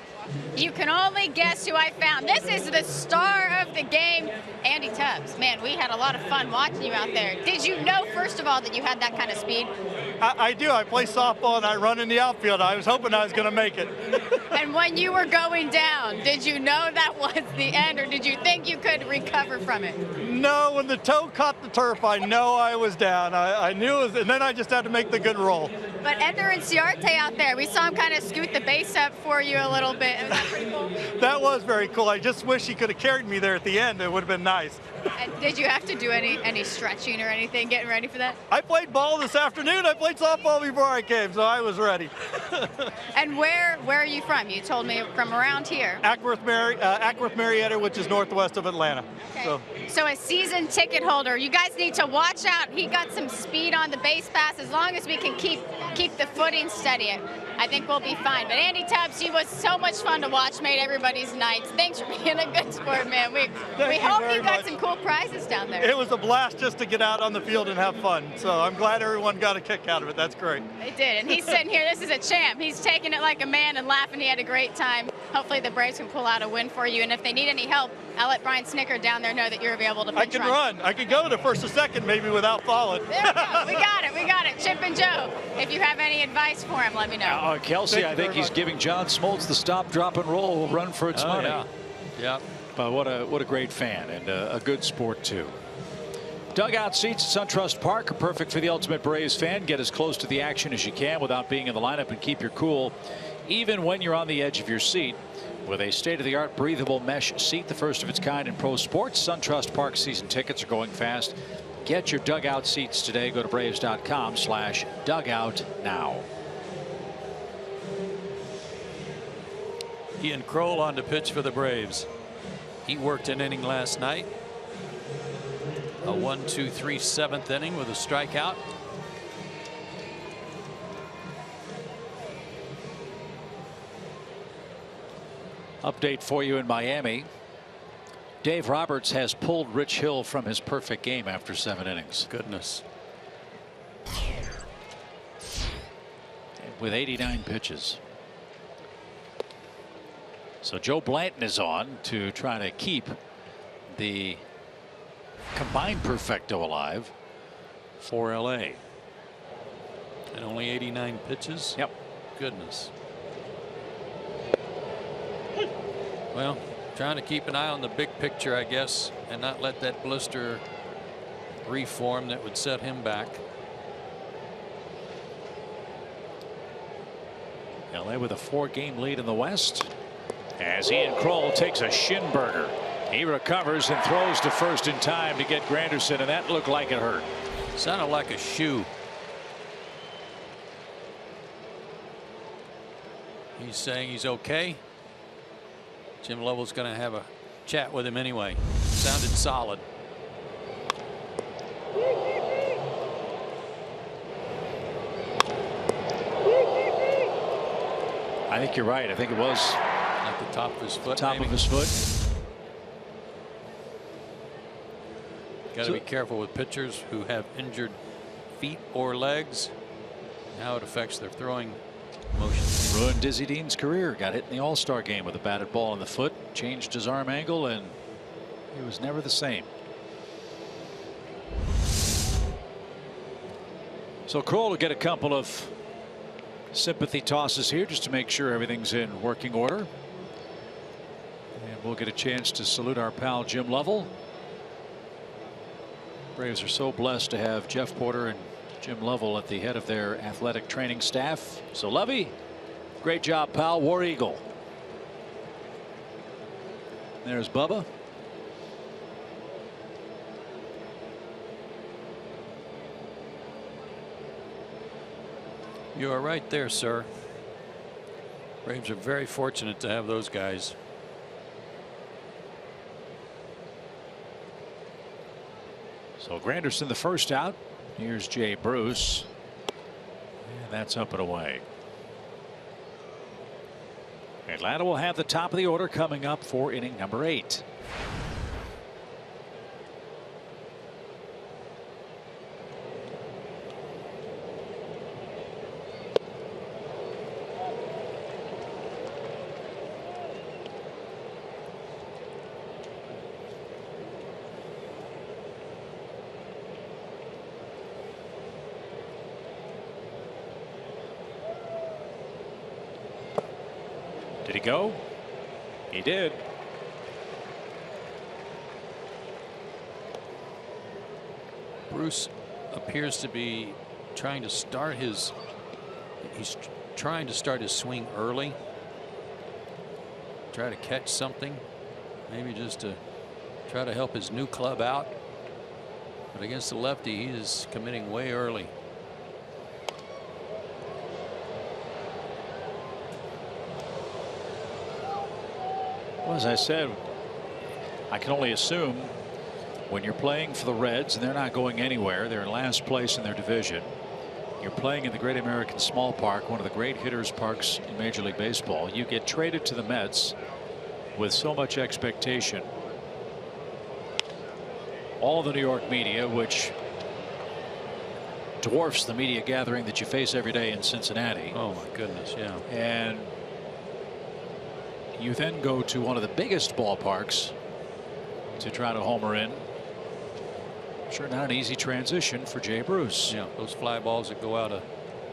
you can only guess who I found. This is the star of the game, Andy Tubbs. Man, we had a lot of fun watching you out there. Did you know, first of all, that you had that kind of speed? I do. I play softball and I run in the outfield. I was hoping I was going to make it. And when you were going down, did you know that was the end, or did you think you could recover from it? No, when the toe caught the turf, I know I was down. I knew it was, and then I just had to make the good roll. But Ender Inciarte out there, we saw him kind of scoot the base up for you a little bit. Was that pretty cool? That was very cool. I just wish he could have carried me there at the end. It would have been nice. And did you have to do any stretching or anything getting ready for that? I played ball this afternoon. I played softball before I came, so I was ready. And where are you from? You told me from around here. Ackworth, Marietta, which is northwest of Atlanta. Okay. So a season ticket holder, you guys need to watch out. He got some speed on the base pass. As long as we can keep the footing steady, I think we'll be fine. But Andy Tubbs, he was so much fun to watch, made everybody's nights. Thanks for being a good sport, man. We hope you got some cool prizes down there. It was a blast just to get out on the field and have fun. So I'm glad everyone got a kick out of it. That's great. They did. And he's sitting here. This is a champ. He's taking it like a man and laughing. He had a great time. Hopefully the Braves can pull out a win for you. And if they need any help, I'll let Brian Snicker down there know that you're available to pinch I can run. I could go to first or second maybe without falling. There we go. We got it. We got it. Chip and Joe, if you have any advice for him, let me know. Kelsey, I think he's giving John Smoltz the stop, drop, and roll run for its money. Yeah. But what a great fan and a good sport, too. Dugout seats at SunTrust Park are perfect for the ultimate Braves fan. Get as close to the action as you can without being in the lineup and keep your cool, even when you're on the edge of your seat. With a state-of-the-art breathable mesh seat, the first of its kind in pro sports, SunTrust Park season tickets are going fast. Get your dugout seats today. Go to Braves.com/dugout now. Ian Kroll on to pitch for the Braves. He worked an inning last night. A 1-2-3 7th inning with a strikeout. Update for you in Miami. Dave Roberts has pulled Rich Hill from his perfect game after 7 innings. Goodness. With 89 pitches. So Joe Blanton is on to try to keep the combined perfecto alive for LA. And only 89 pitches. Yep. Goodness. Well, trying to keep an eye on the big picture, I guess, and not let that blister reform that would set him back. LA with a 4-game lead in the West as Ian Kroll takes a shin burner. He recovers and throws to first in time to get Granderson, and that looked like it hurt. Sounded like a shoe. He's saying he's okay. Jim Lovell's going to have a chat with him anyway. Sounded solid. I think you're right. I think it was at the top of his foot. Top of his foot. Got to be careful with pitchers who have injured feet or legs. How it affects their throwing motion. Ruined Dizzy Dean's career. Got hit in the All-Star game with a batted ball in the foot. Changed his arm angle, and he was never the same. So Kroll will get a couple of sympathy tosses here just to make sure everything's in working order. And we'll get a chance to salute our pal Jim Lovell. Braves are so blessed to have Jeff Porter and Jim Lovell at the head of their athletic training staff. So Lovey, great job, pal. War Eagle. There's Bubba. You are right there, sir. Braves are very fortunate to have those guys. So Granderson the first out. Here's Jay Bruce. And that's up and away. Atlanta will have the top of the order coming up for inning number 8. Did he go? He did. Bruce appears to be trying to start his. He's trying to start his swing early. Try to catch something. Maybe just to try to help his new club out. But against the lefty, he is committing way early. Well, as I said, I can only assume when you're playing for the Reds and they're not going anywhere, they're in last place in their division. You're playing in the Great American Small Park, one of the great hitters' parks in Major League Baseball. You get traded to the Mets with so much expectation. All of the New York media, which dwarfs the media gathering that you face every day in Cincinnati. Oh my goodness, yeah. And you then go to one of the biggest ballparks to try to homer in. Sure, not an easy transition for Jay Bruce. Yeah, those fly balls that go out of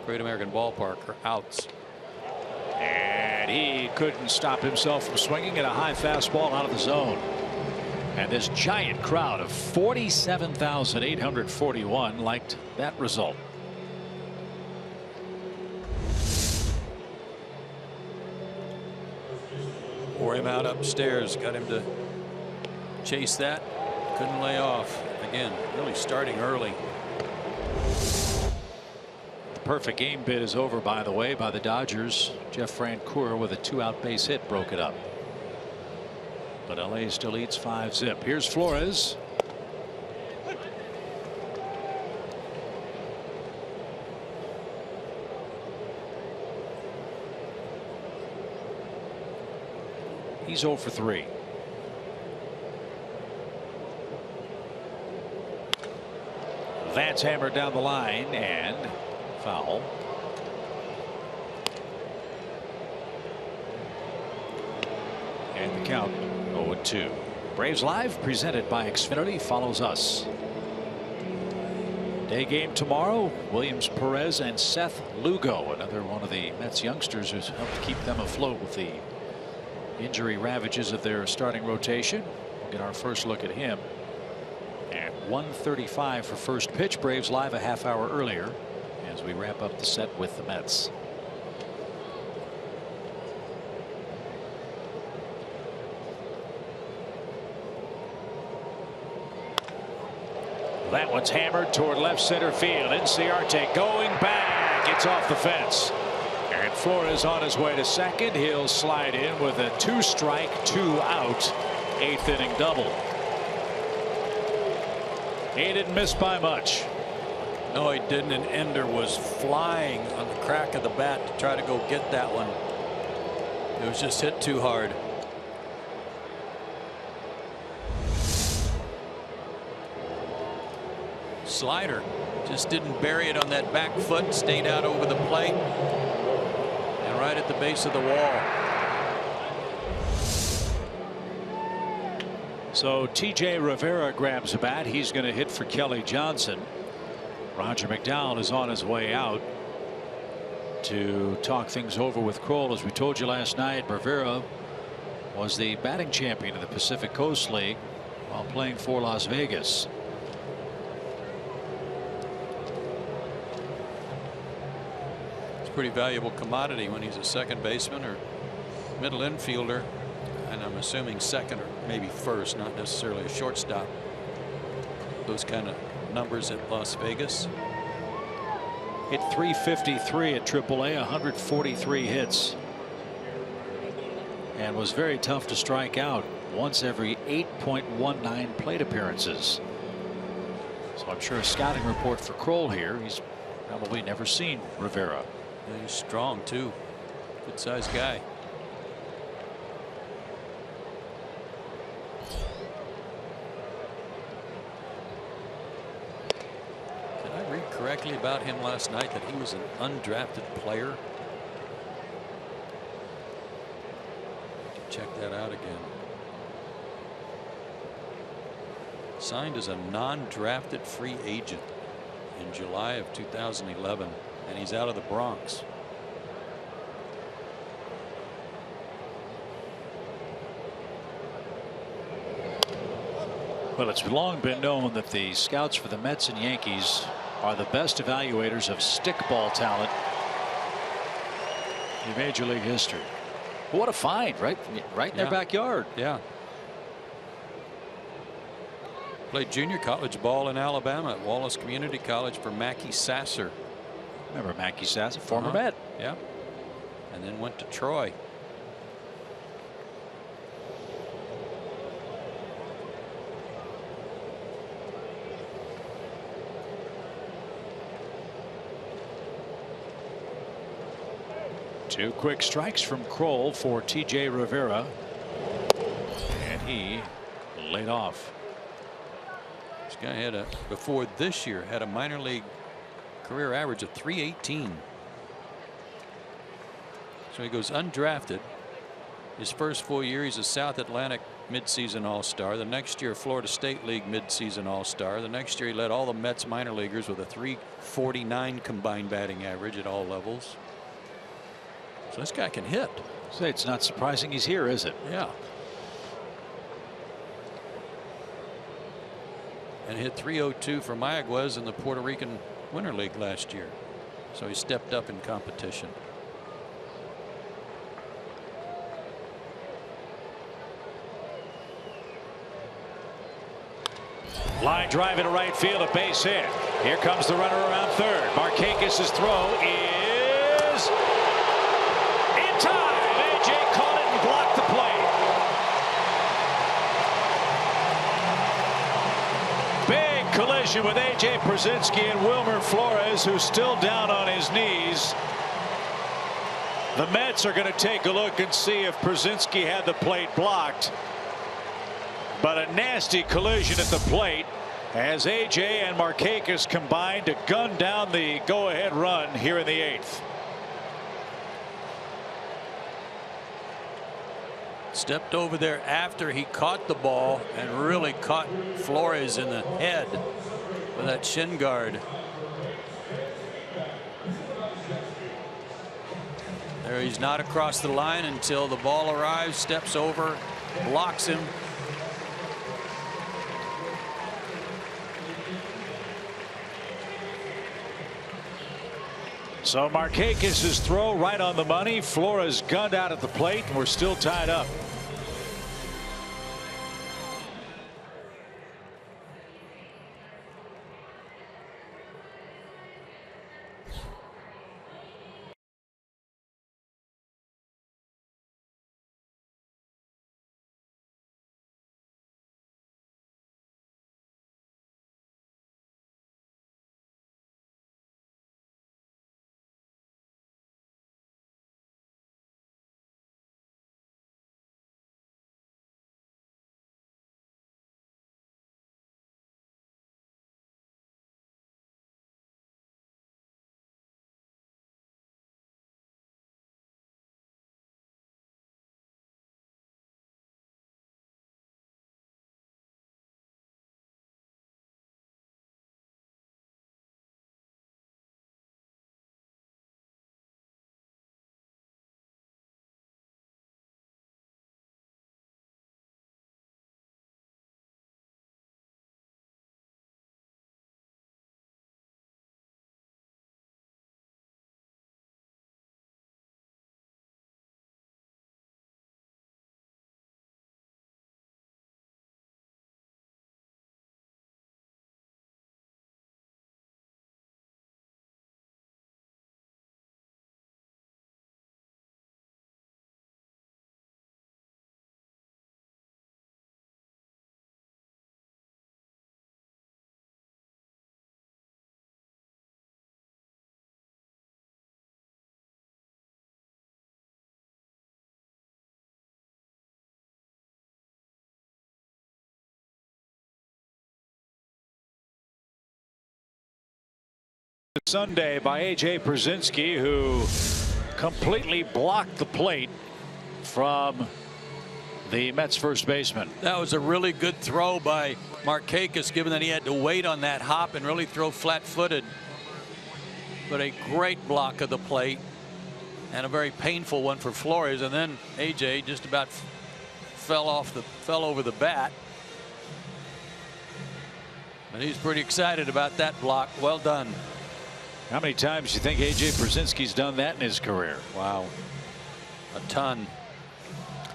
Great American Ballpark are outs. And he couldn't stop himself from swinging at a high fastball out of the zone. And this giant crowd of 47,841 liked that result. Wore him out upstairs, got him to chase that. Couldn't lay off. Again, really starting early. The perfect game bid is over, by the way, by the Dodgers. Jeff Francoeur with a 2-out base hit broke it up. But LA still leads 5-zip. Here's Flores. He's 0 for 3. That's hammered down the line and foul. And the count 0-2. Braves Live presented by Xfinity follows us. Day game tomorrow. Williams Perez and Seth Lugo, another one of the Mets youngsters who's helped keep them afloat with the injury ravages of their starting rotation. We'll get our first look at him at 1:35 for first pitch. Braves Live a half hour earlier as we wrap up the set with the Mets. That one's hammered toward left center field. Inciarte going back. It's off the fence. And Flores on his way to second. He'll slide in with a 2-strike, 2-out 8th inning double. He didn't miss by much. No, he didn't. And Ender was flying on the crack of the bat to try to go get that one. It was just hit too hard. Slider just didn't bury it on that back foot, stayed out over the plate and right at the base of the wall. So TJ Rivera grabs a bat. He's going to hit for Kelly Johnson. Roger McDowell is on his way out to talk things over with Kroll. As we told you last night, Rivera was the batting champion of the Pacific Coast League while playing for Las Vegas. Pretty valuable commodity when he's a second baseman or middle infielder, and I'm assuming second or maybe first, not necessarily a shortstop. Those kind of numbers at Las Vegas. Hit .353 at AAA, 143 hits, and was very tough to strike out once every 8.19 plate appearances. So I'm sure a scouting report for Kroll here. He's probably never seen Rivera. Yeah, he's strong too. Good sized guy. Did I read correctly about him last night that he was an undrafted player? Check that out again. Signed as a non-drafted free agent in July of 2011, and he's out of the Bronx. Well, it's long been known that the scouts for the Mets and Yankees are the best evaluators of stickball talent in Major League history. What a find, right in their backyard. Yeah. Played junior college ball in Alabama at Wallace Community College for Mackey Sasser. Remember Mackey Sasser, former Met. Yeah. And then went to Troy. Two quick strikes from Kroll for T.J. Rivera, and he laid off. This guy had before this year had a minor league career average of 318. So he goes undrafted. His first full year, he's a South Atlantic midseason All-Star. The next year, Florida State League midseason All-Star. The next year, he led all the Mets minor leaguers with a 349 combined batting average at all levels. So this guy can hit. Say, it's not surprising he's here, is it? Yeah. And hit 302 for Mayaguez in the Puerto Rican Winter League last year. So he stepped up in competition. Line drive into right field, a base hit. Here comes the runner around third. Markakis' throw is in time. A.J. caught it and blocked the play. Big collision with A.J. Przinsky and Wilmer Flores, who's still down on his knees. The Mets are going to take a look and see if Przinsky had the plate blocked. But a nasty collision at the plate as A.J. and Markakis combined to gun down the go-ahead run here in the 8th. Stepped over there after he caught the ball and really caught Flores in the head with that shin guard. There, he's not across the line until the ball arrives, steps over, blocks him. So Markakis' throw right on the money. Flores gunned out at the plate, and we're still tied up. Sunday by A.J. Pierzynski, who completely blocked the plate from the Mets first baseman. That was a really good throw by Markakis, given that he had to wait on that hop and really throw flat-footed. But a great block of the plate and a very painful one for Flores. And then A.J. just about fell over the bat. But he's pretty excited about that block. Well done. How many times do you think A.J. Pierzynski's done that in his career? Wow. A ton.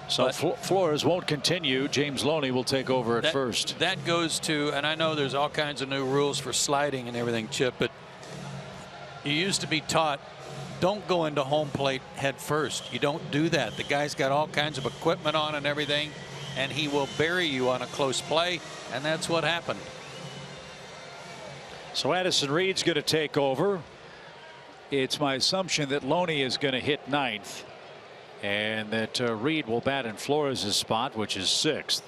So Flores won't continue. James Loney will take over at first. That goes to, and I know there's all kinds of new rules for sliding and everything, Chip, but you used to be taught, don't go into home plate head first. You don't do that. The guy's got all kinds of equipment on and everything, and he will bury you on a close play, and that's what happened. So Addison Reed's going to take over. It's my assumption that Loney is going to hit ninth, and that Reed will bat in Flores' spot, which is sixth.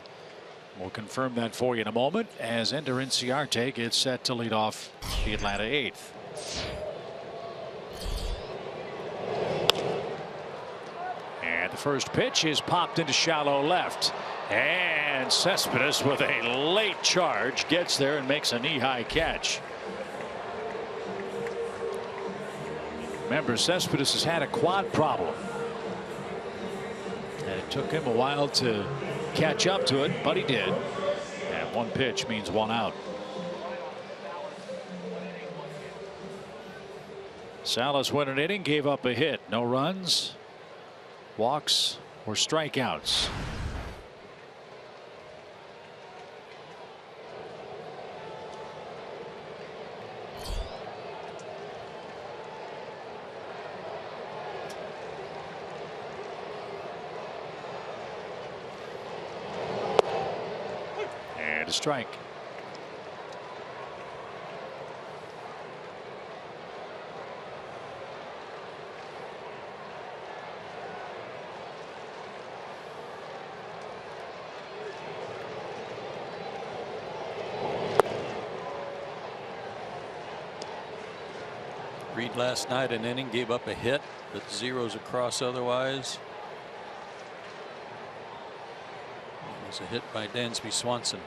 We'll confirm that for you in a moment as Ender Inciarte gets set to lead off the Atlanta eighth. And the first pitch is popped into shallow left, and Cespedes with a late charge gets there and makes a knee-high catch. Remember, Cespedes has had a quad problem, and it took him a while to catch up to it, but he did. And one pitch means one out. Salas went an inning, gave up a hit. No runs, walks, or strikeouts. A strike. Reed last night an inning, gave up a hit, but zeros across otherwise. It was a hit by Dansby Swanson.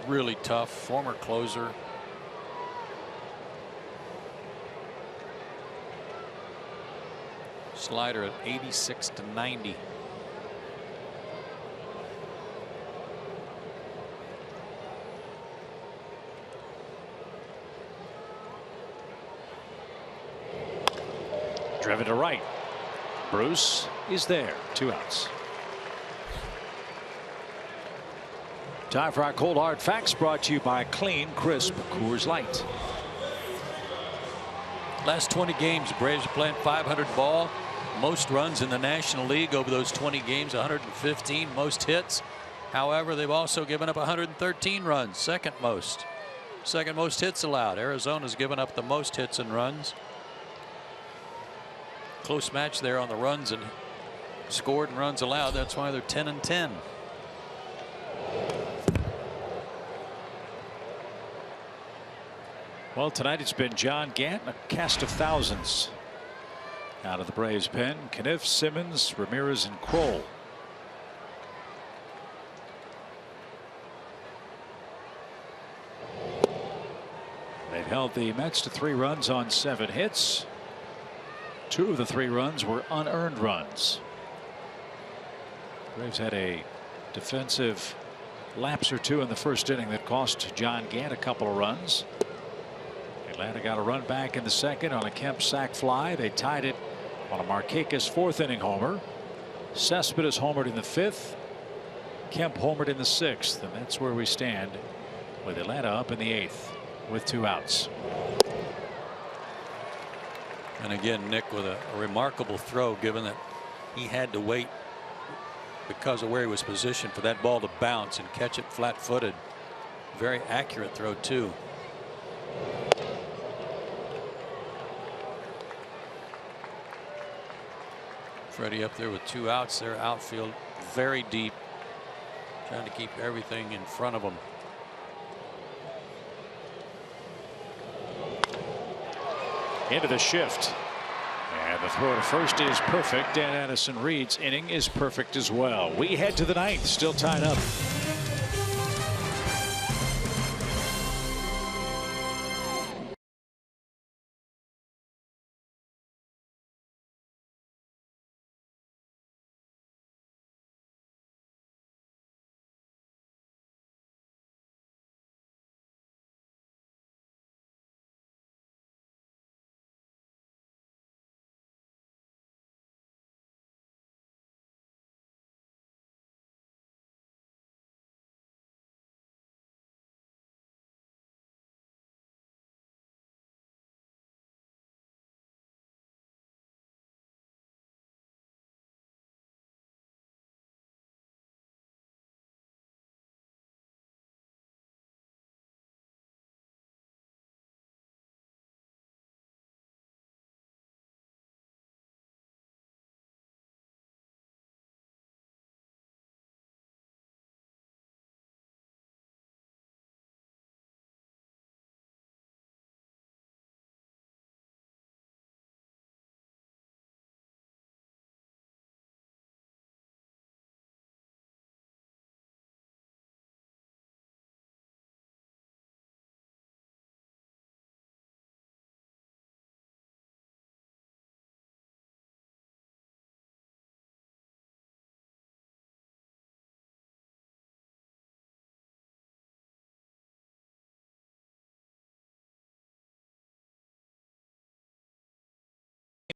Really tough, former closer. Slider at 86-90. Driven to right. Bruce is there. 2 outs. Time for our cold hard facts, brought to you by Clean Crisp Coors Light. Last 20 games, Braves are playing .500 ball. Most runs in the National League over those 20 games, 115. Most hits. However, they've also given up 113 runs, second most hits allowed. Arizona's given up the most hits and runs. Close match there on the runs and scored and runs allowed. That's why they're 10-10. Well, tonight it's been John Gant, a cast of thousands out of the Braves pen. Kniff, Simmons, Ramirez, and Kroll. They've held the Mets to 3 runs on 7 hits. 2 of the 3 runs were unearned runs. Braves had a defensive lapse or 2 in the first inning that cost John Gant a couple of runs. Atlanta got a run back in the second on a Kemp sac fly. They tied it on a Markakis 4th inning homer. Cespedes homered in the 5th. Kemp homered in the 6th, and that's where we stand with Atlanta up in the 8th with 2 outs. And again, Nick with a remarkable throw, given that he had to wait because of where he was positioned for that ball to bounce and catch it flat-footed. Very accurate throw too. Freddie up there with 2 outs. Their outfield very deep. Trying to keep everything in front of him. Into the shift. And the throw to first is perfect, and Addison Reed's inning is perfect as well. We head to the ninth, still tied up.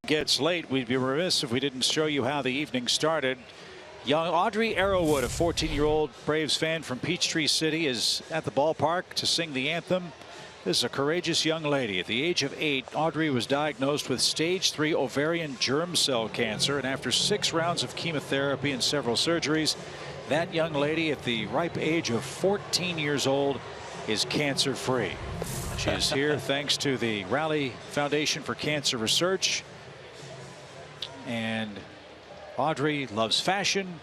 Gets late. We'd be remiss if we didn't show you how the evening started. Young Audrey Arrowwood, a 14-year-old Braves fan from Peachtree City, is at the ballpark to sing the anthem. This is a courageous young lady. At the age of 8, Audrey was diagnosed with stage 3 ovarian germ cell cancer, and after 6 rounds of chemotherapy and several surgeries, that young lady at the ripe age of 14 years old is cancer free. She is here thanks to the Raleigh Foundation for Cancer Research. And Audrey loves fashion,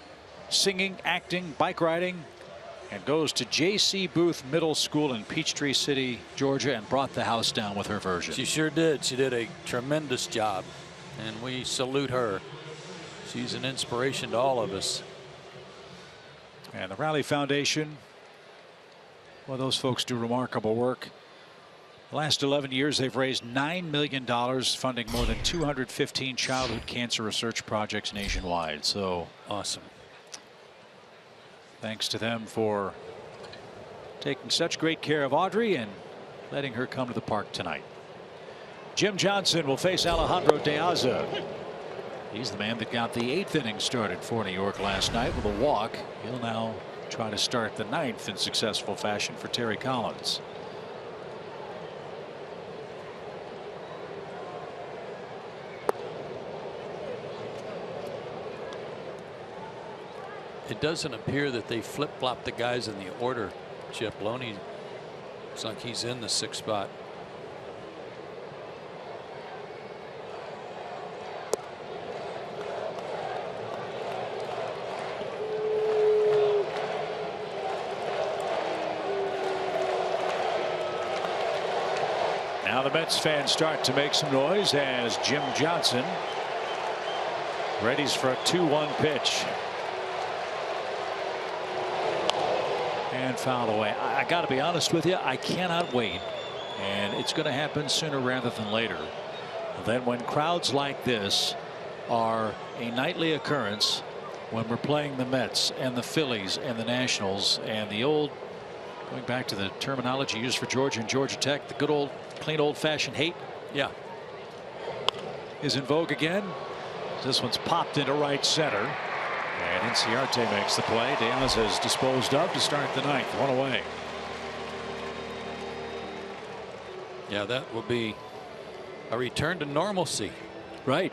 singing, acting, bike riding, and goes to J.C. Booth Middle School in Peachtree City, Georgia, and brought the house down with her version. She sure did. She did a tremendous job, and we salute her. She's an inspiration to all of us. And the Raleigh Foundation, well, those folks do remarkable work. The last 11 years, they've raised $9 million, funding more than 215 childhood cancer research projects nationwide. So awesome. Thanks to them for taking such great care of Audrey and letting her come to the park tonight. Jim Johnson will face Alejandro De Aza. He's the man that got the 8th inning started for New York last night with a walk. He'll now try to start the 9th in successful fashion for Terry Collins. It doesn't appear that they flip-flop the guys in the order. Chip Loney looks like he's in the 6th spot. Now the Mets fans start to make some noise as Jim Johnson readies for a 2-1 pitch. And foul away. I got to be honest with you, I cannot wait, and it's going to happen sooner rather than later. Then when crowds like this are a nightly occurrence, when we're playing the Mets and the Phillies and the Nationals and the old, going back to the terminology used for Georgia and Georgia Tech, the good old clean old-fashioned hate, yeah, is in vogue again. This one's popped into right center. And Inciarte makes the play. De Aza is disposed of to start the 9th. 1 away. Yeah, that will be a return to normalcy. Right.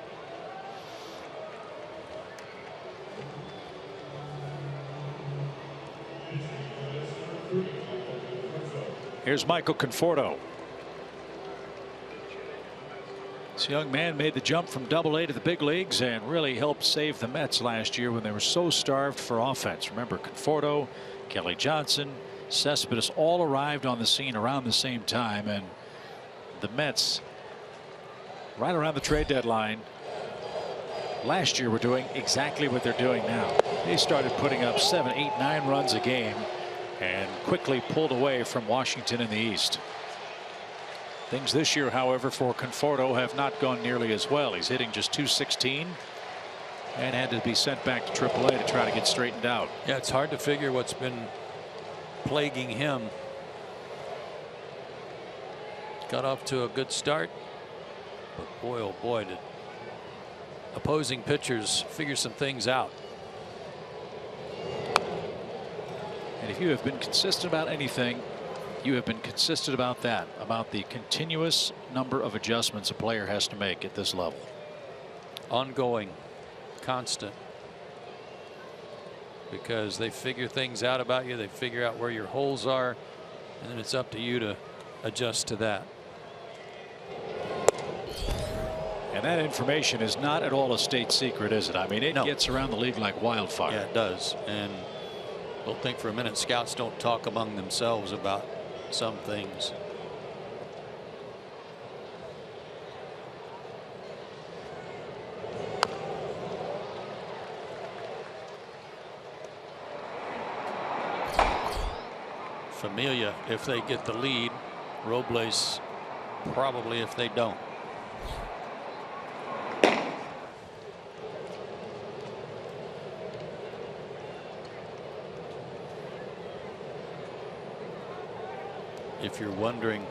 Here's Michael Conforto. This young man made the jump from Double-A to the big leagues and really helped save the Mets last year when they were so starved for offense. Remember, Conforto, Kelly Johnson, Cespedes all arrived on the scene around the same time, and the Mets, right around the trade deadline last year, were doing exactly what they're doing now. They started putting up 7, 8, 9 runs a game and quickly pulled away from Washington in the East. Things this year, however, for Conforto have not gone nearly as well. He's hitting just .216 and had to be sent back to Triple-A to try to get straightened out. Yeah, it's hard to figure what's been plaguing him. Got off to a good start, but boy, oh boy, did opposing pitchers figure some things out. And if you have been consistent about anything, you have been consistent about that, about the continuous number of adjustments a player has to make at this level. Ongoing, constant, because they figure things out about you. They figure out where your holes are, and then it's up to you to adjust to that. And that information is not at all a state secret, is it? I mean, it gets around the league like wildfire. Yeah, it does. And don't think for a minute scouts don't talk among themselves about some things. Familia if they get the lead. Robles probably if they don't. If you're wondering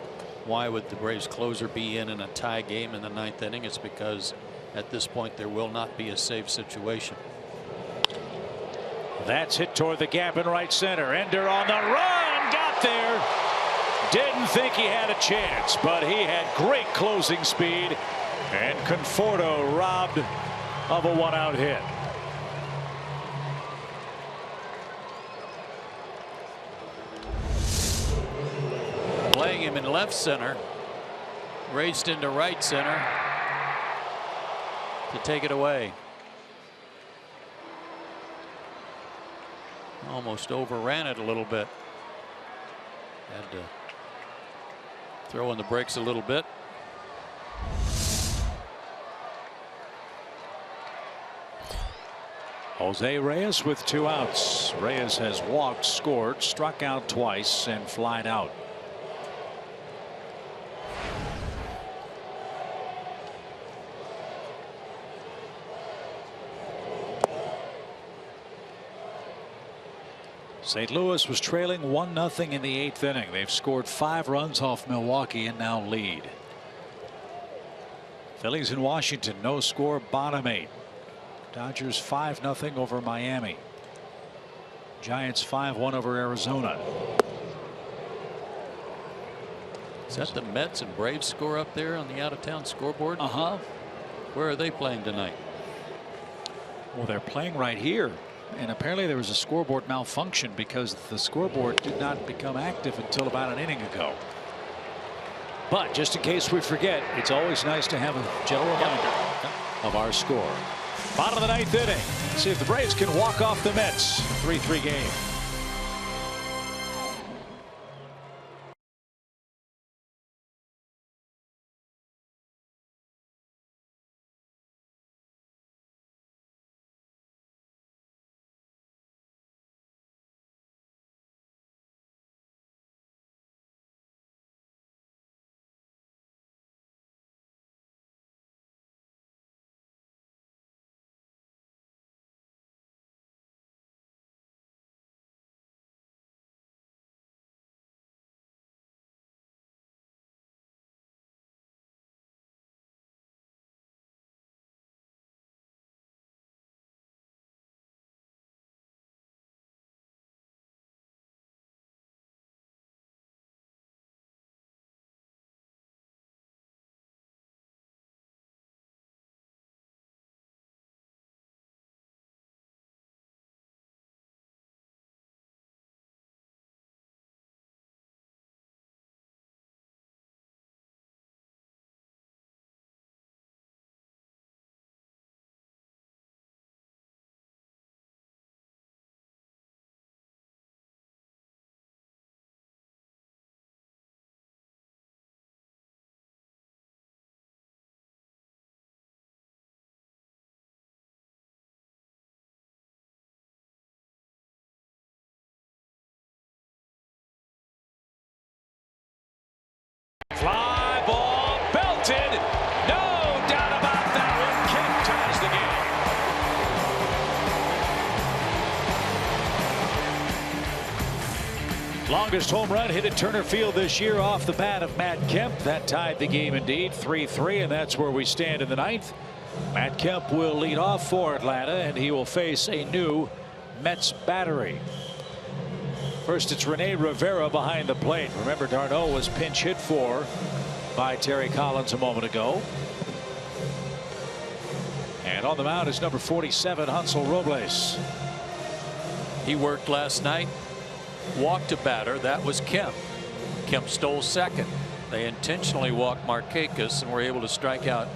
why would the Braves closer be in a tie game in the 9th inning, it's because at this point there will not be a save situation. That's hit toward the gap in right center. Ender on the run, got there. Didn't think he had a chance, but he had great closing speed, and Conforto robbed of a one-out hit. Playing him in left center, raced into right center to take it away. Almost overran it a little bit. Had to throw in the brakes a little bit. Jose Reyes with 2 outs. Reyes has walked, scored, struck out twice, and flied out. St. Louis was trailing 1-0 in the 8th inning. They've scored 5 runs off Milwaukee and now lead. Phillies in Washington, no score, bottom 8. Dodgers 5-0 over Miami. Giants 5-1 over Arizona. Is that the Mets and Braves score up there on the out-of-town scoreboard? Where are they playing tonight? Well, they're playing right here. And apparently there was a scoreboard malfunction because the scoreboard did not become active until about an inning ago. But just in case we forget, it's always nice to have a gentle reminder of our score. Bottom of the 9th inning. See if the Braves can walk off the Mets. 3-3 game. belted. No doubt about that one. Kemp ties the game. Longest home run hit at Turner Field this year off the bat of Matt Kemp. That tied the game indeed, 3-3, and that's where we stand in the ninth. Matt Kemp will lead off for Atlanta, and he will face a new Mets battery. First, it's Rene Rivera behind the plate. Remember, d'Arnaud was pinch hit for by Terry Collins a moment ago. And on the mound is number 47, Hansel Robles. He worked last night, walked a batter. That was Kemp. Kemp stole second. They intentionally walked Markakis and were able to strike out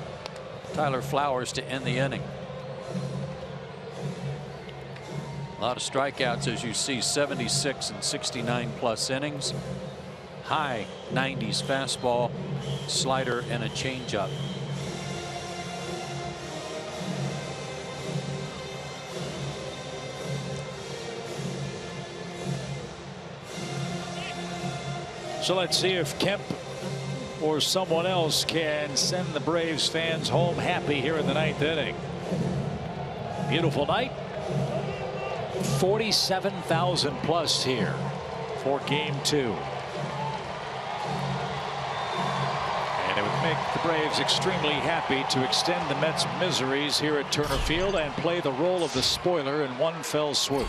Tyler Flowers to end the inning. A lot of strikeouts, as you see, 76 and 69 plus innings. High 90s fastball, slider, and a changeup. So let's see if Kemp or someone else can send the Braves fans home happy here in the ninth inning. Beautiful night. 47,000 plus here for game 2. And it would make the Braves extremely happy to extend the Mets' miseries here at Turner Field and play the role of the spoiler in one fell swoop.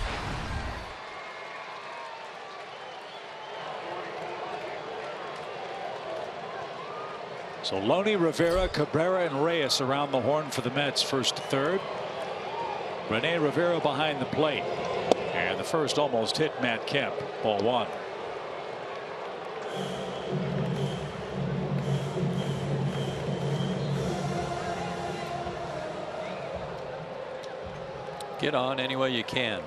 So Loney, Rivera, Cabrera, and Reyes around the horn for the Mets, first to third. Rene Rivera behind the plate. And the first almost hit Matt Kemp. Ball 1. Get on any way you can.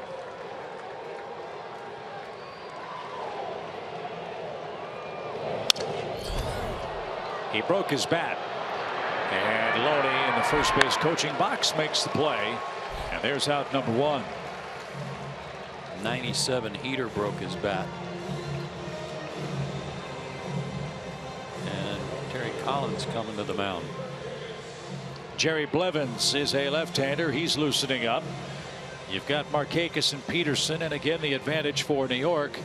He broke his bat. And Loney in the first base coaching box makes the play. And there's out number 1. 97 heater broke his bat. And Terry Collins coming to the mound. Jerry Blevins is a left-hander. He's loosening up. You've got Markakis and Peterson, and again the advantage for New York.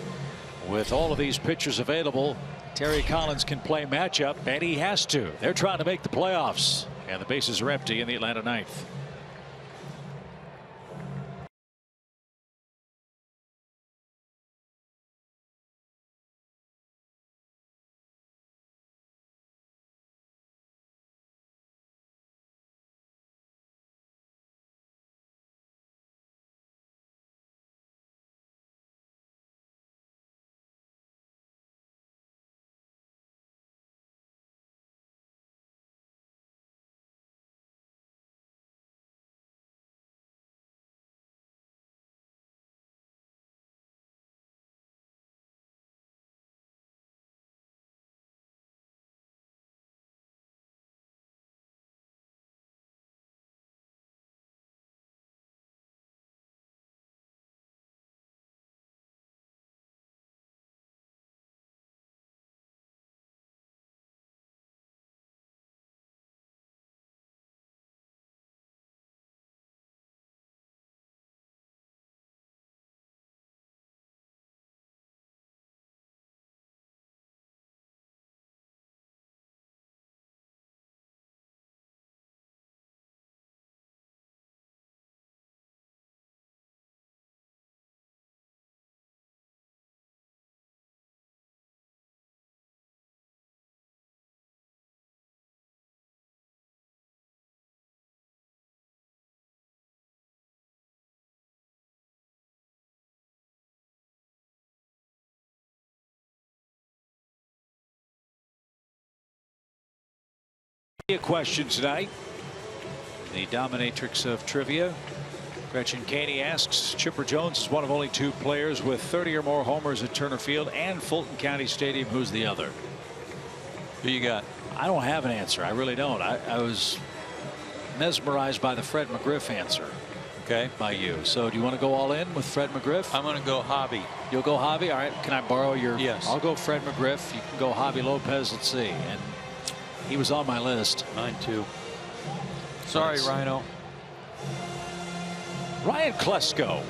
With all of these pitchers available, Terry Collins can play matchup, and he has to. They're trying to make the playoffs, and the bases are empty in the Atlanta ninth. A question tonight. The dominatrix of trivia, Gretchen Caney, asks, Chipper Jones is one of only 2 players with 30 or more homers at Turner Field and Fulton County Stadium. Who's the other? Who you got? I don't have an answer. I really don't. I was mesmerized by the Fred McGriff answer. Okay. By you. So do you want to go all in with Fred McGriff? I'm going to go Hobby. You'll go Hobby? All right. Can I borrow your? Yes. I'll go Fred McGriff. You can go Hobby Lopez. Let's see. And He was on my list. Mine too. Sorry, Rhino. Ryan Klesko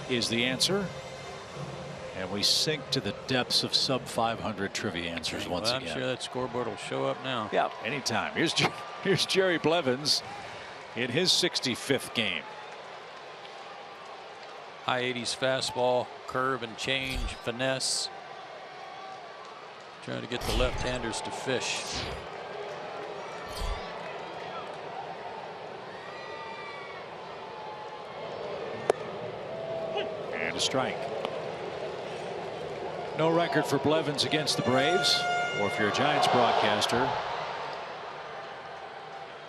is the answer. And we sink to the depths of sub 500 trivia answers once I'm again. sure that scoreboard will show up now. Yeah, anytime. Here's Jerry Blevins in his 65th game. High 80s fastball, curve and change, finesse. Trying to get the left-handers to fish. And a strike. No record for Blevins against the Braves, or if you're a Giants broadcaster,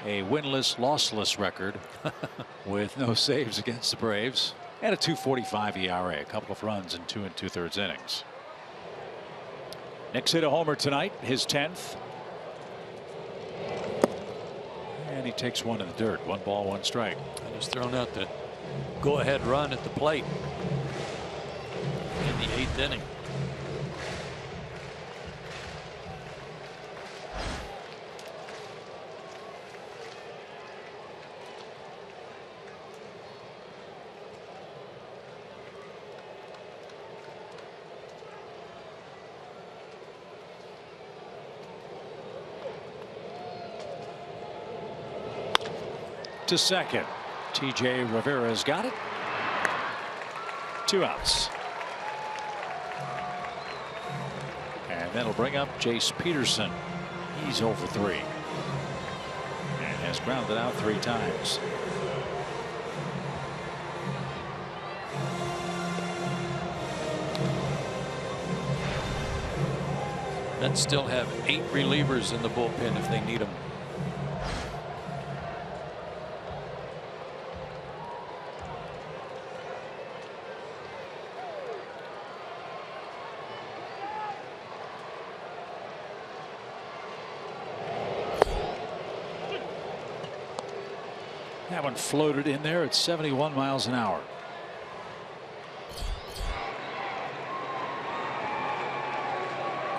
a winless, lossless record with no saves against the Braves and a .245 ERA, a couple of runs in 2 2/3 innings. Nick's hit a homer tonight, his 10th. And he takes one in the dirt. 1 ball, 1 strike. I just thrown out the go-ahead run at the plate in the 8th inning. To second. T.J. Rivera's got it. 2 outs. And that'll bring up Jace Peterson. He's 0 for 3. And has grounded out 3 times. Mets still have 8 relievers in the bullpen if they need them. That one floated in there at 71 miles an hour.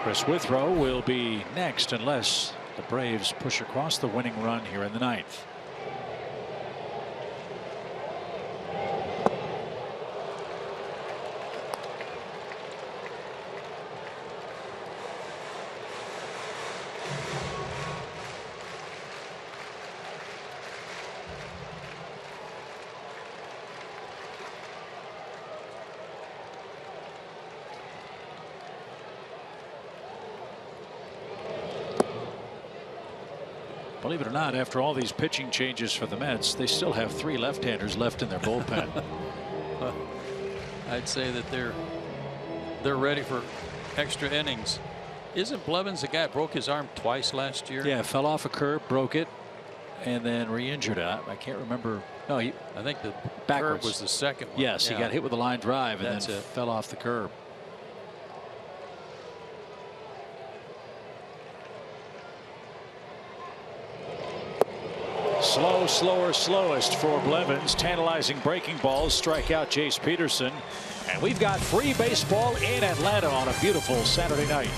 Chris Withrow will be next unless the Braves push across the winning run here in the 9th. Believe it or not, after all these pitching changes for the Mets, they still have 3 left-handers left in their bullpen. I'd say that they're ready for extra innings. Isn't Blevins the guy that broke his arm twice last year? Yeah, fell off a curb, broke it, and then re-injured it. I can't remember. No, I think the backwards curb was the second one. Yes, yeah. he got hit with a line drive and That's then it. fell off the curb. Slow, slower, slowest for Blevins. Tantalizing breaking balls strike out Jace Peterson. And we've got free baseball in Atlanta on a beautiful Saturday night.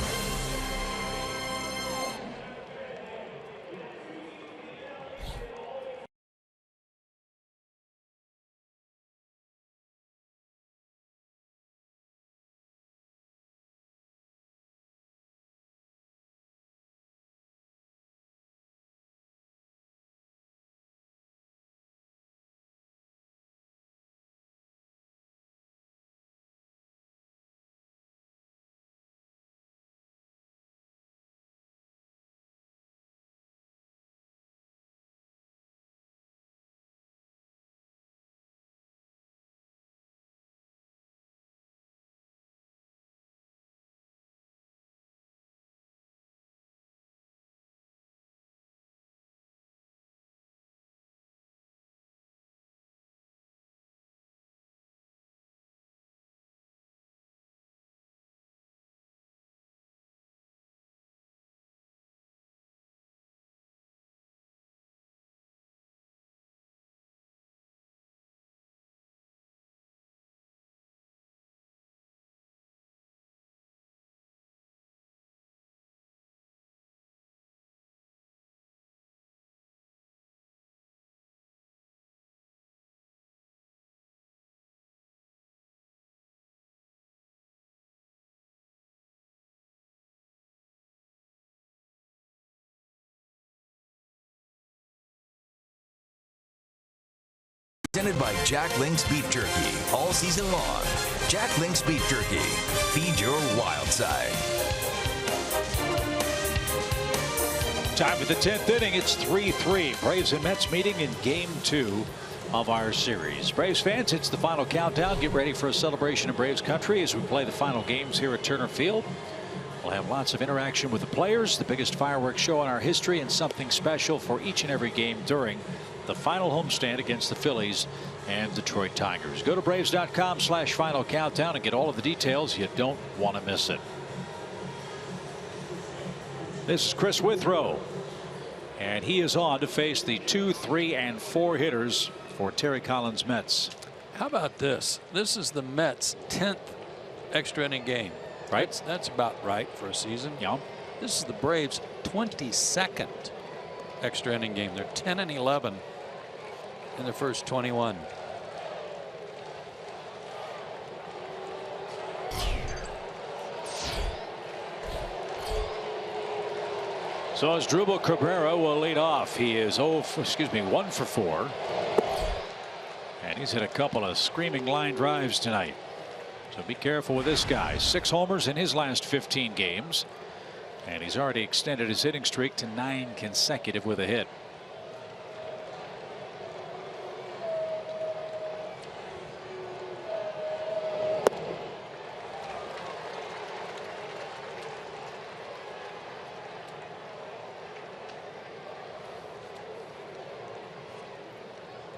Presented by Jack Link's Beef Jerky. All season long. Jack Link's Beef Jerky. Feed your wild side. Time for the 10th inning. It's 3-3. Braves and Mets meeting in Game 2 of our series. Braves fans, it's the final countdown. Get ready for a celebration in Braves country as we play the final games here at Turner Field. We'll have lots of interaction with the players, the biggest fireworks show in our history, and something special for each and every game during the final homestand against the Phillies and Detroit Tigers. Go to Braves.com/final countdown and get all of the details. You don't want to miss it. This is Chris Withrow, and he is on to face the 2, 3, and 4 hitters for Terry Collins' Mets. How about this? This is the Mets' 10th extra inning game. Right. That's about right for a season. Yeah. This is the Braves' 22nd extra inning game. They're 10 and 11 in their first 21. So as Drupal Cabrera will lead off. He is 1 for 4. And he's hit a couple of screaming line drives tonight. So be careful with this guy. 6 homers in his last 15 games. And he's already extended his hitting streak to 9 consecutive with a hit.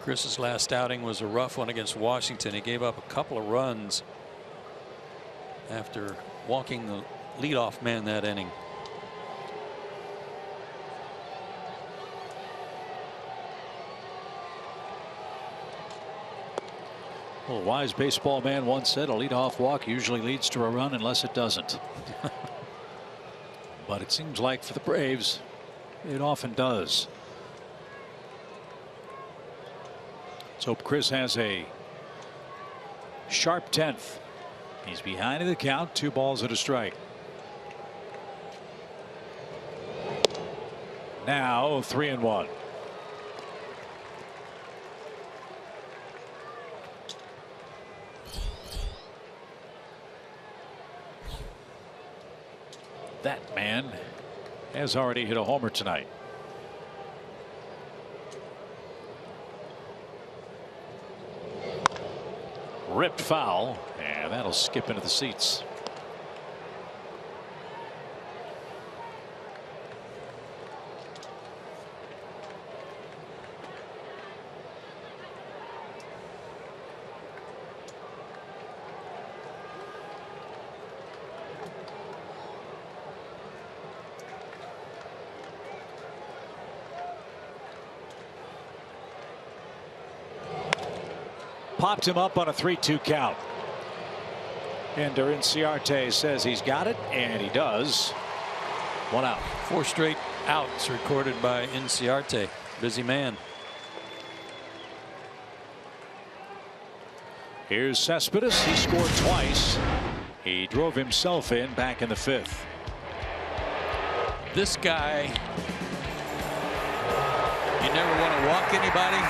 Chris's last outing was a rough one against Washington. He gave up a couple of runs after walking the leadoff man that inning. Well, a wise baseball man once said a leadoff walk usually leads to a run unless it doesn't. But it seems like for the Braves it often does. Let's hope Chris has a sharp 10th. He's behind in the count, 2 balls and a strike. Now 3-1. That man has already hit a homer tonight. Ripped foul, and that'll skip into the seats. Popped him up on a 3-2 count. Ender Inciarte says he's got it, and he does. 1 out. 4 straight outs recorded by Inciarte. Busy man. Here's Cespedes. He scored twice. He drove himself in back in the 5th. This guy, you never want to walk anybody,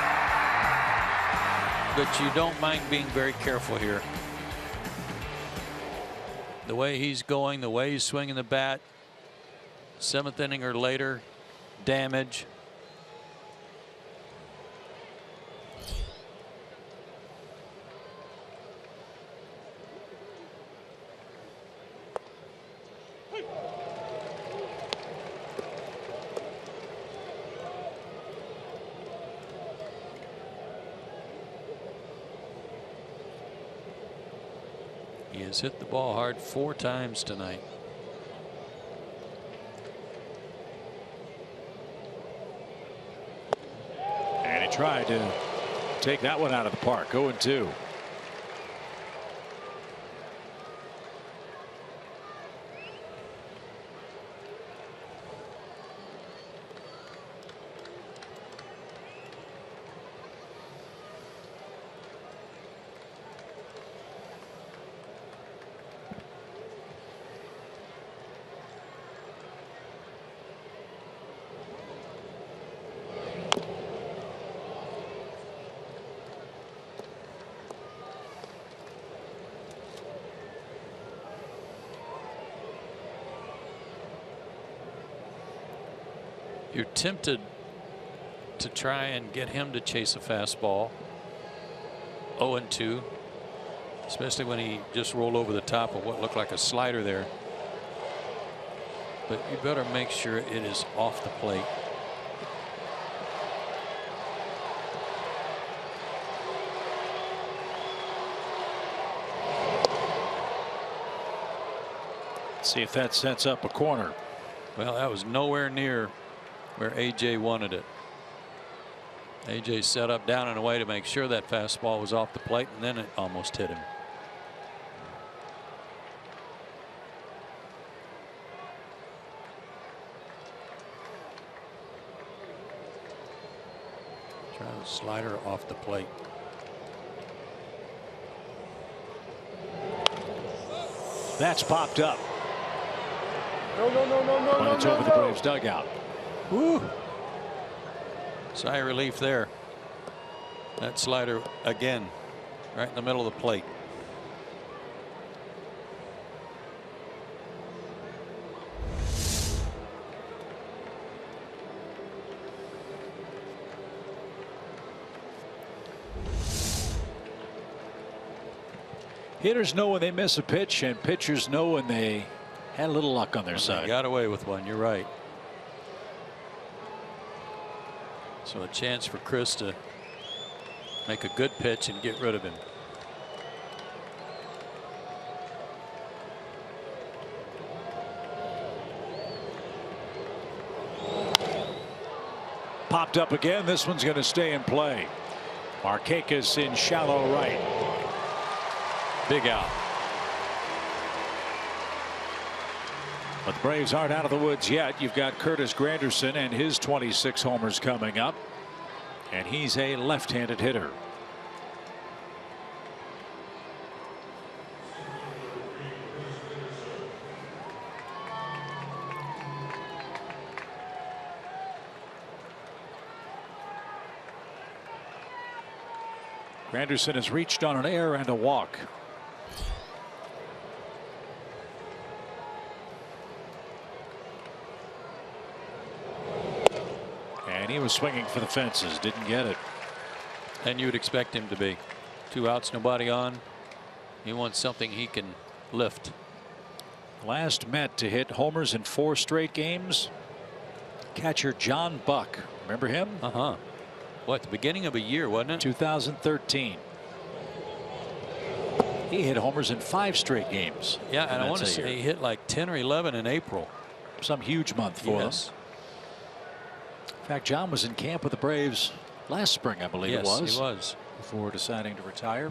but you don't mind being very careful here. The way he's going, the way he's swinging the bat, 7th inning or later, damage. He has hit the ball hard 4 times tonight. And he tried to take that one out of the park. 0-2. You're tempted to try and get him to chase a fastball. 0-2, especially when he just rolled over the top of what looked like a slider there. But you better make sure it is off the plate. See if that sets up a corner. Well, that was nowhere near where AJ wanted it. AJ set up down and away to make sure that fastball was off the plate, and then it almost hit him. Try the slider off the plate. That's popped up. No, no, no, no, no, But it's over the Braves dugout. Woo. Sigh of relief there. That slider again, right in the middle of the plate. Hitters know when they miss a pitch, and pitchers know when they had a little luck on their side. Got away with one. You're right. So a chance for Chris to make a good pitch and get rid of him. Popped up again. This one's going to stay in play. Markakis in shallow right. Big out. But the Braves aren't out of the woods yet. You've got Curtis Granderson and his 26 homers coming up. And he's a left-handed hitter. Granderson has reached on an error and a walk. And he was swinging for the fences, didn't get it. And you would expect him to be. 2 outs, nobody on. He wants something he can lift. Last Met to hit homers in 4 straight games. Catcher John Buck. Remember him? Uh-huh. What, the beginning of a year, wasn't it? 2013. He hit homers in 5 straight games. Yeah, and I want to say he hit like 10 or 11 in April. Some huge month for him. In fact, John was in camp with the Braves last spring, I believe it was. Yes, he was. Before deciding to retire.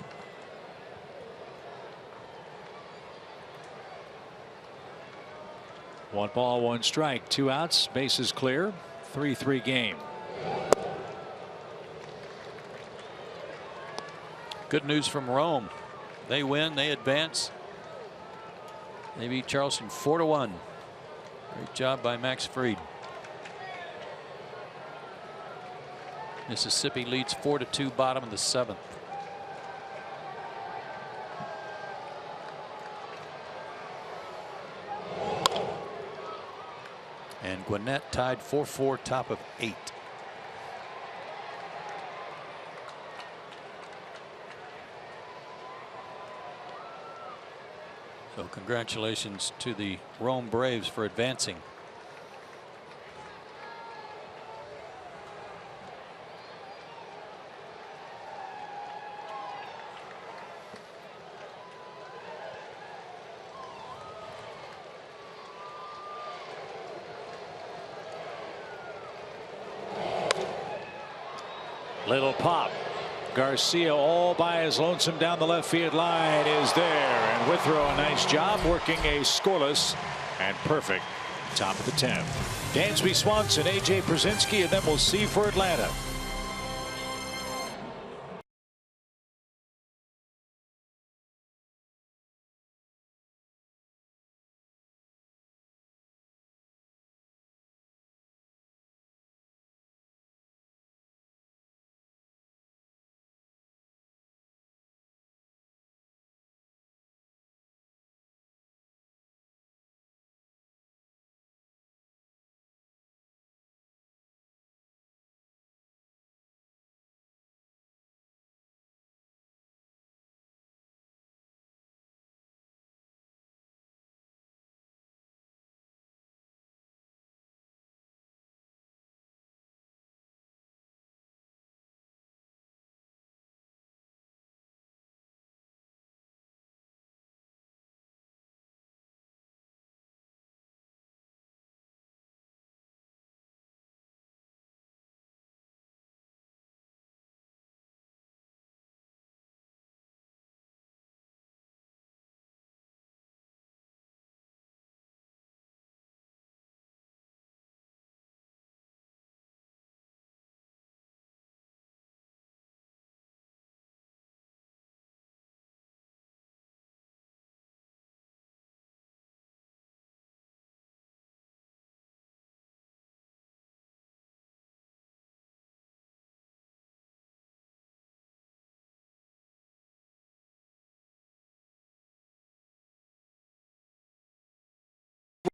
One ball, 1 strike, 2 outs, bases clear, 3-3 game. Good news from Rome. They win, they advance. They beat Charleston 4-1. Great job by Max Fried. Mississippi leads 4-2, bottom of the 7th. And Gwinnett tied 4-4, top of 8. So congratulations to the Rome Braves for advancing. Little pop. Garcia all by his lonesome down the left field line is there, and Withrow a nice job working a scoreless and perfect top of the 10th. Dansby Swanson, AJ Pierzynski, and then we'll see for Atlanta.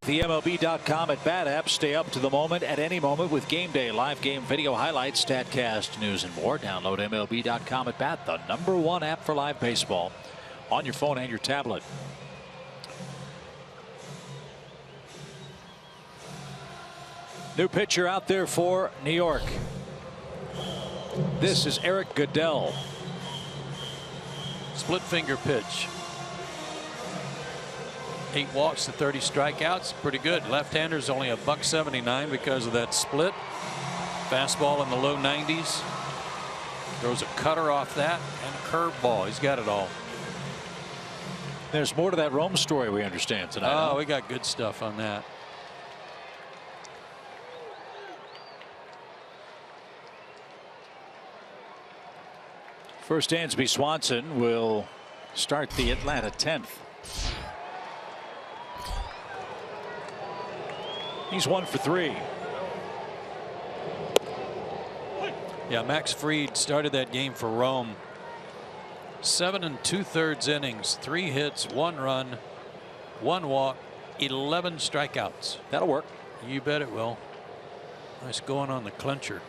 the MLB.com at Bat app. Stay up to the moment at any moment with Game Day, live game video highlights, StatCast, news, and more. Download MLB.com at Bat, the #1 app for live baseball on your phone and your tablet. New pitcher out there for New York. This is Eric Goodell. Split finger pitch. 8 walks to 30 strikeouts. Pretty good. Left-hander's only a $179 because of that split. Fastball in the low 90s. Throws a cutter off that and a curveball. He's got it all. There's more to that Rome story, we understand tonight. Oh, we got good stuff on that. First, Dansby Swanson will start the Atlanta 10th. He's 1 for 3. Yeah, Max Fried started that game for Rome. 7 2/3 innings, 3 hits, 1 run, 1 walk, 11 strikeouts. That'll work. You bet it will. Nice going on the clincher.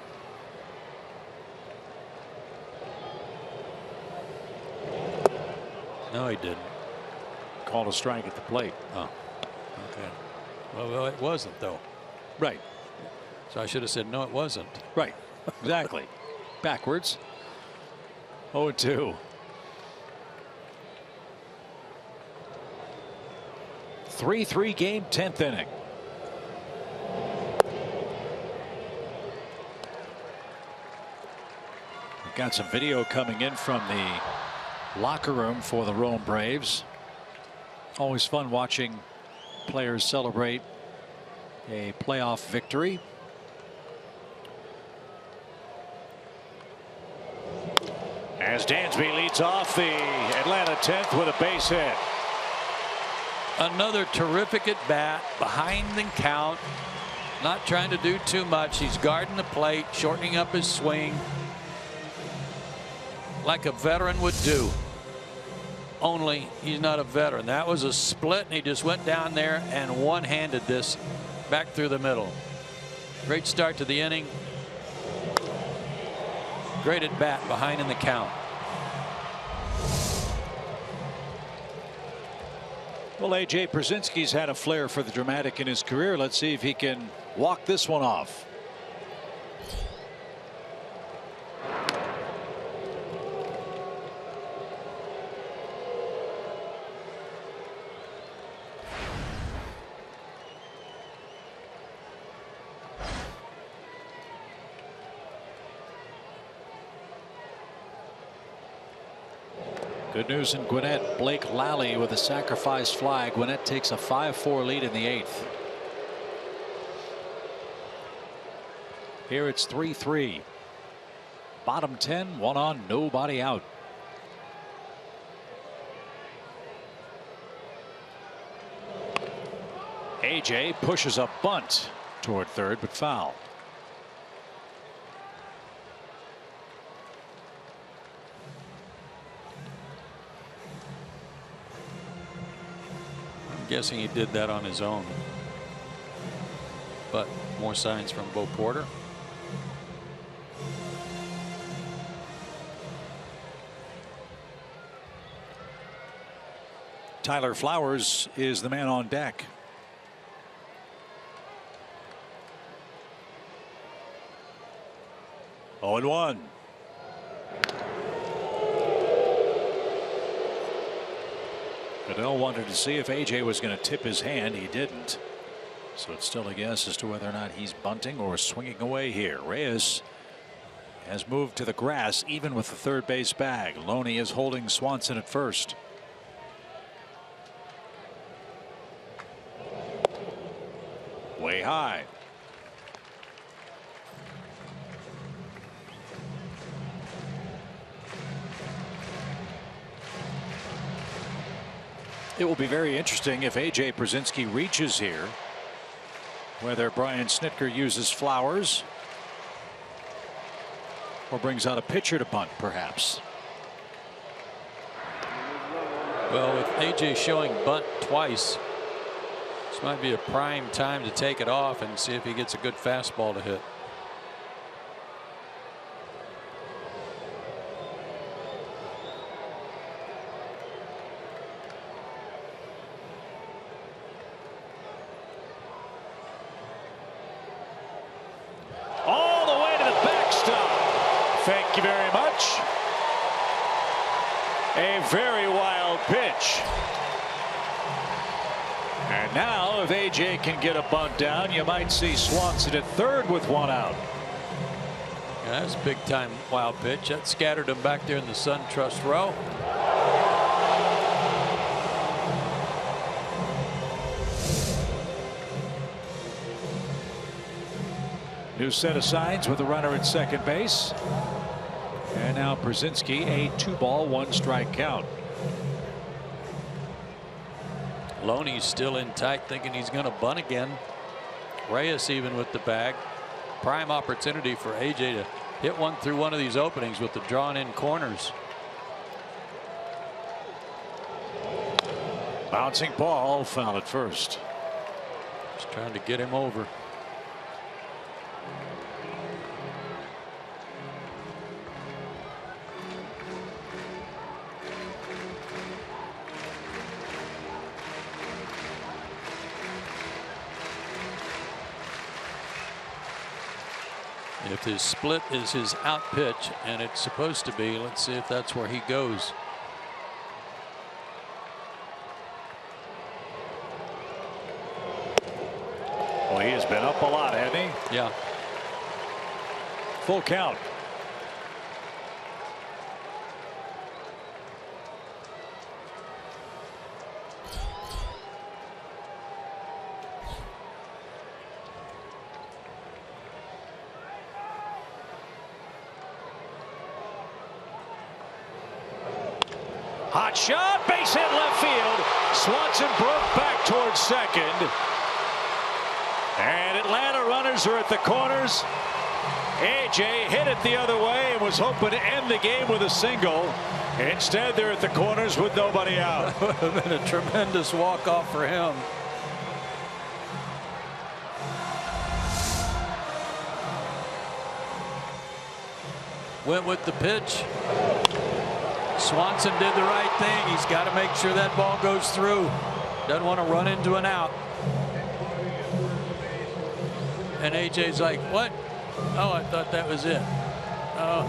No, he didn't. Called a strike at the plate. Oh, okay. Well, it wasn't, though. Right. So I should have said, no, it wasn't. Right. Exactly. Backwards. 0-2. 3-3 game, 10th inning. We've got some video coming in from the locker room for the Rome Braves. Always fun watching players celebrate a playoff victory. As Dansby leads off the Atlanta 10th with a base hit. Another terrific at bat, behind the count, not trying to do too much. He's guarding the plate, shortening up his swing like a veteran would do. Only he's not a veteran. That was a split, and he just went down there and one-handed this back through the middle. Great start to the inning. Great at bat, behind in the count. Well, A.J. Pierzynski's had a flair for the dramatic in his career. Let's see if he can walk this one off. Good news in Gwinnett. Blake Lally with a sacrifice fly. Gwinnett takes a 5-4 lead in the 8th. Here it's 3-3. Bottom 10, 1 on, nobody out. AJ pushes a bunt toward third, but foul. Guessing he did that on his own, but more signs from Bo Porter. Tyler Flowers is the man on deck. Oh, and 1. Goodell wanted to see if AJ was going to tip his hand. He didn't. So it's still a guess as to whether or not he's bunting or swinging away here. Reyes has moved to the grass even with the third base bag. Loney is holding Swanson at first. Way high. It will be very interesting if A.J. Pierzynski reaches here, whether Brian Snitker uses Flowers or brings out a pitcher to bunt, perhaps. Well, with A.J. showing bunt twice, This might be a prime time to take it off and see if he gets a good fastball to hit. All the way to the backstop. Thank you very much. A very wild pitch. And now, if A.J. can get a bunt down, you might see Swanson at third with one out. Yeah, that's a big time wild pitch. That scattered him back there in the SunTrust row. New set of signs with a runner at second base. And now Brzezinski, a 2-ball, 1-strike count. Loney's still in tight, thinking he's going to bunt again. Reyes even with the bag. Prime opportunity for AJ to hit one through one of these openings with the drawn in corners. Bouncing ball, foul at first. Just trying to get him over. If his split is his out pitch, and it's supposed to be, let's see if that's where he goes. Well, he has been up a lot, hasn't he? Yeah. Full count. Hot shot, base hit left field. Swanson broke back towards second. And Atlanta runners are at the corners. AJ hit it the other way and was hoping to end the game with a single. Instead, they're at the corners with nobody out. That would have been a tremendous walk-off for him. Went with the pitch. Swanson did the right thing. He's got to make sure that ball goes through. Doesn't want to run into an out. And AJ's like, what? Oh, I thought that was it. Oh.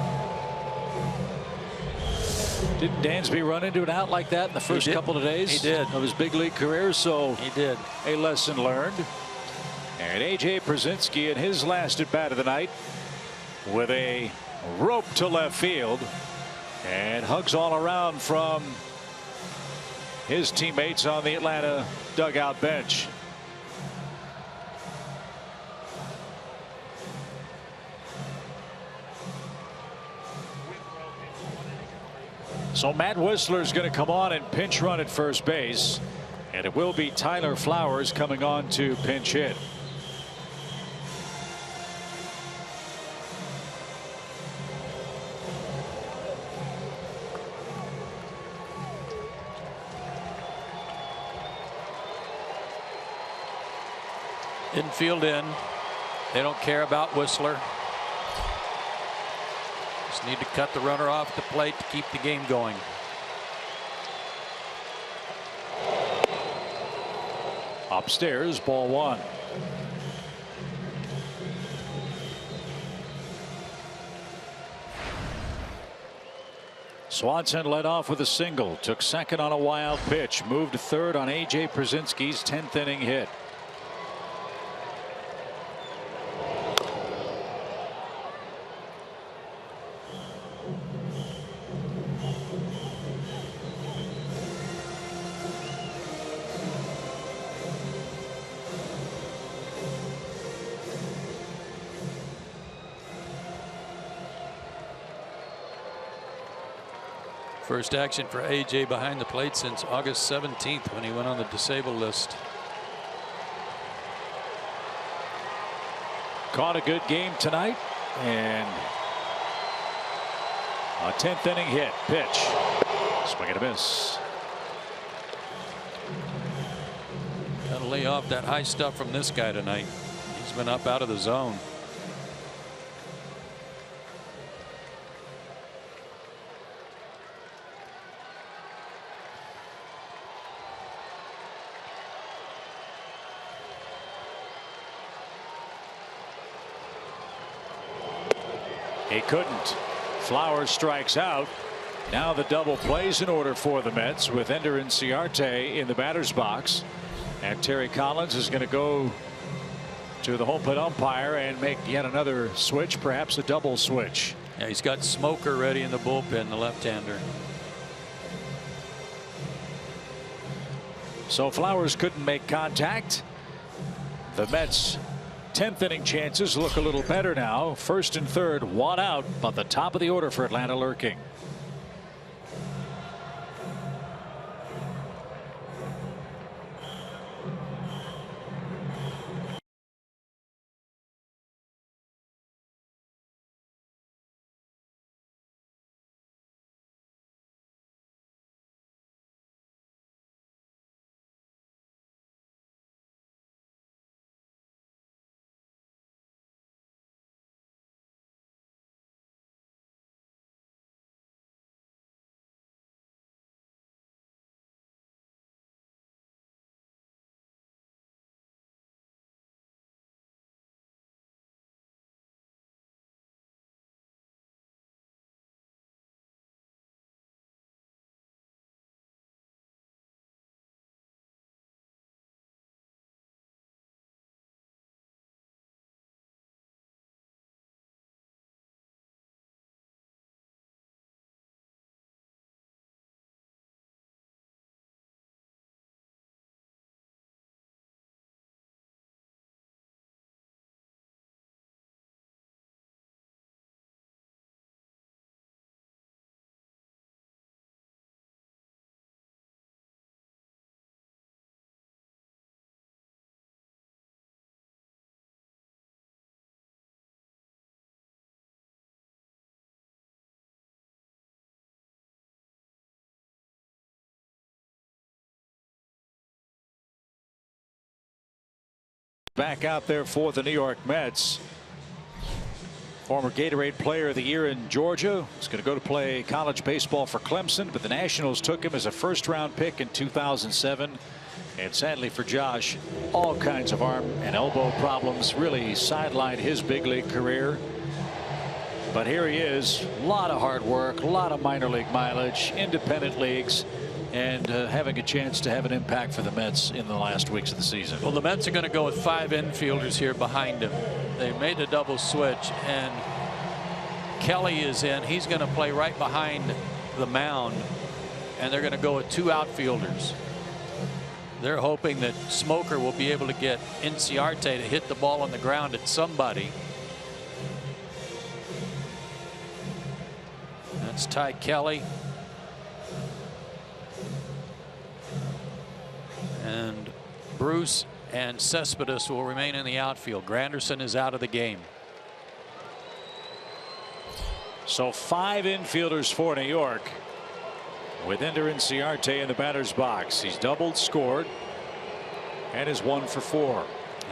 Didn't Dansby run into an out like that in the first couple of days? He did. Of his big league career, so he did. A lesson learned. And AJ Brzezinski in his last at bat of the night with a rope to left field. And hugs all around from his teammates on the Atlanta dugout bench. So Matt Whistler is going to come on and pinch run at first base. And it will be Tyler Flowers coming on to pinch hit. Infield in. They don't care about Whistler. Just need to cut the runner off the plate to keep the game going. Upstairs, ball one. Swanson led off with a single, took second on a wild pitch, moved to third on AJ Brzezinski's 10th inning hit. First action for AJ behind the plate since August 17th when he went on the disabled list. Caught a good game tonight and a 10th inning hit. Pitch. Swing and a miss. Got a lay off that high stuff from this guy tonight. He's been up out of the zone. He couldn't. Flowers strikes out. Now the double plays in order for the Mets with Ender Inciarte in the batter's box. And Terry Collins is going to go to the home plate umpire and make yet another switch, perhaps a double switch. Yeah, he's got Smoker ready in the bullpen, the left-hander. So Flowers couldn't make contact. The Mets 10th inning chances look a little better now. First and third, one out, but the top of the order for Atlanta lurking. Back out there for the New York Mets. Former Gatorade Player of the Year in Georgia. He's going to go to play college baseball for Clemson, but the Nationals took him as a first-round pick in 2007. And sadly for Josh, all kinds of arm and elbow problems really sidelined his big league career. But here he is, a lot of hard work, a lot of minor league mileage, independent leagues, and having a chance to have an impact for the Mets in the last weeks of the season. Well, the Mets are going to go with 5 infielders here behind him. They made a double switch, and Kelly is in. He's going to play right behind the mound, and they're going to go with 2 outfielders. They're hoping that Smoker will be able to get Inciarte to hit the ball on the ground at somebody. That's Ty Kelly. And Bruce and Cespedes will remain in the outfield. Granderson is out of the game. So 5 infielders for New York with Ender Inciarte in the batter's box. He's doubled, scored, and is 1 for 4.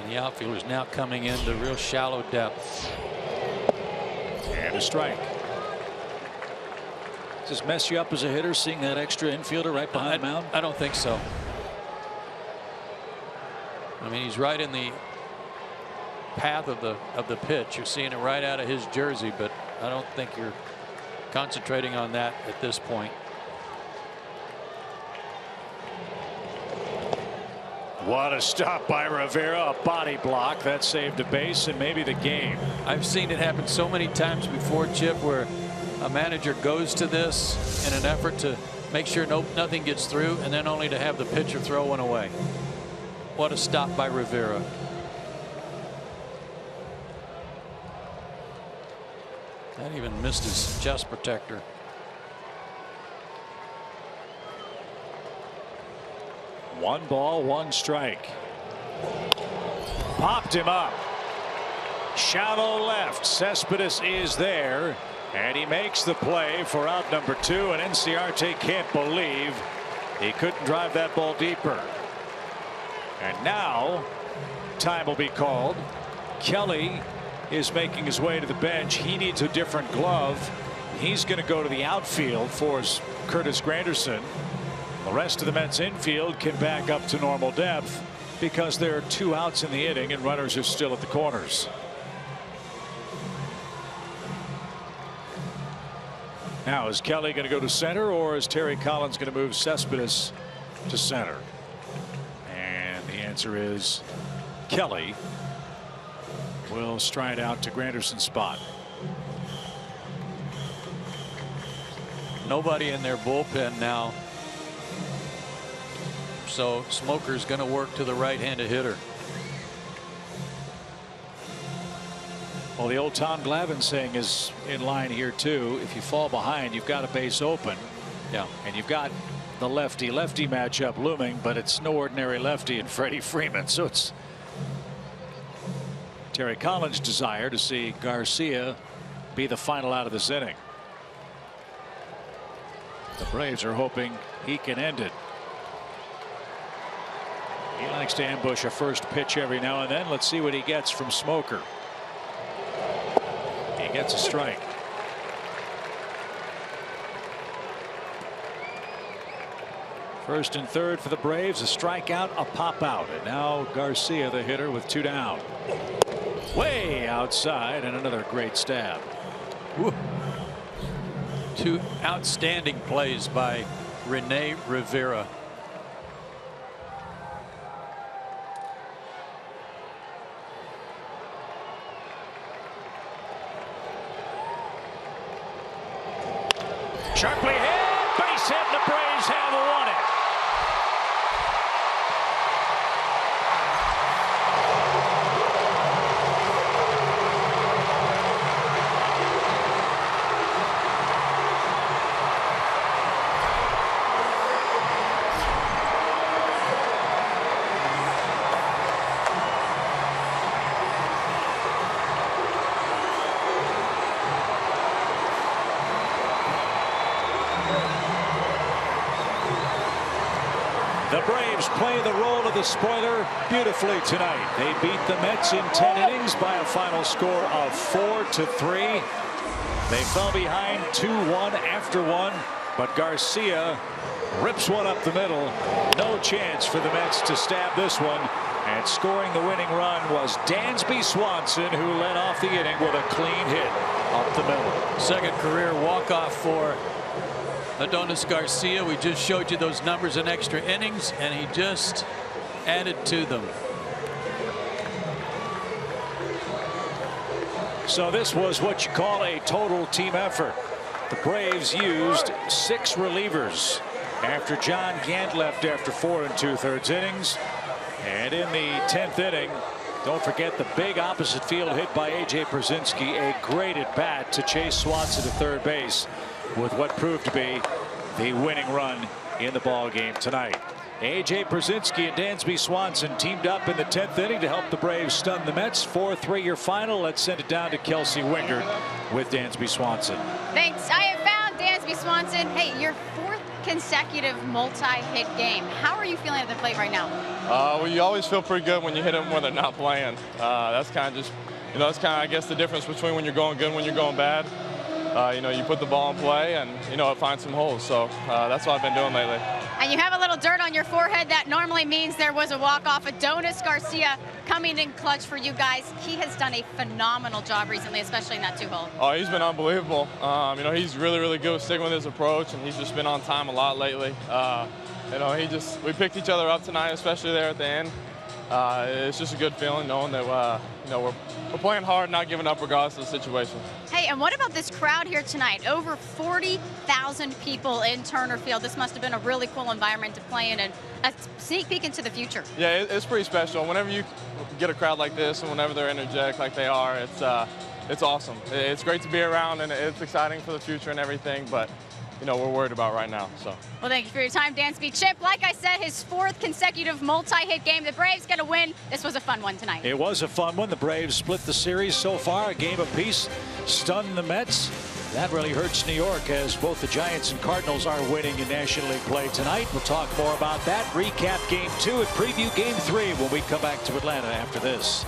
And the outfielders now coming into real shallow depth. And a strike. Does this mess you up as a hitter, seeing that extra infielder right behind the mound? I don't think so. I mean, he's right in the path of the pitch. You're seeing it right out of his jersey, but I don't think you're concentrating on that at this point. What a stop by Rivera, a body block that saved a base and maybe the game. I've seen it happen so many times before, Chip, where a manager goes to this in an effort to make sure nothing gets through, and then only to have the pitcher throw one away. What a stop by Rivera. That even missed his chest protector. One ball, one strike. Popped him up. Shallow left. Cespedes is there, and he makes the play for out number 2, and Inciarte can't believe he couldn't drive that ball deeper. And now time will be called. Kelly is making his way to the bench. He needs a different glove. He's going to go to the outfield for Curtis Granderson. The rest of the Mets infield can back up to normal depth because there are 2 outs in the inning and runners are still at the corners. Now, is Kelly going to go to center, or is Terry Collins going to move Cespedes to center? And the answer is Kelly will stride out to Granderson's spot. Nobody in their bullpen now. So Smoker's going to work to the right-handed hitter. Well, the old Tom Glavine saying is in line here too. If you fall behind, you've got a base open. Yeah. And you've got the lefty-lefty matchup looming, but it's no ordinary lefty in Freddie Freeman. So it's Terry Collins' desire to see Garcia be the final out of this inning. The Braves are hoping he can end it. He likes to ambush a first pitch every now and then. Let's see what he gets from Smoker. He gets a strike. First and third for the Braves, a strikeout, a pop out, and now Garcia, the hitter, with 2 down. Way outside, and another great stab. Woo. 2 outstanding plays by Rene Rivera. Sharply hit, base hit, and the Braves have won it. The Braves play the role of the spoiler beautifully tonight. They beat the Mets in 10 innings by a final score of 4-3. They fell behind 2-1 after 1, but Garcia rips one up the middle. No chance for the Mets to stab this one. And scoring the winning run was Dansby Swanson, who led off the inning with a clean hit up the middle. Second career walk-off for Adonis Garcia. We just showed you those numbers in extra innings, and he just added to them. So this was what you call a total team effort. The Braves used 6 relievers after John Gant left after 4 2/3 innings. And in the 10th inning, don't forget the big opposite field hit by A.J. Brzezinski, a great at bat to chase Swanson to third base with what proved to be the winning run in the ball game tonight. A.J. Brzezinski and Dansby Swanson teamed up in the 10th inning to help the Braves stun the Mets. 4-3 your final. Let's send it down to Kelsey Wingert with Dansby Swanson. Thanks. I have found Dansby Swanson. Hey, your 4th consecutive multi-hit game. How are you feeling at the plate right now? Well, you always feel pretty good when you hit them when they're not playing. That's kind of just, that's kind of, I guess, the difference between when you're going good and when you're going bad. You put the ball in play and, it finds some holes. So that's what I've been doing lately. And you have a little dirt on your forehead. That normally means there was a walk-off. Adonis Garcia coming in clutch for you guys. He has done a phenomenal job recently, especially in that 2-hole. Oh, he's been unbelievable. He's really, really good with sticking with his approach, and he's just been on time a lot lately. We picked each other up tonight, especially there at the end. It's just a good feeling knowing that, we're playing hard, not giving up regardless of the situation. Hey, and what about this crowd here tonight? Over 40,000 people in Turner Field. This must have been a really cool environment to play in and a sneak peek into the future. Yeah, it's pretty special. Whenever you get a crowd like this and whenever they're energetic like they are, it's awesome. It's great to be around and it's exciting for the future and everything, but we're worried about right now. So. Well, thank you for your time, Dansby. Chip, like I said, his 4th consecutive multi-hit game. The Braves get a win. This was a fun one tonight. It was a fun one. The Braves split the series so far, a game apiece, stunned the Mets. That really hurts New York as both the Giants and Cardinals are winning in National League play tonight. We'll talk more about that, recap Game 2 and preview Game 3 when we come back to Atlanta after this.